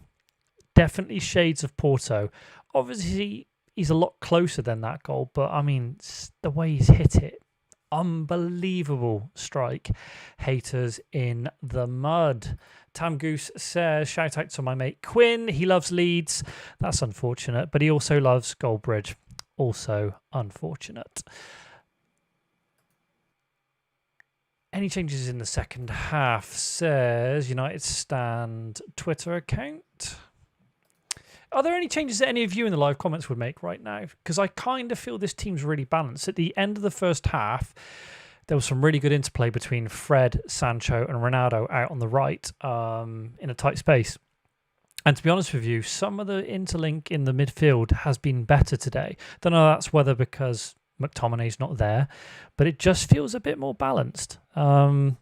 definitely shades of Porto. Obviously, he's a lot closer than that goal, but I mean, the way he's hit it, unbelievable strike. Haters in the mud. Tam Goose says, shout out to my mate Quinn. He loves Leeds. That's unfortunate, but he also loves Goldbridge. Also unfortunate. Any changes in the second half, says United Stand Twitter account. Are there any changes that any of you in the live comments would make right now? Because I kind of feel this team's really balanced. At the end of the first half, there was some really good interplay between Fred, Sancho, and Ronaldo out on the right in a tight space. And to be honest with you, some of the interlink in the midfield has been better today. Don't know that's whether because McTominay's not there, but it just feels a bit more balanced. Nuzzo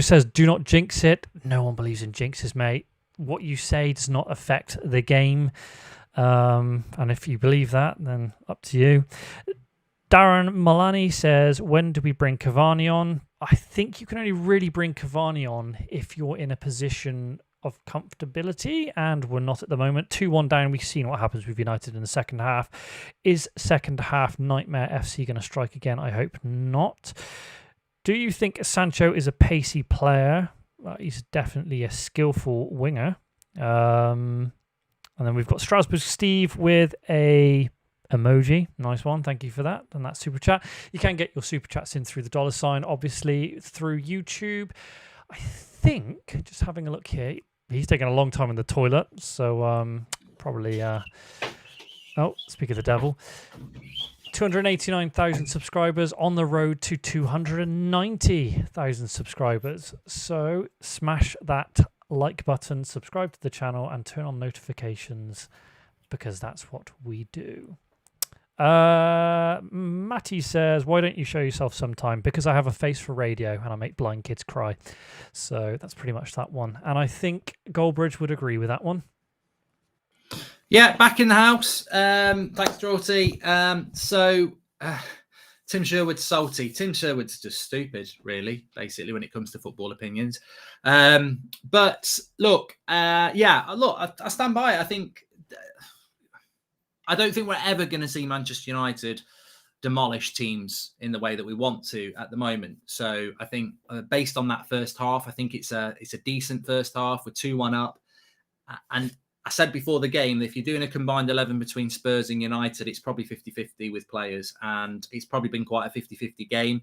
says, do not jinx it. No one believes in jinxes, mate. What you say does not affect the game. And if you believe that, then up to you. Darren Malani says, when do we bring Cavani on? I think you can only really bring Cavani on if you're in a position of comfortability, and we're not at the moment. 2-1 down. We've seen what happens with United in the second half. Is second half Nightmare FC going to strike again? I hope not. Do you think Sancho is a pacey player? Well, he's definitely a skillful winger. And then we've got Strasbourg Steve with a emoji. Nice one. Thank you for that. And that's super chat. You can get your super chats in through the $sign, obviously through YouTube. I think, just having a look here, he's taking a long time in the toilet. So probably, speak of the devil. 289,000 subscribers on the road to 290,000 subscribers. So smash that like button, subscribe to the channel, and turn on notifications, because that's what we do. Matty says, why don't you show yourself sometime? Because I have a face for radio and I make blind kids cry. So that's pretty much that one. And I think Goldbridge would agree with that one. Yeah, back in the house. Thanks, Drawty. Tim Sherwood's salty. Tim Sherwood's just stupid, really, basically, when it comes to football opinions. But look, I stand by it. I don't think we're ever going to see Manchester United demolish teams in the way that we want to at the moment. So I think based on that first half, I think it's a decent first half. We're 2-1 up. And I said before the game that if you're doing a combined 11 between Spurs and United, it's probably 50-50 with players, and it's probably been quite a 50-50 game.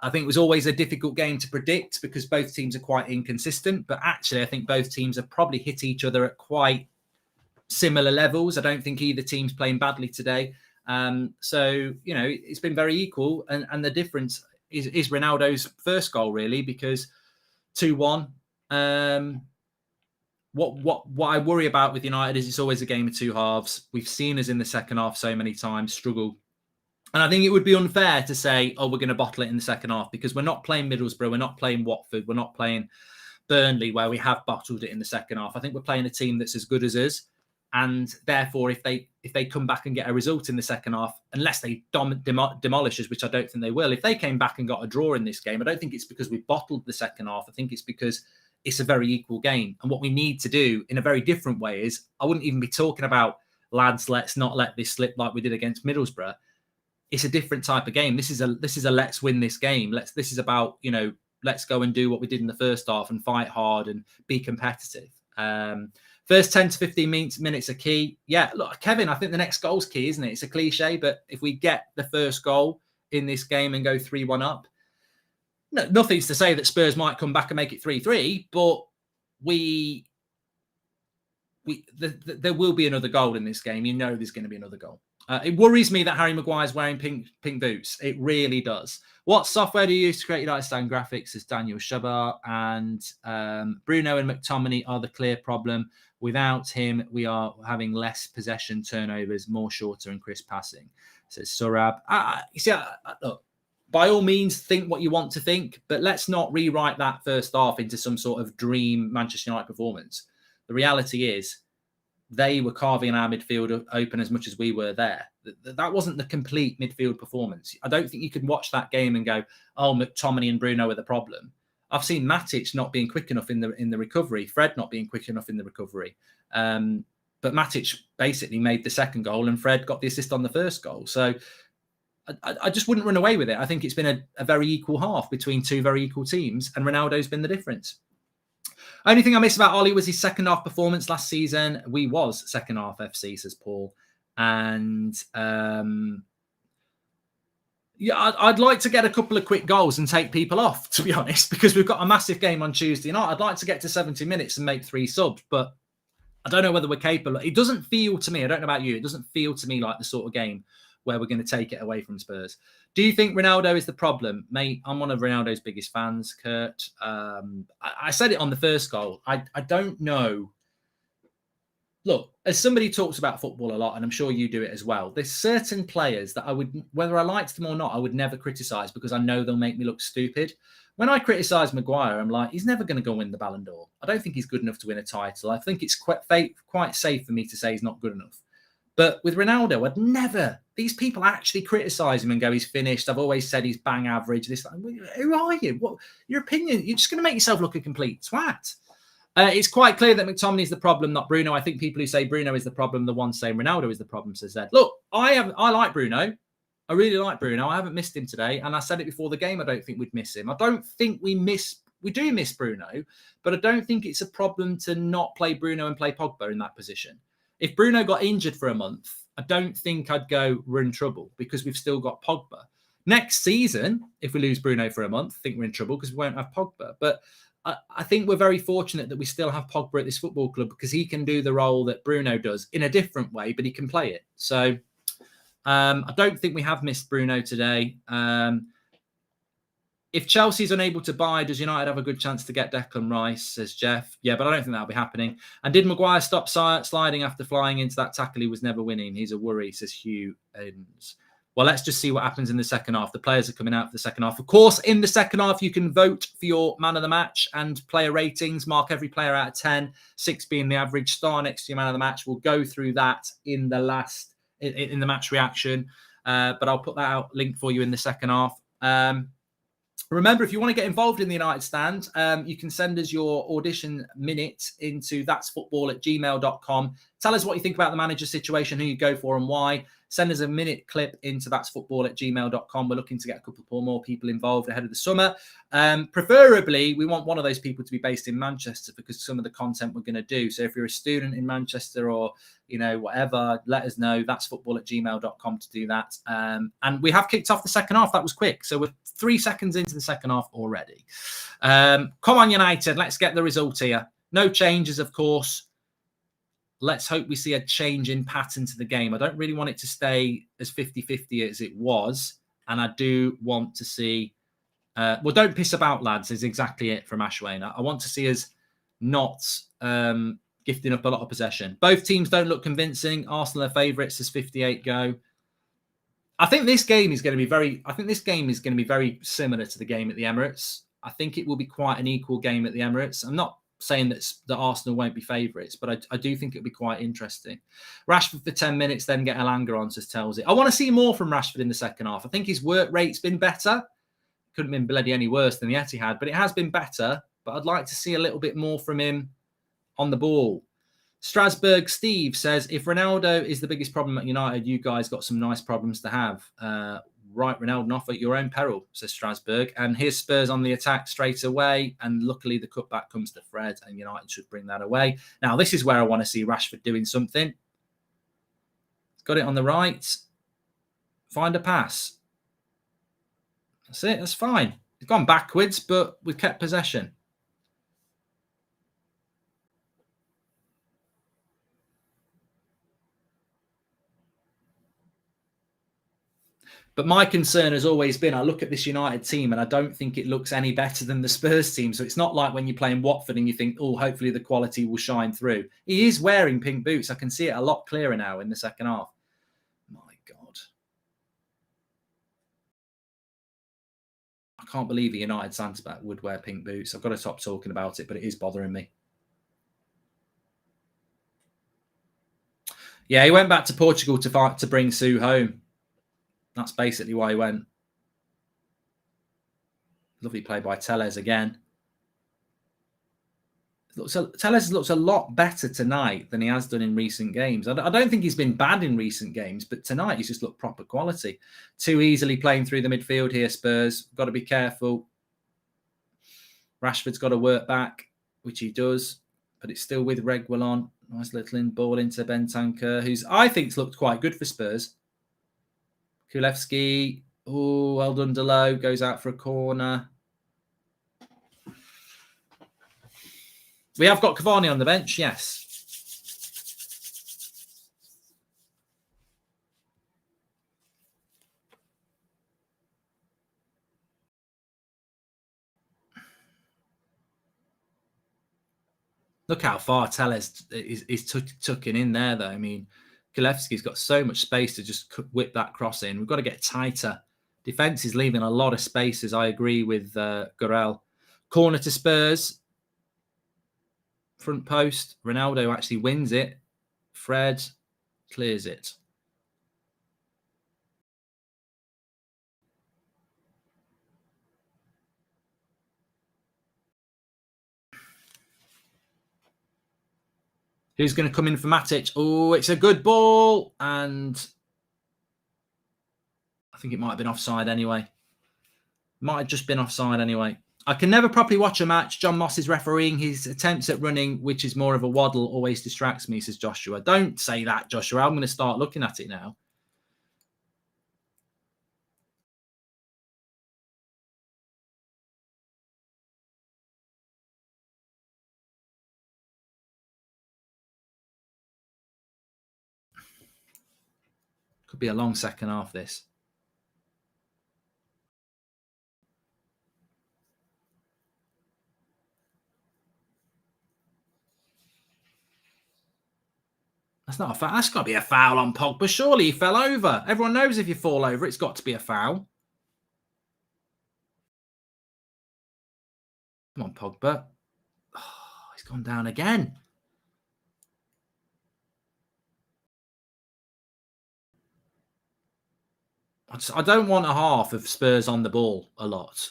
I think it was always a difficult game to predict because both teams are quite inconsistent, but actually I think both teams have probably hit each other at quite similar levels. I don't think either team's playing badly today. So, it's been very equal, and the difference is Ronaldo's first goal, really, because 2-1. What I worry about with United is it's always a game of two halves. We've seen us in the second half so many times struggle. And I think it would be unfair to say, we're going to bottle it in the second half, because we're not playing Middlesbrough, we're not playing Watford, we're not playing Burnley, where we have bottled it in the second half. I think we're playing a team that's as good as us. And therefore, if they come back and get a result in the second half, unless they demolish us, which I don't think they will, if they came back and got a draw in this game, I don't think it's because we bottled the second half. I think it's because it's a very equal game. And what we need to do in a very different way is, I wouldn't even be talking about, lads, let's not let this slip like we did against Middlesbrough. It's a different type of game. This is a let's win this game. This is about, let's go and do what we did in the first half and fight hard and be competitive. First 10 to 15 minutes are key. Yeah, look, Kevin, I think the next goal's key, isn't it? It's a cliche, but if we get the first goal in this game and go 3-1 up, nothing's to say that Spurs might come back and make it 3-3, but there will be another goal in this game. There's going to be another goal. It worries me that Harry Maguire's wearing pink boots. It really does. What software do you use to create United stand graphics? As Daniel Shabar, and Bruno and McTominay are the clear problem. Without him, we are having less possession turnovers, more shorter and crisp passing, says Surab. Look, by all means, think what you want to think, but let's not rewrite that first half into some sort of dream Manchester United performance. The reality is, they were carving our midfield open as much as we were there. That wasn't the complete midfield performance. I don't think you could watch that game and go, McTominay and Bruno are the problem. I've seen Matic not being quick enough in the recovery, Fred not being quick enough in the recovery. But Matic basically made the second goal and Fred got the assist on the first goal. So I just wouldn't run away with it. I think it's been a very equal half between two very equal teams, and Ronaldo's been the difference. Only thing I miss about Ollie was his second half performance last season. We was second half FC, says Paul. And I'd like to get a couple of quick goals and take people off, to be honest, because we've got a massive game on Tuesday night. I'd like to get to 70 minutes and make 3 subs, but I don't know whether we're capable. It doesn't feel to me, I don't know about you, it doesn't feel to me like the sort of game where we're going to take it away from Spurs. Do you think Ronaldo is the problem? Mate, I'm one of Ronaldo's biggest fans, Kurt. I said it on the first goal. I don't know. Look, as somebody who talks about football a lot, and I'm sure you do it as well, there's certain players that I would, whether I liked them or not, I would never criticise because I know they'll make me look stupid. When I criticise Maguire, I'm like, he's never going to go win the Ballon d'Or. I don't think he's good enough to win a title. I think it's quite safe for me to say he's not good enough. But with Ronaldo, I'd never. These people actually criticise him and go, he's finished. I've always said he's bang average. This, who are you? What your opinion? You're just going to make yourself look a complete twat. It's quite clear that McTominay is the problem, not Bruno. I think people who say Bruno is the problem, the ones saying Ronaldo is the problem, says Zed. Look, I like Bruno. I really like Bruno. I haven't missed him today, and I said it before the game. I don't think we'd miss him. I don't think we do miss Bruno, but I don't think it's a problem to not play Bruno and play Pogba in that position. If Bruno got injured for a month, I don't think I'd go, we're in trouble, because we've still got Pogba. Next season, if we lose Bruno for a month, I think we're in trouble because we won't have Pogba. But I think we're very fortunate that we still have Pogba at this football club because he can do the role that Bruno does in a different way, but he can play it. So I don't think we have missed Bruno today. If Chelsea's unable to buy, does United have a good chance to get Declan Rice, says Jeff? Yeah, but I don't think that'll be happening. And did Maguire stop sliding after flying into that tackle? He was never winning. He's a worry, says Hugh Ends. Well, let's just see what happens in the second half. The players are coming out for the second half. Of course, in the second half, you can vote for your man of the match and player ratings. Mark every player out of 10, 6 being the average, star next to your man of the match. We'll go through that in the match reaction. But I'll put that out link for you in the second half. Remember, if you want to get involved in the United Stand, you can send us your audition minute into that'sfootball@gmail.com. Tell us what you think about the manager situation, who you go for and why. Send us a minute clip into that'sfootball@gmail.com. We're looking to get a couple more people involved ahead of the summer. Preferably, we want one of those people to be based in Manchester because some of the content we're going to do. So if you're a student in Manchester or, whatever, let us know. That'sfootball@gmail.com to do that. And we have kicked off the second half. That was quick. So we're 3 seconds into the second half already. Come on, United. Let's get the result here. No changes, of course. Let's hope we see a change in pattern to the game. I don't really want it to stay as 50-50 as it was. And I do want to see... don't piss about, lads, is exactly it from Ashwayne. I want to see us not gifting up a lot of possession. Both teams don't look convincing. Arsenal are favourites as 58 go. I think this game is going to be very similar to the game at the Emirates. I think it will be quite an equal game at the Emirates. I'm not saying that Arsenal won't be favourites, but I do think it'll be quite interesting. Rashford for 10 minutes, then get Elanga on, says tells it. I want to see more from Rashford in the second half. I think his work rate's been better. Couldn't have been bloody any worse than the Etihad, but it has been better. But I'd like to see a little bit more from him on the ball. Strasbourg Steve says, if Ronaldo is the biggest problem at United, you guys got some nice problems to have. Right, Ronaldo off at your own peril, says Strasbourg. And here's Spurs on the attack straight away. And luckily the cutback comes to Fred and United should bring that away. Now, this is where I want to see Rashford doing something. Got it on the right. Find a pass. That's it. That's fine. It's gone backwards, but we've kept possession. But my concern has always been, I look at this United team and I don't think it looks any better than the Spurs team. So it's not like when you're playing Watford and you think, oh, hopefully the quality will shine through. He is wearing pink boots. I can see it a lot clearer now in the second half. My God. I can't believe a United centre-back would wear pink boots. I've got to stop talking about it, but it is bothering me. Yeah, he went back to Portugal to bring Sue home. That's basically why he went. Lovely play by Telles again. Telles looks a lot better tonight than he has done in recent games. I don't think he's been bad in recent games, but tonight he's just looked proper quality. Too easily playing through the midfield here, Spurs. Got to be careful. Rashford's got to work back, which he does, but it's still with Reguilon. Nice little ball into Bentancur, who's, I think, looked quite good for Spurs. Kulevski, oh, well done, Delo, goes out for a corner. We have got Cavani on the bench, yes. Look how far Telles is tucking in there, though. I mean, Kulevski's got so much space to just whip that cross in. We've got to get tighter. Defence is leaving a lot of spaces. I agree with Gurel. Corner to Spurs. Front post. Ronaldo actually wins it. Fred clears it. Who's going to come in for Matic? Oh, it's a good ball. And I think it might have been offside anyway. Might have just been offside anyway. I can never properly watch a match. John Moss is refereeing. His attempts at running, which is more of a waddle, always distracts me, says Joshua. Don't say that, Joshua. I'm going to start looking at it now. Could be a long second half, this. That's not a foul. That's got to be a foul on Pogba. Surely he fell over. Everyone knows if you fall over, it's got to be a foul. Come on, Pogba. Oh, he's gone down again. I don't want a half of Spurs on the ball a lot.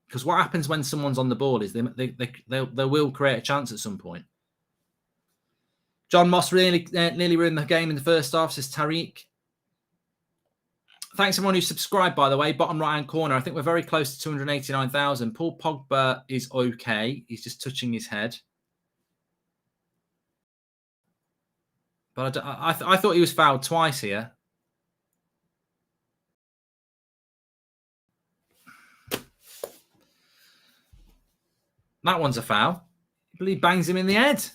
Because what happens when someone's on the ball is they will create a chance at some point. John Moss really nearly ruined the game in the first half, says Tariq. Thanks everyone who subscribed, by the way. Bottom right-hand corner. I think we're very close to 289,000. Paul Pogba is okay. He's just touching his head. But I thought he was fouled twice here. That one's a foul. I believe he bangs him in the head.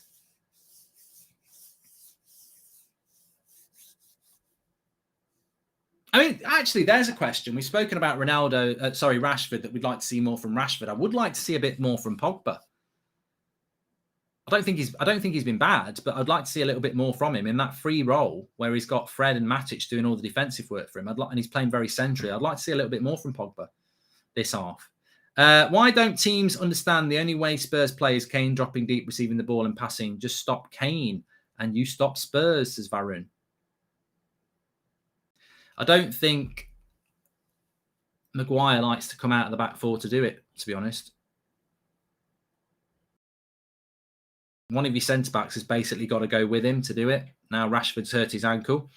I mean, actually, there's a question. We've spoken about Rashford, that we'd like to see more from Rashford. I would like to see a bit more from Pogba. I don't think he's been bad, but I'd like to see a little bit more from him in that free role where he's got Fred and Matic doing all the defensive work for him. And he's playing very centrally. I'd like to see a little bit more from Pogba this half. Why don't teams understand the only way Spurs play is Kane dropping deep, receiving the ball and passing? Just stop Kane and you stop Spurs, says Varun. I don't think Maguire likes to come out of the back four to do it, to be honest. One of your centre-backs has basically got to go with him to do it. Now Rashford's hurt his ankle.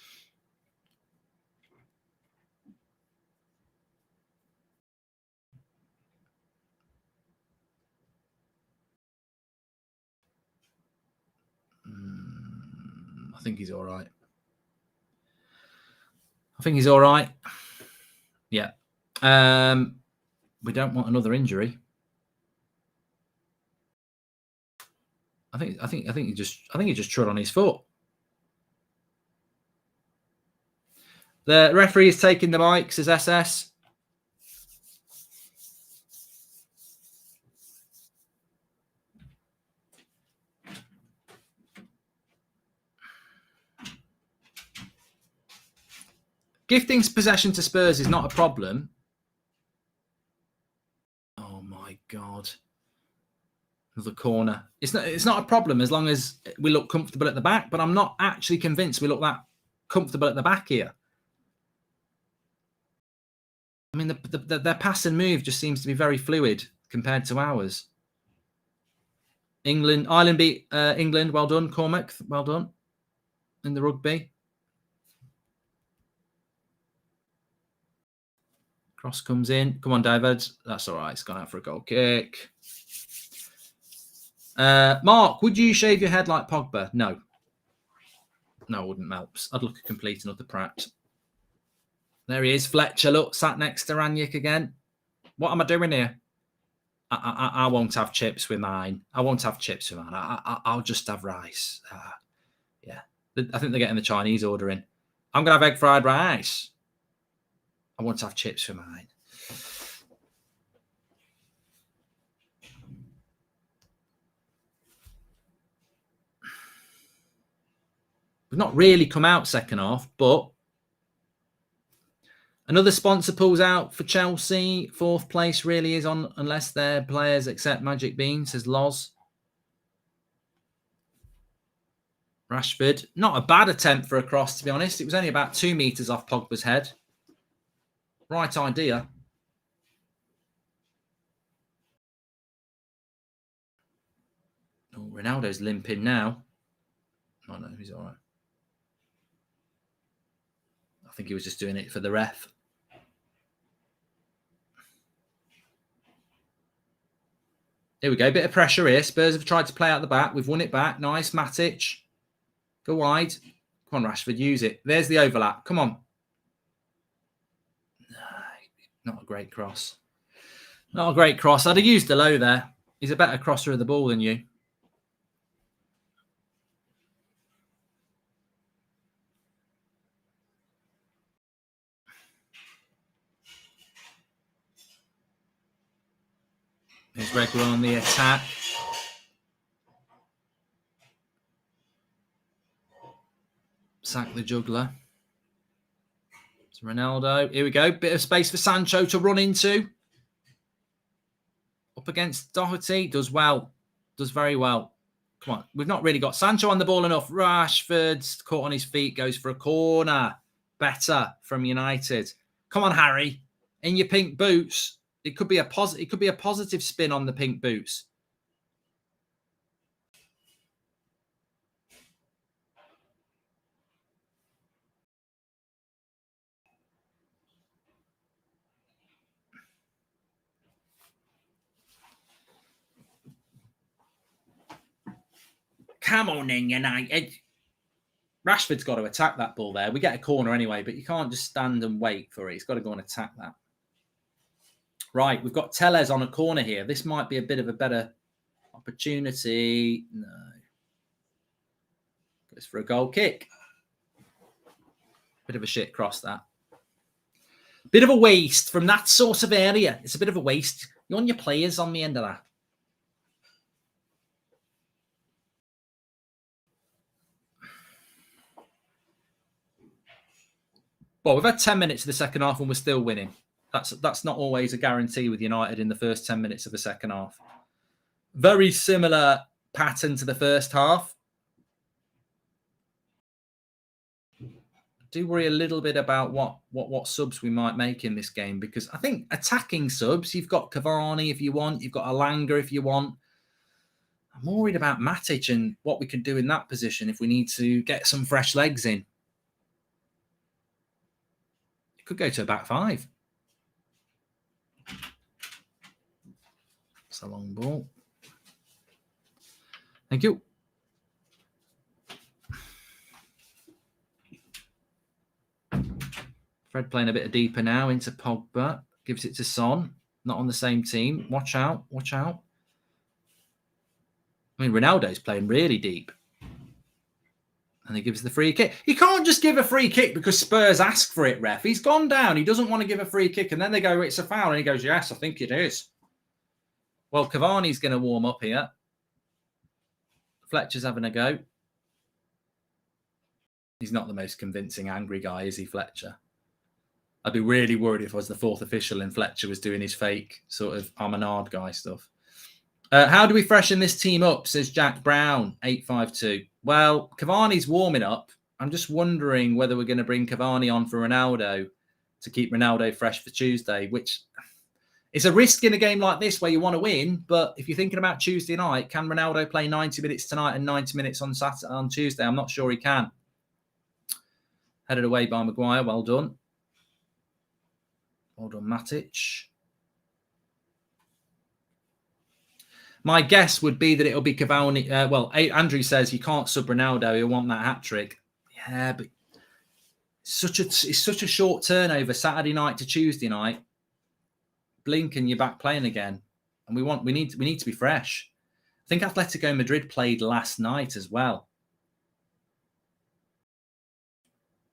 I think he's all right. Yeah. We don't want another injury. I think he just trod on his foot. The referee is taking the mic, says SS. Gifting possession to Spurs is not a problem. Oh my God. The corner. It's not a problem as long as we look comfortable at the back, but I'm not actually convinced we look that comfortable at the back here. I mean, their pass and move just seems to be very fluid compared to ours. Ireland beat England. Well done, Cormac. Well done in the rugby. Cross comes in. Come on, David. That's all right. It's gone out for a goal kick. Mark, would you shave your head like Pogba? No. No, I wouldn't, Melps. I'd look a complete another prat. There he is, Fletcher. Look, sat next to Ranić again. What am I doing here? I won't have chips with mine. I'll just have rice. Yeah. I think they're getting the Chinese order in. I'm going to have egg fried rice. I won't have chips for mine. We've not really come out second half, but another sponsor pulls out for Chelsea. Fourth place really is on unless their players accept Magic Bean, says Loz. Rashford. Not a bad attempt for a cross, to be honest. It was only about 2 meters off Pogba's head. Right idea. Oh, Ronaldo's limping now. Oh, no, he's all right. I think he was just doing it for the ref. Here we go. Bit of pressure here. Spurs have tried to play out the back. We've won it back. Nice, Matic. Go wide. Come on, Rashford. Use it. There's the overlap. Come on. Not a great cross. Not a great cross. I'd have used the low there. He's a better crosser of the ball than you. There's Regular on the attack. Sack the juggler. It's Ronaldo. Here we go. Bit of space for Sancho to run into. Up against Doherty. Does well. Does very well. Come on. We've not really got Sancho on the ball enough. Rashford's caught on his feet. Goes for a corner. Better from United. Come on, Harry. In your pink boots. It could be a positive spin on the pink boots. come on then, United. Rashford's got to attack that ball there. We get a corner anyway, but you can't just stand and wait for it. He's got to go and attack that. Right, we've got Tellez on a corner here. This might be a bit of a better opportunity. No. Goes for a goal kick. Bit of a shit cross, that. Bit of a waste from that sort of area. It's a bit of a waste. You want your players on the end of that. Well, we've had 10 minutes of the second half and we're still winning. That's not always a guarantee with United in the first 10 minutes of the second half. Very similar pattern to the first half. I do worry a little bit about what subs we might make in this game, because I think attacking subs, you've got Cavani if you want, you've got Alanga if you want. I'm more worried about Matic and what we can do in that position if we need to get some fresh legs in. Could go to a back five. It's a long ball. Thank you. Fred playing a bit deeper now into Pogba. Gives it to Son. Not on the same team. Watch out. Watch out. I mean, Ronaldo's playing really deep. And he gives the free kick. He can't just give a free kick because Spurs ask for it, ref. He's gone down. He doesn't want to give a free kick. And then they go, it's a foul. And he goes, yes, I think it is. Well, Cavani's going to warm up here. Fletcher's having a go. He's not the most convincing angry guy, is he, Fletcher? I'd be really worried if I was the fourth official and Fletcher was doing his fake sort of I'm an hard guy stuff. How do we freshen this team up, says Jack Brown, 852. Well, Cavani's warming up. I'm just wondering whether we're going to bring Cavani on for Ronaldo to keep Ronaldo fresh for Tuesday, which is a risk in a game like this where you want to win. But if you're thinking about Tuesday night, can Ronaldo play 90 minutes tonight and 90 minutes on Tuesday? I'm not sure he can. Headed away by Maguire. Well done. Well done, Matic. My guess would be that it'll be Cavani. Well, Andrew says you can't sub Ronaldo. He'll want that hat trick. Yeah, but it's such a short turnover. Saturday night to Tuesday night. Blink and you're back playing again. And we need to be fresh. I think Atletico Madrid played last night as well.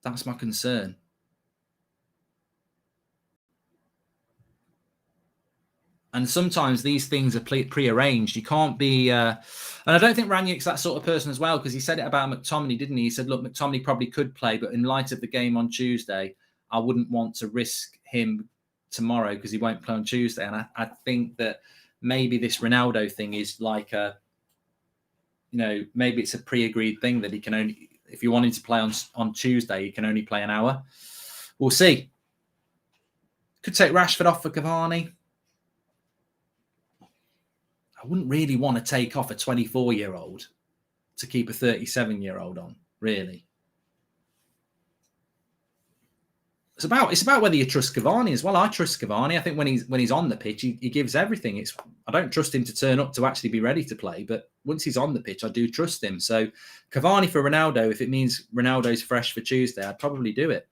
That's my concern. And sometimes these things are pre-arranged. You can't be... and I don't think Ranieri's that sort of person as well, because he said it about McTominay, didn't he? He said, look, McTominay probably could play, but in light of the game on Tuesday, I wouldn't want to risk him tomorrow because he won't play on Tuesday. And I think that maybe this Ronaldo thing is like a... maybe it's a pre-agreed thing that he can only... If you want him to play on Tuesday, he can only play an hour. We'll see. Could take Rashford off for Cavani. I wouldn't really want to take off a 24-year-old to keep a 37-year-old on, really. It's about whether you trust Cavani as well. I trust Cavani. I think when he's on the pitch, he gives everything. I don't trust him to turn up to actually be ready to play, but once he's on the pitch, I do trust him. So Cavani for Ronaldo, if it means Ronaldo's fresh for Tuesday, I'd probably do it.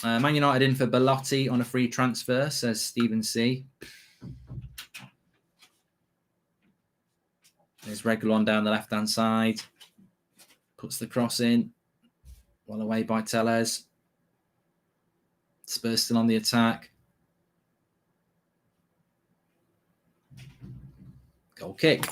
Man United in for Belotti on a free transfer, says Stephen C. There's Reguilon down the left-hand side. Puts the cross in. Well away by Tellez. Spurs still on the attack. Goal kick.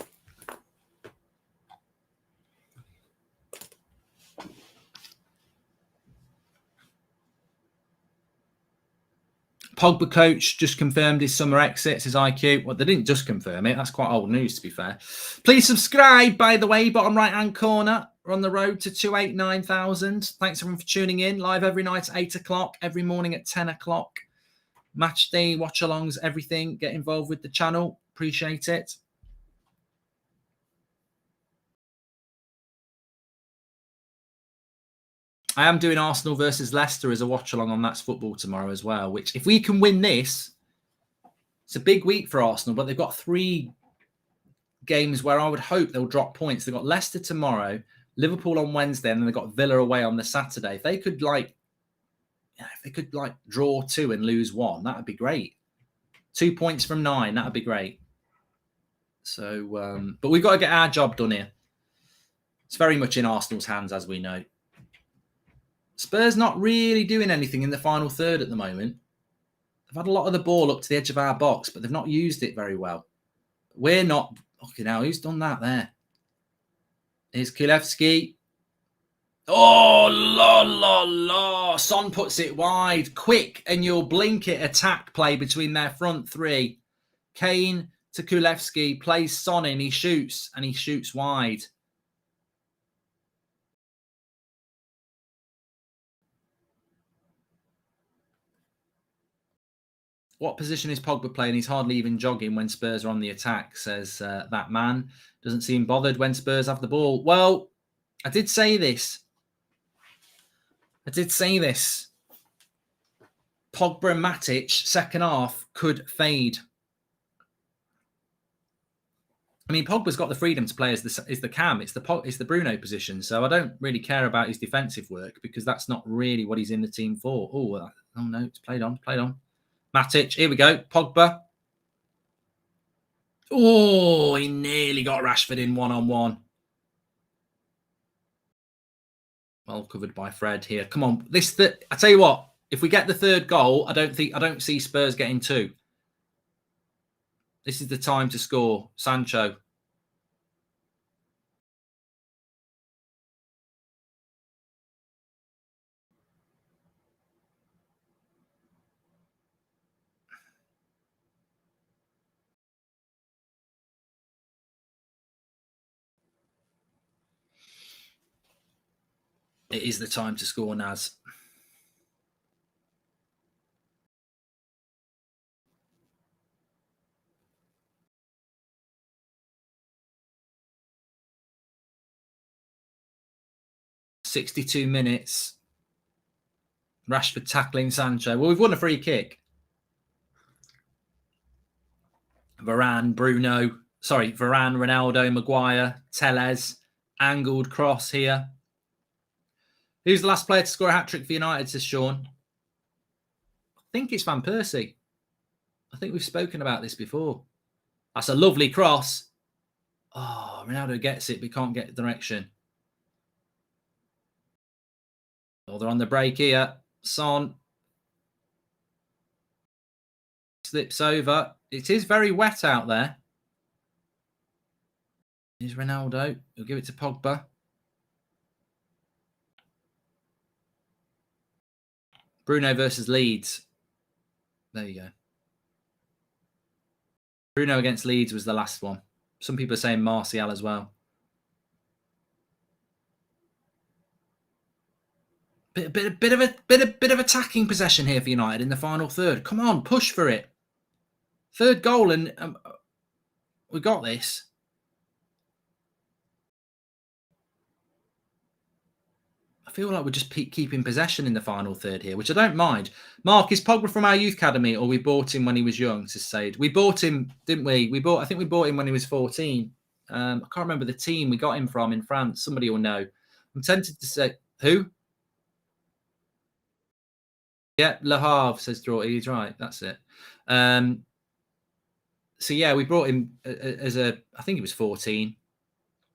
Pogba coach just confirmed his summer exit, says IQ. Well, they didn't just confirm it. That's quite old news, to be fair. Please subscribe, by the way, bottom right-hand corner. We're on the road to 289,000. Thanks, everyone, for tuning in. Live every night at 8 o'clock, every morning at 10 o'clock. Match day, watch-alongs, everything. Get involved with the channel. Appreciate it. I am doing Arsenal versus Leicester as a watch-along on That's Football tomorrow as well, which if we can win this, it's a big week for Arsenal, but they've got 3 games where I would hope they'll drop points. They've got Leicester tomorrow, Liverpool on Wednesday, and then they've got Villa away on the Saturday. If they could draw 2 and lose 1, that would be great. 2 points from 9, that would be great. So, but we've got to get our job done here. It's very much in Arsenal's hands, as we know. Spurs not really doing anything in the final third at the moment. They've had a lot of the ball up to the edge of our box, but they've not used it very well. We're not... Okay, now, who's done that there? Here's Kulevski. Oh, la. Son puts it wide. Quick, and you'll blink it. Attack play between their front three. Kane to Kulevski. Plays Son in. He shoots, and he shoots wide. What position is Pogba playing? He's hardly even jogging when Spurs are on the attack, says that man. Doesn't seem bothered when Spurs have the ball. Well, I did say this. Pogba and Matic, second half, could fade. I mean, Pogba's got the freedom to play as the cam. It's the Bruno position. So I don't really care about his defensive work because that's not really what he's in the team for. Oh no, it's played on. Matic, here we go. Pogba. Oh, he nearly got Rashford in one-on-one. Well covered by Fred here. Come on. I tell you what, if we get the third goal, I don't see Spurs getting 2. This is the time to score. Sancho. It is the time to score, Naz. "62 minutes. Rashford tackling Sancho. Well, we've won a free kick. Varane, Ronaldo, Maguire, Telles, angled cross here. Who's the last player to score a hat-trick for United, says Sean? I think it's Van Persie. I think we've spoken about this before. That's a lovely cross. Oh, Ronaldo gets it, but can't get the direction. Oh, they're on the break here. Son slips over. It is very wet out there. Here's Ronaldo. He'll give it to Pogba. Bruno versus Leeds. There you go. Bruno against Leeds was the last one. Some people are saying Martial as well. Bit of attacking possession here for United in the final third. Come on, push for it. Third goal, and we got this. I feel like we're just keeping possession in the final third here, which I don't mind. Mark, is Pogba from our youth academy, or we bought him when he was young? Says Said. We bought him, didn't we? I think we bought him when he was 14. I can't remember the team we got him from in France. Somebody will know. I'm tempted to say who. Yeah, Le Havre, says Draughty. He's right. That's it. So yeah, we brought him I think he was 14.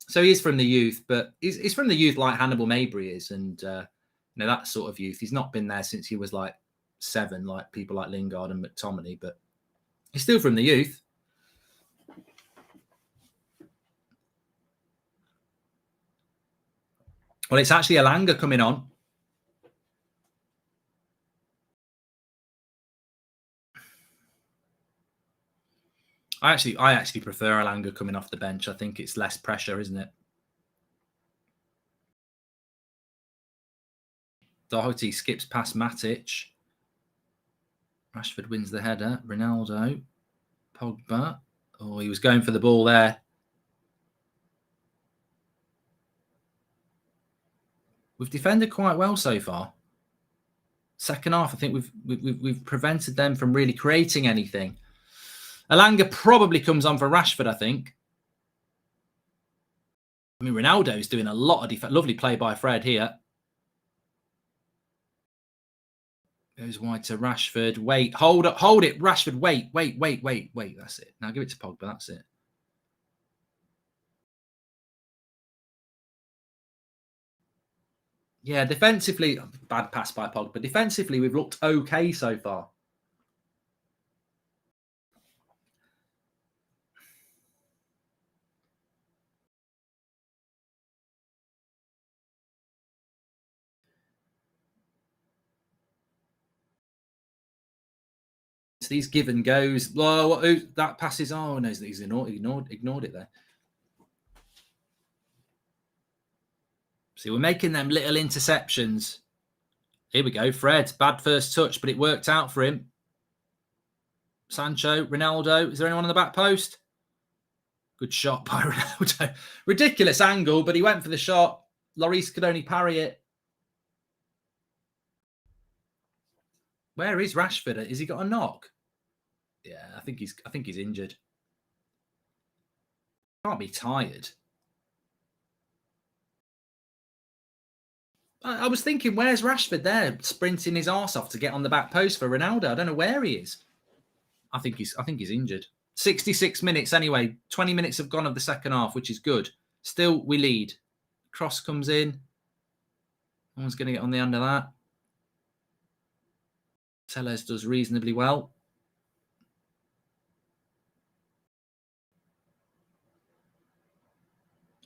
So he is from the youth, but he's from the youth like Hannibal Mabry is, and that sort of youth. He's not been there since he was like 7, like people like Lingard and McTominay, but he's still from the youth. Well, it's actually Alanga coming on. I actually prefer Alanga coming off the bench. I think it's less pressure, isn't it? Doherty skips past Matic. Rashford wins the header. Ronaldo. Pogba. Oh, he was going for the ball there. We've defended quite well so far. Second half, I think we've prevented them from really creating anything. Alanga probably comes on for Rashford, I think. I mean, Ronaldo's doing a lot of defense. Lovely play by Fred here. Goes wide to Rashford. Wait, hold it. Rashford, wait. That's it. Now give it to Pogba. That's it. Yeah, defensively, bad pass by Pogba. Defensively, we've looked okay so far. So these give and goes. Well, that passes. Oh no, he's ignored it there. See, we're making them little interceptions. Here we go. Fred, bad first touch, but it worked out for him. Sancho, Ronaldo. Is there anyone on the back post? Good shot by Ronaldo. Ridiculous angle, but he went for the shot. Lloris could only parry it. Where is Rashford? Has he got a knock? Yeah, I think he's injured. Can't be tired. I was thinking, where's Rashford there, sprinting his arse off to get on the back post for Ronaldo? I don't know where he is. I think he's injured. 66 minutes anyway. 20 minutes have gone of the second half, which is good. Still, we lead. Cross comes in. No one's going to get on the end of that. Telles does reasonably well.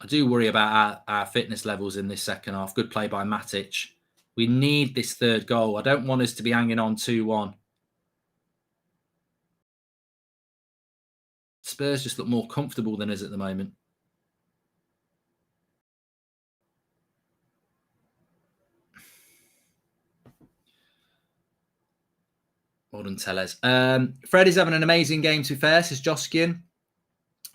I do worry about our fitness levels in this second half. Good play by Matic. We need this third goal. I don't want us to be hanging on 2-1. Spurs just look more comfortable than us at the moment. Well done, Telles. Fred is having an amazing game, to be fair, says Joskian.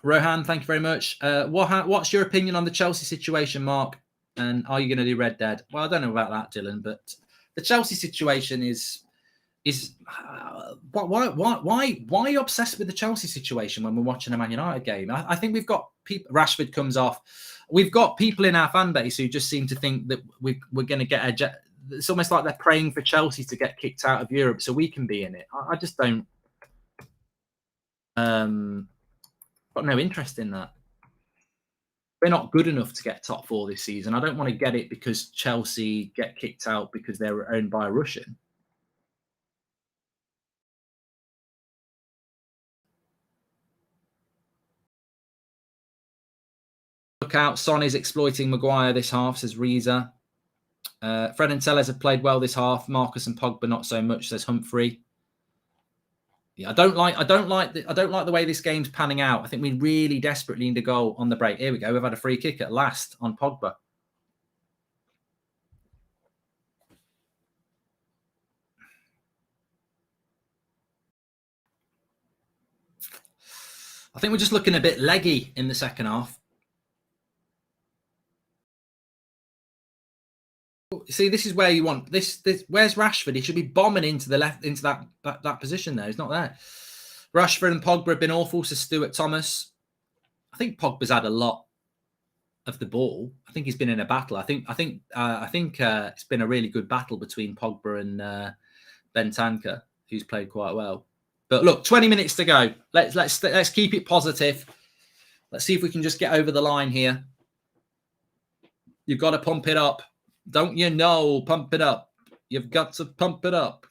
Rohan, thank you very much. What's your opinion on the Chelsea situation, Mark? And are you going to do Red Dead? Well, I don't know about that, Dylan, but the Chelsea situation is why are you obsessed with the Chelsea situation when we're watching a Man United game? I think we've got people. Rashford comes off. We've got people in our fan base who just seem to think that we're going to get it's almost like they're praying for Chelsea to get kicked out of Europe so we can be in it. I just don't. Got no interest in that. We're not good enough to get top 4 this season. I don't want to get it because Chelsea get kicked out because they're owned by a Russian. Look out, Son is exploiting Maguire this half, says Reza. Fred and Telles have played well this half. Marcus and Pogba not so much, says Humphrey. Yeah, I don't like the way this game's panning out. I think we really desperately need a goal on the break. Here we go. We've had a free kick at last on Pogba. I think we're just looking a bit leggy in the second half. See, this is where you want this. Where's Rashford? He should be bombing into the left, into that position there. He's not there. Rashford and Pogba have been awful. So Stuart Thomas. I think Pogba's had a lot of the ball. I think he's been in a battle. I think it's been a really good battle between Pogba and Bentancur, who's played quite well. But look, 20 minutes to go. Let's keep it positive. Let's see if we can just get over the line here. You've got to pump it up. Don't you know? Pump it up. You've got to pump it up.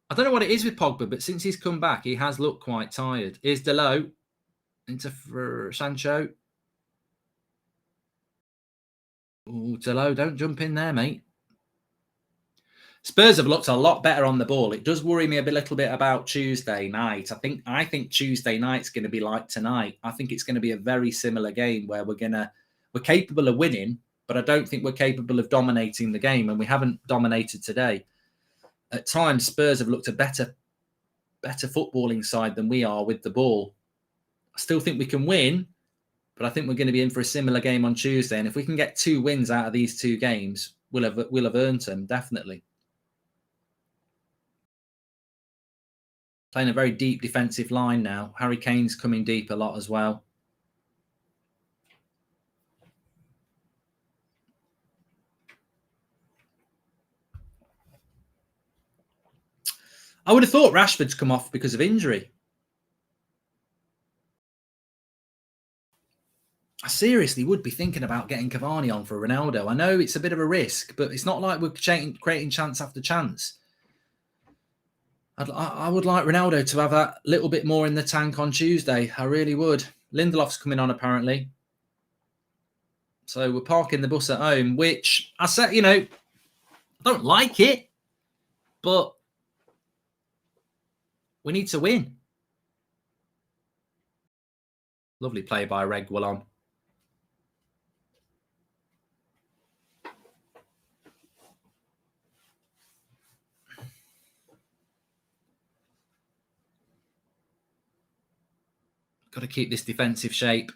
I don't know what it is with Pogba, but since he's come back, he has looked quite tired. Here's Delo into Sancho. Oh, Delo, don't jump in there, mate. Spurs have looked a lot better on the ball. It does worry me a little bit about Tuesday night. I think Tuesday night's going to be like tonight. I think it's going to be a very similar game where we're capable of winning, but I don't think we're capable of dominating the game, and we haven't dominated today. At times, Spurs have looked a better footballing side than we are with the ball. I still think we can win, but I think we're going to be in for a similar game on Tuesday. And if we can get 2 wins out of these 2 games, will have earned him, definitely. Playing a very deep defensive line now. Harry Kane's coming deep a lot as well. I would have thought Rashford's come off because of injury. I seriously would be thinking about getting Cavani on for Ronaldo. I know it's a bit of a risk, but it's not like we're creating chance after chance. I would like Ronaldo to have that little bit more in the tank on Tuesday. I really would. Lindelof's coming on, apparently. So we're parking the bus at home, which I said, I don't like it, but we need to win. Lovely play by Reguilon. Got to keep this defensive shape.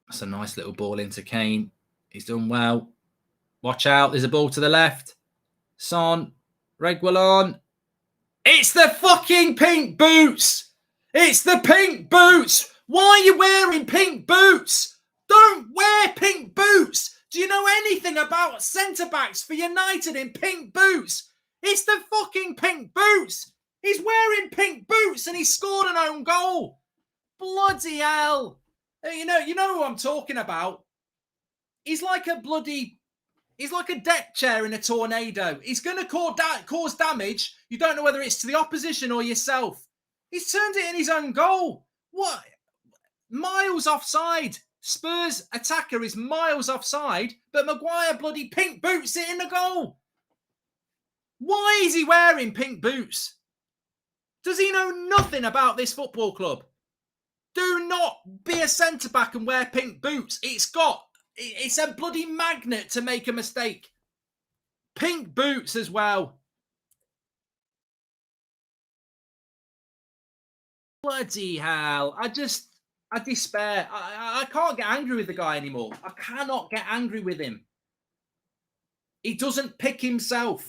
That's a nice little ball into Kane. He's done well. Watch out. There's a ball to the left. Son. Reguilon. It's the fucking pink boots. It's the pink boots. Why are you wearing pink boots? Don't wear pink boots. Do you know anything about centre-backs for United in pink boots? It's the fucking pink boots. He's wearing pink boots and he scored an own goal. Bloody hell. You know who I'm talking about. He's like a deck chair in a tornado. He's going to cause damage. You don't know whether it's to the opposition or yourself. He's turned it in his own goal. What? Miles offside. Spurs attacker is miles offside, but Maguire bloody pink boots it in the goal. Why is he wearing pink boots? Does he know nothing about this football club? Do not be a centre-back and wear pink boots. It's a bloody magnet to make a mistake. Pink boots as well. Bloody hell. I despair. I can't get angry with the guy anymore. I cannot get angry with him. He doesn't pick himself.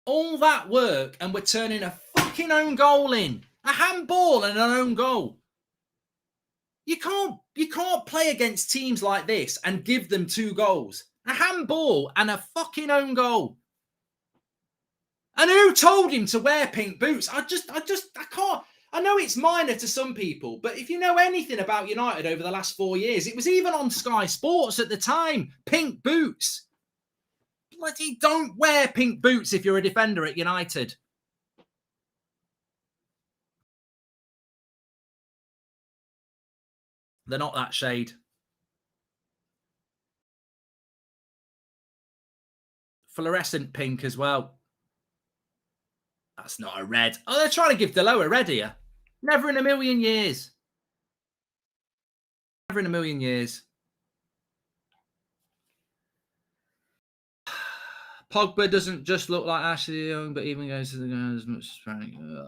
All that work and we're turning a fucking own goal in. A handball and an own goal. You can't play against teams like this and give them 2 goals. A handball and a fucking own goal. And who told him to wear pink boots? I can't. I know it's minor to some people, but if you know anything about United over the last 4 years, it was even on Sky Sports at the time. Pink boots. Bloody don't wear pink boots if you're a defender at United. They're not that shade. Fluorescent pink as well. That's not a red. Oh, they're trying to give Delo a red here. Never in a million years. Never in a million years. Pogba doesn't just look like Ashley Young, but even goes to the ground as much as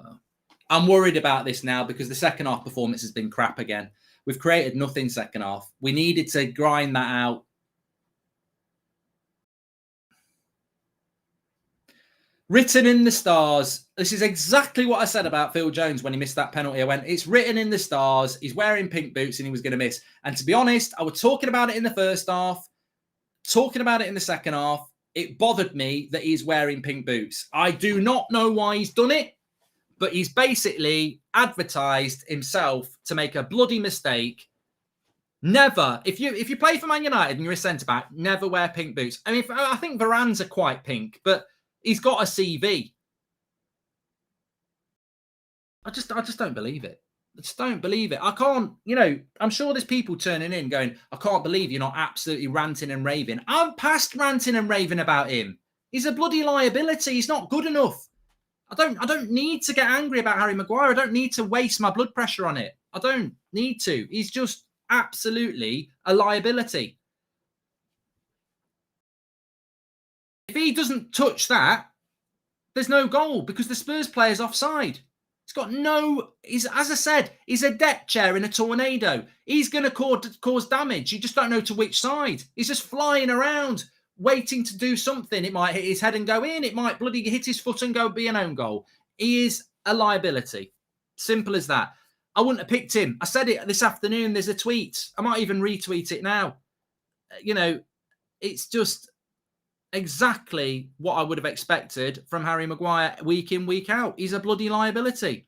I'm worried about this now because the second half performance has been crap again. We've created nothing second half. We needed to grind that out. Written in the stars. This is exactly what I said about Phil Jones when he missed that penalty. I went, it's written in the stars. He's wearing pink boots and he was going to miss. And to be honest, I was talking about it in the first half, talking about it in the second half. It bothered me that he's wearing pink boots. I do not know why he's done it, but he's basically advertised himself to make a bloody mistake. Never, if you play for Man United and you're a centre-back, never wear pink boots. I mean, I think Varane's are quite pink, but he's got a CV. I just don't believe it. I just don't believe it. I can't, I'm sure there's people turning in going, I can't believe you're not absolutely ranting and raving. I'm past ranting and raving about him. He's a bloody liability. He's not good enough. I don't need to get angry about Harry Maguire. I don't need to waste my blood pressure on it. I don't need to. He's just absolutely a liability. If he doesn't touch that, there's no goal because the Spurs player's offside. He's got no, as I said, he's a deck chair in a tornado. He's going to cause damage. You just don't know to which side. He's just flying around, waiting to do something. It might hit his head and go in. It might bloody hit his foot and go be an own goal. He is a liability. Simple as that. I wouldn't have picked him. I said it this afternoon. There's a tweet. I might even retweet it now. You know, it's just exactly what I would have expected from Harry Maguire week in, week out. He's a bloody liability.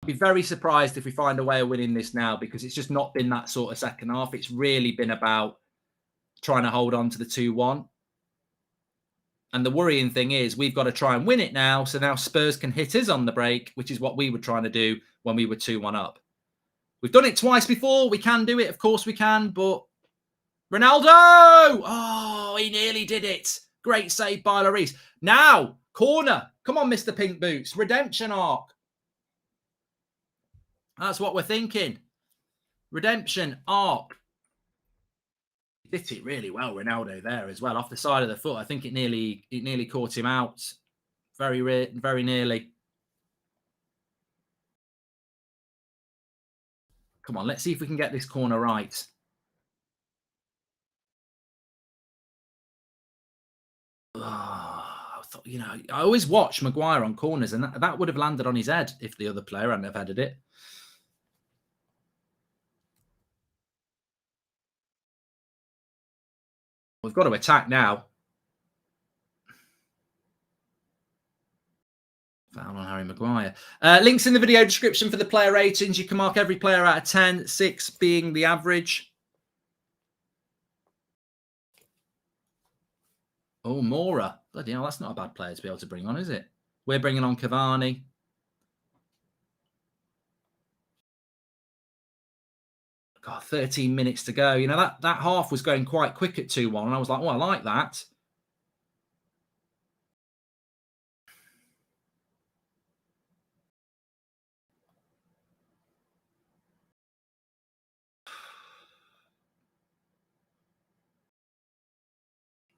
I'd be very surprised if we find a way of winning this now, because it's just not been that sort of second half. It's really been about trying to hold on to the 2-1. And the worrying thing is we've got to try and win it now. So now Spurs can hit us on the break, which is what we were trying to do when we were 2-1 up. We've done it twice before. We can do it. Of course we can. But Ronaldo! Oh, he nearly did it. Great save by Lloris. Now, corner. Come on, Mr. Pink Boots. Redemption arc. That's what we're thinking. Redemption arc. He did it really well, Ronaldo, there as well. Off the side of the foot. I think it nearly caught him out. Very nearly. Come on, let's see if we can get this corner right. Oh, I thought, you know, I always watch Maguire on corners, and that would have landed on his head if the other player hadn't have headed it. We've got to attack now. Foul on Harry Maguire. Links in the video description for the player ratings. You can mark every player out of 10, 6 being the average. Oh, Mora. Bloody hell, that's not a bad player to be able to bring on, is it? We're bringing on Cavani. God, 13 minutes to go. You know, that half was going quite quick at 2-1. And I was like, oh, I like that.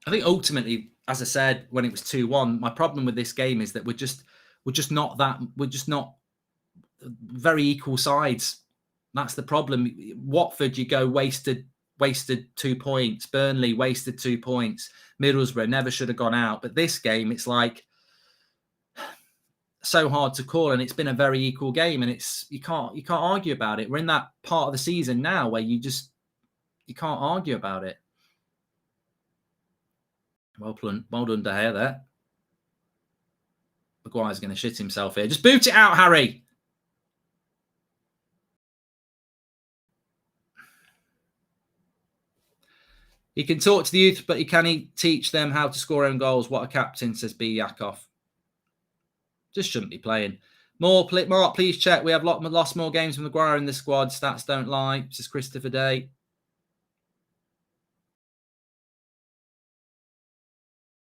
I think ultimately, as I said, when it was 2-1, my problem with this game is that we're just not very equal sides. That's the problem. Watford, you go wasted 2 points. Burnley wasted 2 points. Middlesbrough never should have gone out. But this game, it's like so hard to call, and it's been a very equal game, and you can't argue about it. We're in that part of the season now where you can't argue about it. Well done, De Gea there. Maguire's going to shit himself here. Just boot it out, Harry. He can talk to the youth, but can he teach them how to score own goals? What a captain, says B. Yakov. Just shouldn't be playing. Mark, please check. We have lost more games from Maguire in the squad. Stats don't lie, says Christopher Day.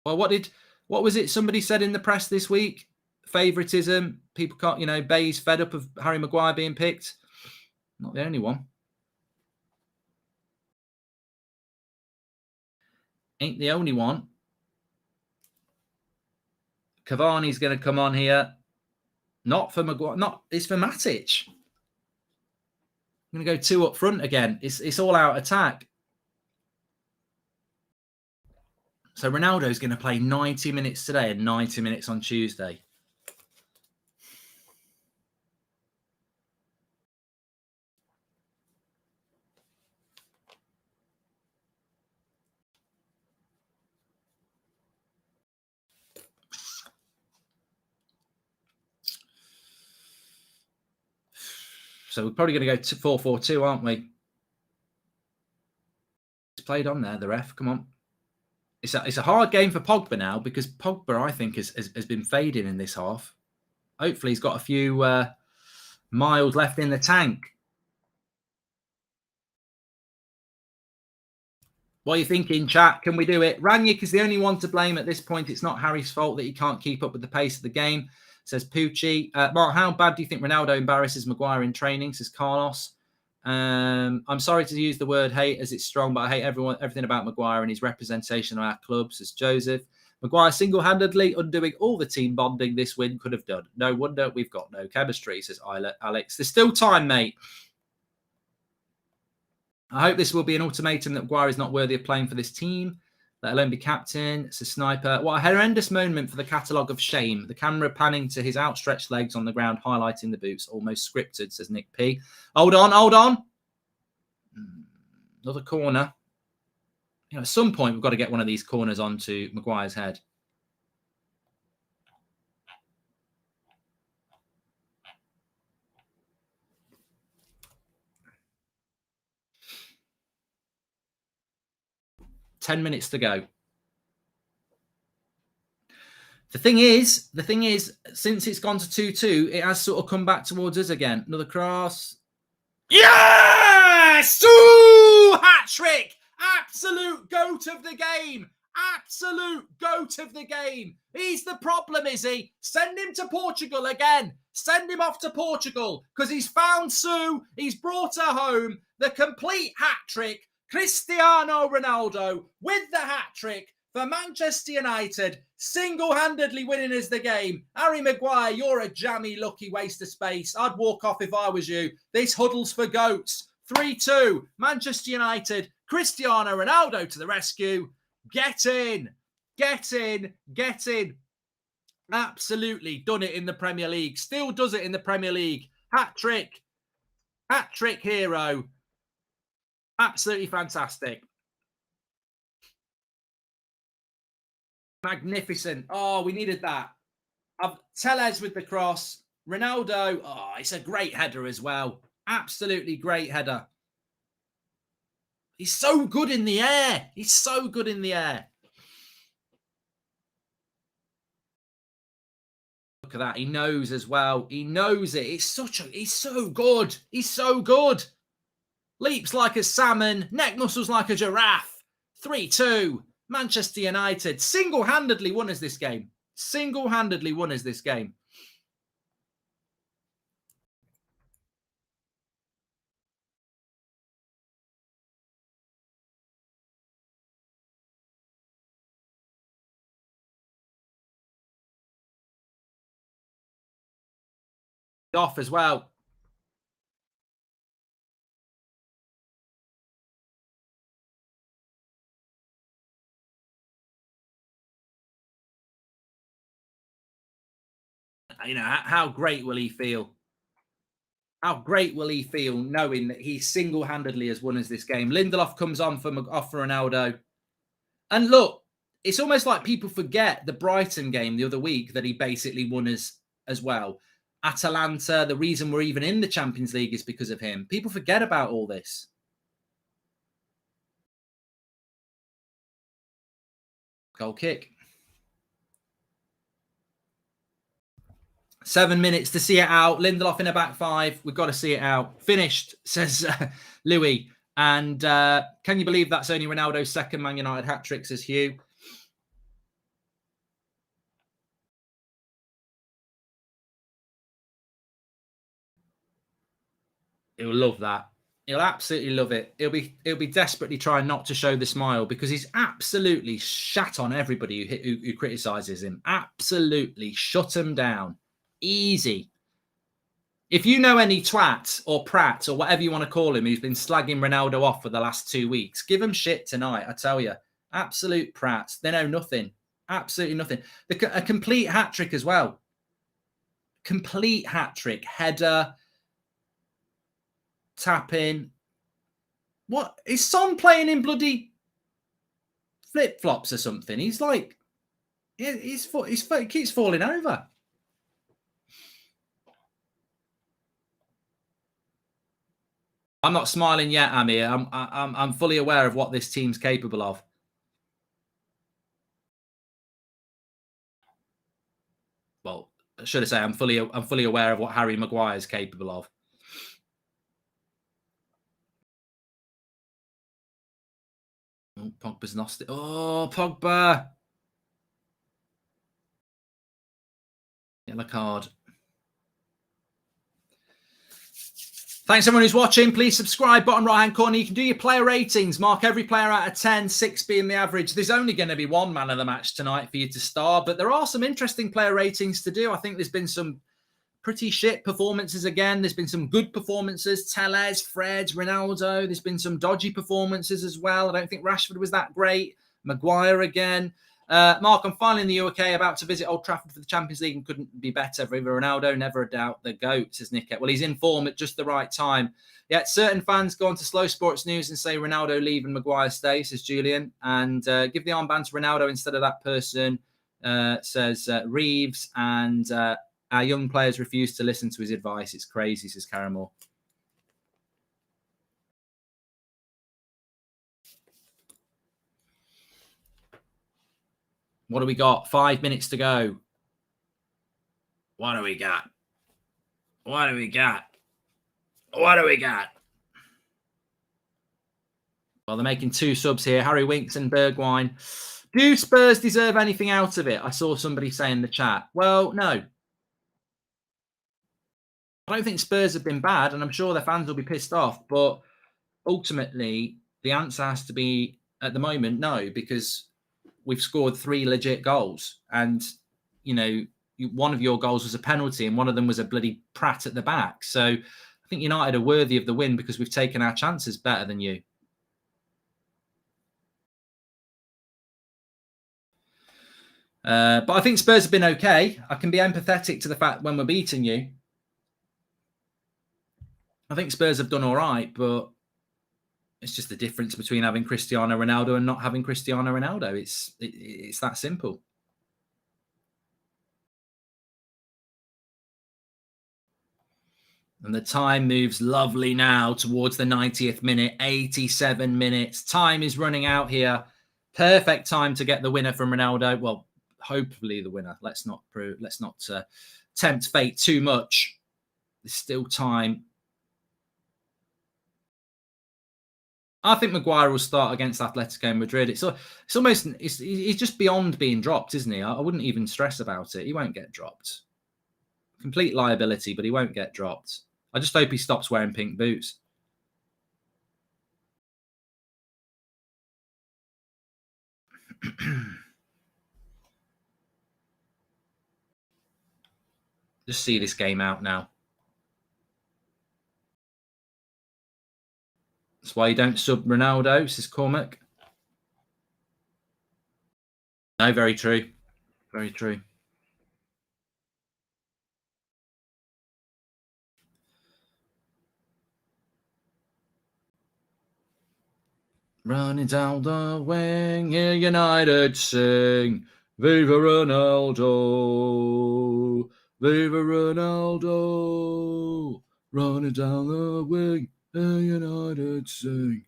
Well, what was it somebody said in the press this week? Favoritism. People can't, you know, Bay's fed up of Harry Maguire being picked. Not the only one. Ain't the only one. Cavani's going to come on here. Not for Maguire. It's for Matic. I'm going to go 2 up front again. It's all out attack. So Ronaldo's going to play 90 minutes today and 90 minutes on Tuesday. So we're probably going to go to 4-4-2, aren't we? It's played on there, the ref. Come on. It's a hard game for Pogba now, because Pogba, I think, has been fading in this half. Hopefully he's got a few miles left in the tank. What are you thinking, chat? Can we do it? Ranić is the only one to blame at this point. It's not Harry's fault that he can't keep up with the pace of the game, says Pucci. Mark, how bad do you think Ronaldo embarrasses Maguire in training, says Carlos. I'm sorry to use the word hate as it's strong, but I hate everything about Maguire and his representation of our club, says Joseph. Maguire single-handedly undoing all the team bonding this win could have done. No wonder we've got no chemistry, says Alex. There's still time, mate. I hope this will be an ultimatum that Maguire is not worthy of playing for this team, let alone be captain. It's a sniper. What a horrendous moment for the catalogue of shame. The camera panning to his outstretched legs on the ground, highlighting the boots. Almost scripted, says Nick P. Hold on, hold on. Another corner. You know, at some point, we've got to get one of these corners onto Maguire's head. Ten minutes to go. The thing is, since it's gone to 2-2, it has sort of come back towards us again. Another cross. Yes! Ooh! Hat-trick! Absolute goat of the game. Absolute goat of the game. He's the problem, is he? Send him to Portugal again. Send him off to Portugal because he's found Sue. He's brought her home. The complete hat-trick. Cristiano Ronaldo with the hat-trick for Manchester United, single-handedly winning us the game. Harry Maguire, you're a jammy, lucky waste of space. I'd walk off if I was you. This huddle's for goats. 3-2, Manchester United. Cristiano Ronaldo to the rescue. Get in. Get in. Get in. Absolutely done it in the Premier League. Still does it in the Premier League. Hat-trick. Hat-trick hero. Absolutely fantastic. Magnificent. Oh, we needed that. Tellez with the cross. Ronaldo. Oh, it's a great header as well. Absolutely great header. He's so good in the air. He's so good in the air. Look at that. He knows as well. He knows it. He's so good. He's so good. Leaps like a salmon. Neck muscles like a giraffe. 3-2. Manchester United single-handedly won us this game. Single-handedly won us this game. Off as well. You know, how great will he feel? How great will he feel knowing that he single-handedly has won us this game? Lindelof comes on for Ronaldo. And look, it's almost like people forget the Brighton game the other week that he basically won us as well. Atalanta, the reason we're even in the Champions League is because of him. People forget about all this. Goal kick. 7 minutes to see it out. Lindelof in a back five. We've got to see it out. Finished, says Louis. And can you believe that's only Ronaldo's second Man United hat-trick, says Hugh. He'll love that. He'll absolutely love it. He'll be desperately trying not to show the smile because he's absolutely shat on everybody who criticises him. Absolutely shut him down. Easy. If you know any twat or prat or whatever you want to call him who's been slagging Ronaldo off for the last 2 weeks, give him shit tonight, I tell you. Absolute prats. They know nothing. Absolutely nothing. A complete hat-trick as well. Complete hat-trick. Header. Tapping. What? Is Son playing in bloody flip-flops or something? He's like... He keeps falling over. I'm not smiling yet, Amir. I'm fully aware of what this team's capable of. Well, should I say I'm fully aware of what Harry Maguire is capable of. Oh, Pogba's lost it. Oh, Pogba. Yellow card. Thanks everyone who's watching. Please subscribe. Bottom right hand corner, you can do your player ratings. Mark every player out of 10, 6 being the average. There's only going to be one man of the match tonight for you to star, but there are some interesting player ratings to do. I think there's been some pretty shit performances again. There's been some good performances. Telles, Fred, Ronaldo. There's been some dodgy performances as well. I don't think Rashford was that great. Maguire again. Mark, I'm finally in the UK, about to visit Old Trafford for the Champions League and couldn't be better. Viva Ronaldo, never a doubt. The GOAT, says Nick. Well, he's in form at just the right time. Yet certain fans go on to Slow Sports News and say Ronaldo leave and Maguire stay, says Julian. And give the armband to Ronaldo instead of that person, says Reeves. And our young players refuse to listen to his advice. It's crazy, says Caramel. What do we got? 5 minutes to go. What do we got? What do we got? What do we got? Well, they're making 2 subs here. Harry Winks and Bergwijn. Do Spurs deserve anything out of it? I saw somebody say in the chat. Well, no. I don't think Spurs have been bad, and I'm sure their fans will be pissed off. But ultimately, the answer has to be, at the moment, no, because we've scored 3 legit goals. And, you know, one of your goals was a penalty and one of them was a bloody prat at the back. So I think United are worthy of the win because we've taken our chances better than you. But I think Spurs have been okay. I can be empathetic to the fact when we're beating you. I think Spurs have done all right, but it's just the difference between having Cristiano Ronaldo and not having Cristiano Ronaldo. It's that simple. And the time moves lovely now towards the 90th minute, 87 minutes. Time is running out here. Perfect time to get the winner from Ronaldo. Well, hopefully the winner. Let's not tempt fate too much. There's still time. I think Maguire will start against Atletico Madrid. It's almost he's just beyond being dropped, isn't he? I wouldn't even stress about it. He won't get dropped. Complete liability, but he won't get dropped. I just hope he stops wearing pink boots. Just see this game out now. That's why you don't sub Ronaldo, says Cormac. No, very true. Very true. Running down the wing, here United sing. Viva Ronaldo. Viva Ronaldo. Running down the wing, here United sing.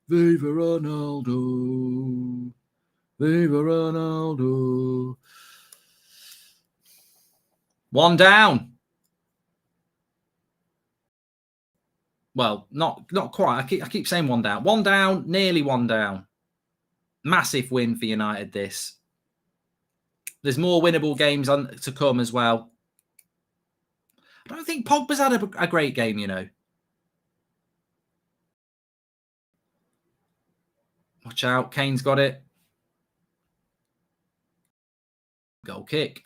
Viva Ronaldo. Viva Ronaldo. 1 down. Well, not quite. I keep saying 1 down. 1 down, nearly 1 down. Massive win for United, this. There's more winnable games to come as well. I don't think Pogba's had a great game, you know. Watch out. Kane's got it. Goal kick.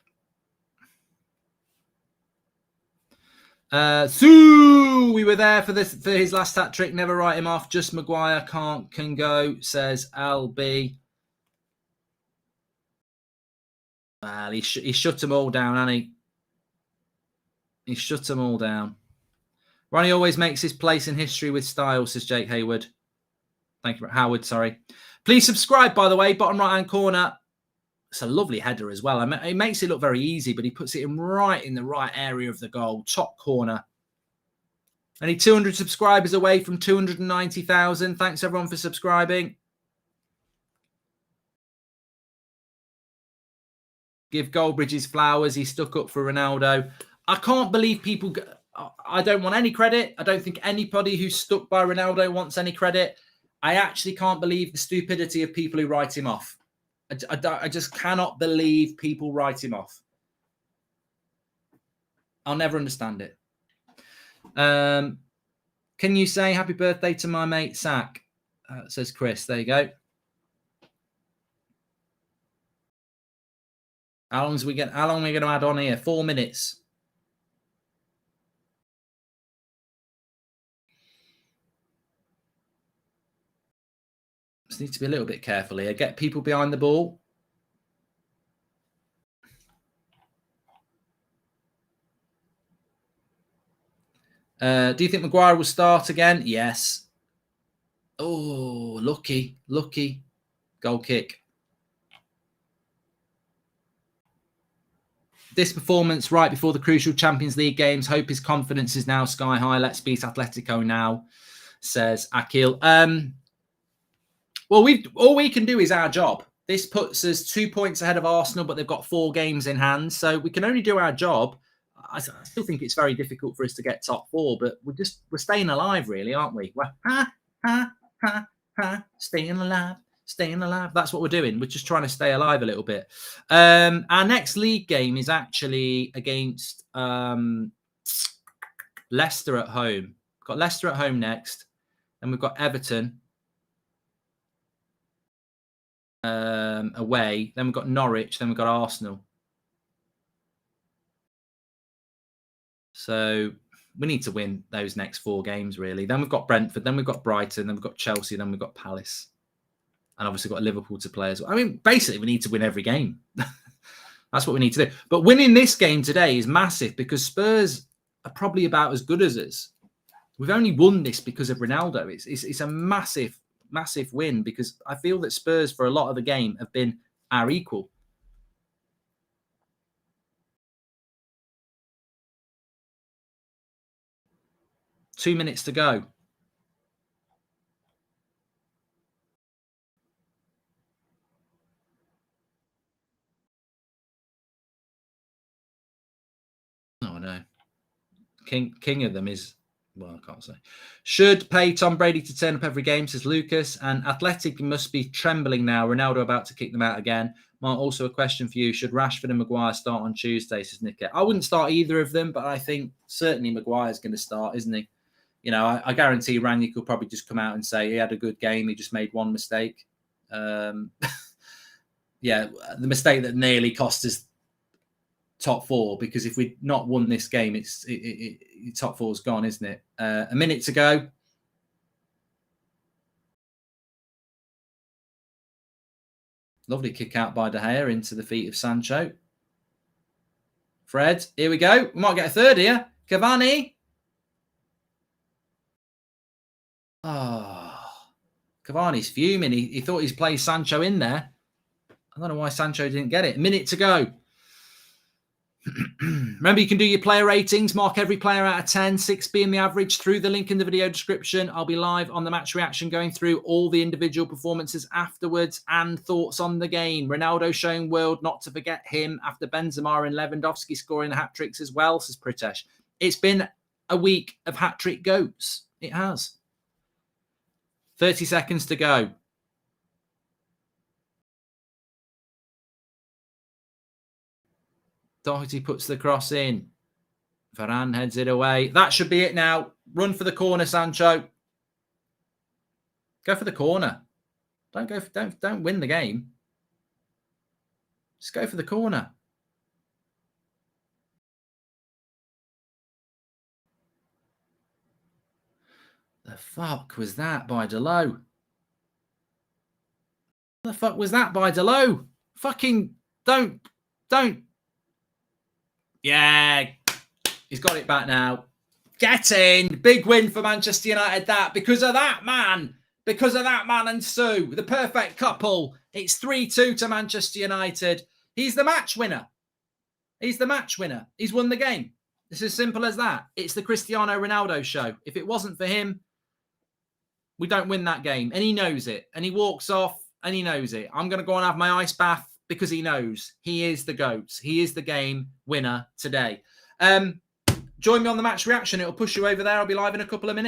We were there for his last hat trick. Never write him off. Just Maguire can go, says LB. Well, he shut them all down, hasn't he? He shut them all down. Ronnie always makes his place in history with style, says Jake Hayward. Thank you, Howard. Sorry. Please subscribe, by the way. Bottom right-hand corner. It's a lovely header as well. It makes it look very easy, but he puts it right in the right area of the goal, top corner. Only 200 subscribers away from 290,000. Thanks, everyone, for subscribing. Give Goldbridge his flowers. He stuck up for Ronaldo. I can't believe people... I don't want any credit. I don't think anybody who's stuck by Ronaldo wants any credit. I actually can't believe the stupidity of people who write him off. I just cannot believe people write him off. I'll never understand it. Can you say happy birthday to my mate Sack? Says Chris. There you go. How long are we going to add on here? 4 minutes. Just need to be a little bit careful here. Get people behind the ball. Do you think Maguire will start again? Yes. Oh, lucky goal kick. This performance right before the crucial Champions League games. Hope his confidence is now sky high. Let's beat Atletico now, says Akil. Well, all we can do is our job. This puts us 2 points ahead of Arsenal, but they've got 4 games in hand, so we can only do our job. I still think it's very difficult for us to get top 4, but we're staying alive, really, aren't we? We're staying alive. That's what we're doing. We're just trying to stay alive a little bit. Our next league game is actually against Leicester at home. We've got Leicester at home next. Then we've got Everton away. Then we've got Norwich. Then we've got Arsenal. So we need to win those next 4 games, really. Then we've got Brentford. Then we've got Brighton. Then we've got Chelsea. Then we've got Palace. And obviously got Liverpool to play as well. I mean, basically, we need to win every game. That's what we need to do. But winning this game today is massive because Spurs are probably about as good as us. We've only won this because of Ronaldo. It's a massive, massive win because I feel that Spurs, for a lot of the game, have been our equal. Two minutes to go. Oh, no. King of them is, well, I can't say. Should pay Tom Brady to turn up every game, says Lucas. And Athletic must be trembling now. Ronaldo about to kick them out again. Mark, also a question for you. Should Rashford and Maguire start on Tuesday, says Nick? I wouldn't start either of them, but I think certainly Maguire's going to start, isn't he? You know, I guarantee Ranić will probably just come out and say he had a good game. He just made one mistake. Yeah, the mistake that nearly cost us top 4, because if we'd not won this game, top 4's gone, isn't it? A minute to go. Lovely kick out by De Gea into the feet of Sancho. Fred, here we go. We might get a third here. Cavani. Oh, Cavani's fuming. He thought he's played Sancho in there. I don't know why Sancho didn't get it. A minute to go. Remember, you can do your player ratings. Mark every player out of 10, 6 being the average, through the link in the video description. I'll be live on the match reaction going through all the individual performances afterwards and thoughts on the game. Ronaldo showing world not to forget him after Benzema and Lewandowski scoring hat-tricks as well, says Pritesh. It's been a week of hat-trick goats. It has. 30 seconds to go. Doherty puts the cross in. Varane heads it away. That should be it now. Run for the corner, Sancho. Go for the corner. Don't win the game. Just go for the corner. The fuck was that by Delo? The fuck was that by Delo? Fucking don't. Yeah, he's got it back now. Get in. Big win for Manchester United, that. Because of that man. Because of that man and Sue. The perfect couple. It's 3-2 to Manchester United. He's the match winner. He's the match winner. He's won the game. It's as simple as that. It's the Cristiano Ronaldo show. If it wasn't for him, we don't win that game. And he knows it. And he walks off and he knows it. I'm going to go and have my ice bath because he knows he is the GOAT. He is the game winner today. Join me on the match reaction. It'll push you over there. I'll be live in a couple of minutes.